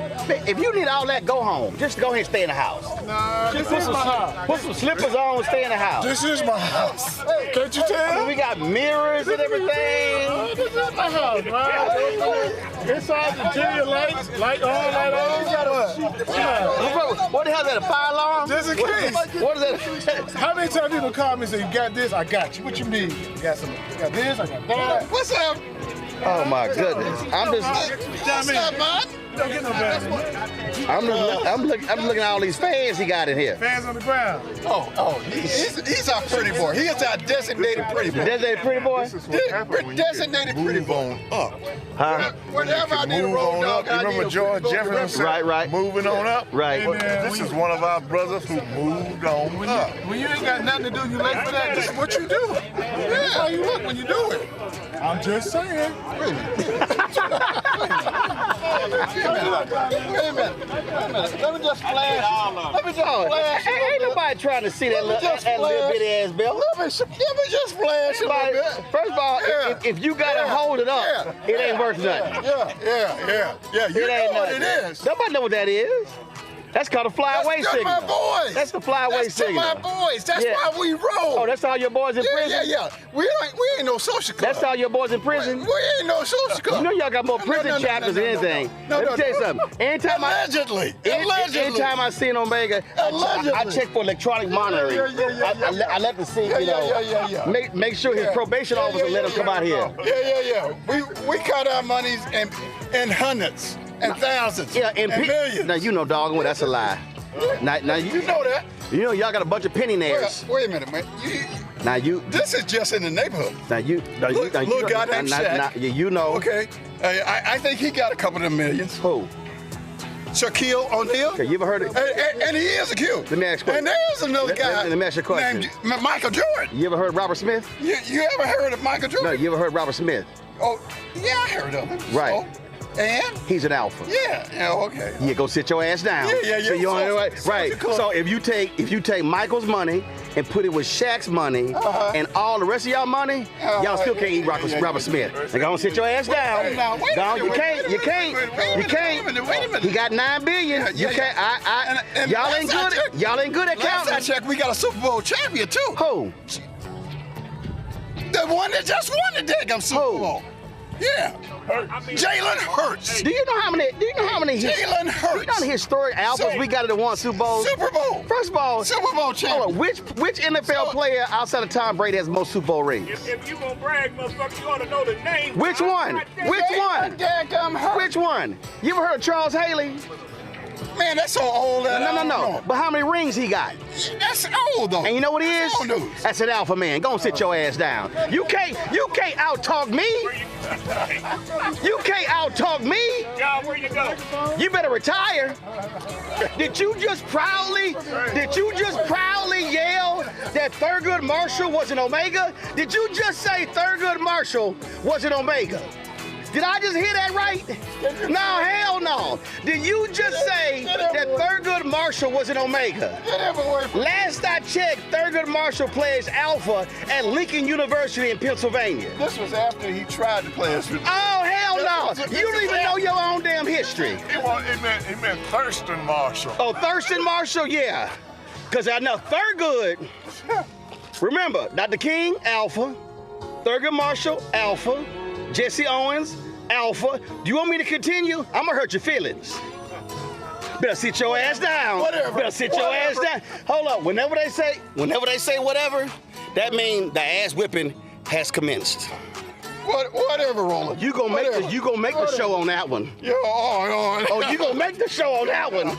If you need all that, go home. Just go ahead and stay in the house. Nah, this is my house. Put some slippers on and stay in the house. This is my house. Can't you tell? We got mirrors and everything. This is my house, man. Inside the interior lights, light on, light on. What the hell is that, a fire alarm? Just in case. What is that? How many times people call me and say, you got this? I got you. What you need? You got this? I got that. What's up? Oh my goodness. I'm just. What's up, man? Don't get no better. I'm looking at all these fans he got in here. Fans on the ground. He's our pretty boy. He is our designated pretty boy. Designated pretty boy? Designated pretty boy. Huh? Whenever I need a Move road on dog, up. You remember George Jefferson said, Right. moving on up? Right. Hey, man, This is one of our brothers who moved on up. When you ain't got nothing to do, you late for that. This is what you do. That's how you look when you do it. I'm just saying. Wait a minute. Let me just flash. Let me just flash. Ain't nobody trying to see that little bitty ass belt. Let me just flash a little bit. First of all, if you gotta hold it up, it ain't worth nothing. Yeah. You know what it is. Nobody know what that is. That's called a flyaway signal. That's my boys. That's the flyaway signal. That's my boys. That's why we roll. Oh, that's all your boys in prison? Yeah. We ain't no social club. That's all your boys in prison? We ain't no social club. You know y'all got more prison chapters than anything. Let me tell you something. Allegedly. Anytime I see an Omega, I check for electronic monitoring. I let the see, make sure his probation officer let him come out here. Yeah. We cut our monies in hundreds and thousands and millions. Now you know doggone that's a lie. Now you know that. You know y'all got a bunch of pensioners. Wait a minute, man. This is just in the neighborhood. Look, goddamn Shaq. You know. Okay. I think he got a couple of them millions. Who? Shaquille O'Neal. Okay, you ever heard of and he is a Q. Let me ask you. And there's another guy let me ask you a question. named Michael Jordan. You ever heard of Robert Smith? You ever heard of Michael Jordan? No, you ever heard of Robert Smith? Oh, yeah, I heard of him. Right. And? He's an alpha. Yeah, okay. Yeah, go sit your ass down. Yeah. So you right. So if you take Michael's money and put it with Shaq's money and all the rest of y'all money, y'all still can't eat Robert Smith. Like, go sit your ass down. You can't. Wait a minute. He got $9 billion. You can't. Y'all ain't good. Y'all ain't good at counting. Last I checked, we got a Super Bowl champion too. Who? The one that just won the daggum Super Bowl. Yeah. Jalen Hurts. Do you know how many? Jalen Hurts. Do you know how many historic alphas we got that won Super Bowl? Super Bowl. First of all, Super Bowl champion. Hold on, which NFL player outside of Tom Brady has the most Super Bowl rings? If you gonna brag, motherfucker, you ought to know the name. Which one? Which one? You ever heard of Charles Haley? Man, that's so old. No. But how many rings he got? That's old though. And you know what he is? That's an alpha man. Go and sit your ass down. You can't out-talk me. You can't out-talk me. John, where you go? You better retire. Did you just proudly yell that Thurgood Marshall was an Omega? Did you just say Thurgood Marshall was an Omega? Did I just hear that right? No, hell no. Did you just say that Thurgood Marshall was an Omega? Last I checked, Thurgood Marshall plays Alpha at Lincoln University in Pennsylvania. This was after he tried to play us. Oh, hell no. You don't even know your own damn history. It meant Thurston Marshall. Oh, Thurston Marshall, yeah. Because I know Thurgood. Remember, Dr. King, Alpha. Thurgood Marshall, Alpha. Jesse Owens, Alpha. Do you want me to continue? I'm gonna hurt your feelings. Better sit your ass down. Better sit your ass down. Hold up. Whenever they say whatever, that means the ass whipping has commenced. Whatever, Roland. You gonna make the show on that one. You're on. Oh, you gonna make the show on that one.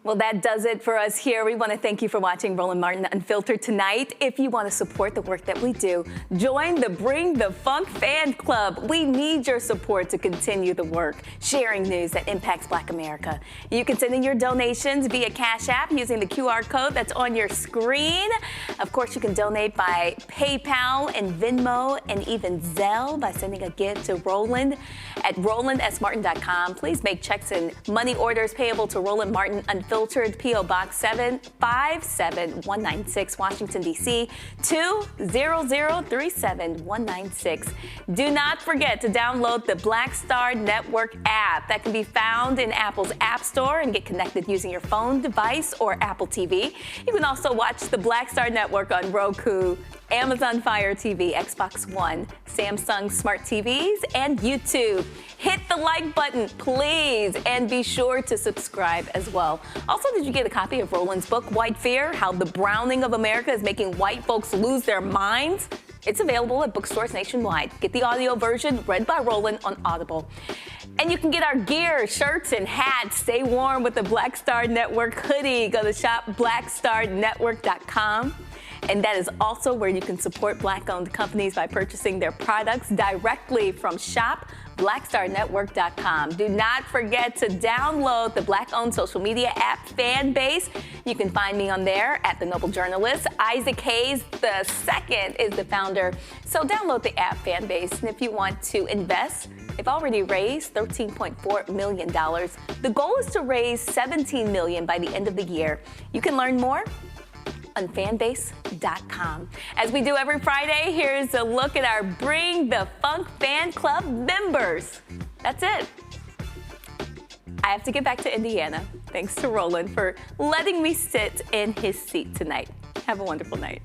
Well, that does it for us here. We want to thank you for watching Roland Martin Unfiltered tonight. If you want to support the work that we do, join the Bring the Funk fan club. We need your support to continue the work, sharing news that impacts Black America. You can send in your donations via Cash App using the QR code that's on your screen. Of course, you can donate by PayPal and Venmo and even Zelle by sending a gift to Roland at rolandsmartin.com. Please make checks and money orders payable to Roland Martin Unfiltered, P.O. Box 757196, Washington, D.C. 20037-196. Do not forget to download the Black Star Network app that can be found in Apple's App Store and get connected using your phone device or Apple TV. You can also watch the Black Star Network on Roku, Amazon Fire TV, Xbox One, Samsung Smart TVs, and YouTube. Hit the like button, please, and be sure to subscribe as well. Also, did you get a copy of Roland's book, White Fear? How the Browning of America is Making White Folks Lose Their Minds? It's available at bookstores nationwide. Get the audio version read by Roland on Audible. And you can get our gear, shirts, and hats. Stay warm with the Black Star Network hoodie. Go to shopblackstarnetwork.com. And that is also where you can support Black-owned companies by purchasing their products directly from shopblackstarnetwork.com. Do not forget to download the Black-owned social media app Fanbase. You can find me on there at The Noble Journalist. Isaac Hayes II is the founder. So download the app Fanbase. And if you want to invest, they've already raised $13.4 million. The goal is to raise $17 million by the end of the year. You can learn more on fanbase.com. As we do every Friday, here's a look at our Bring the Funk fan club members. That's it. I have to get back to Indiana. Thanks to Roland for letting me sit in his seat tonight. Have a wonderful night.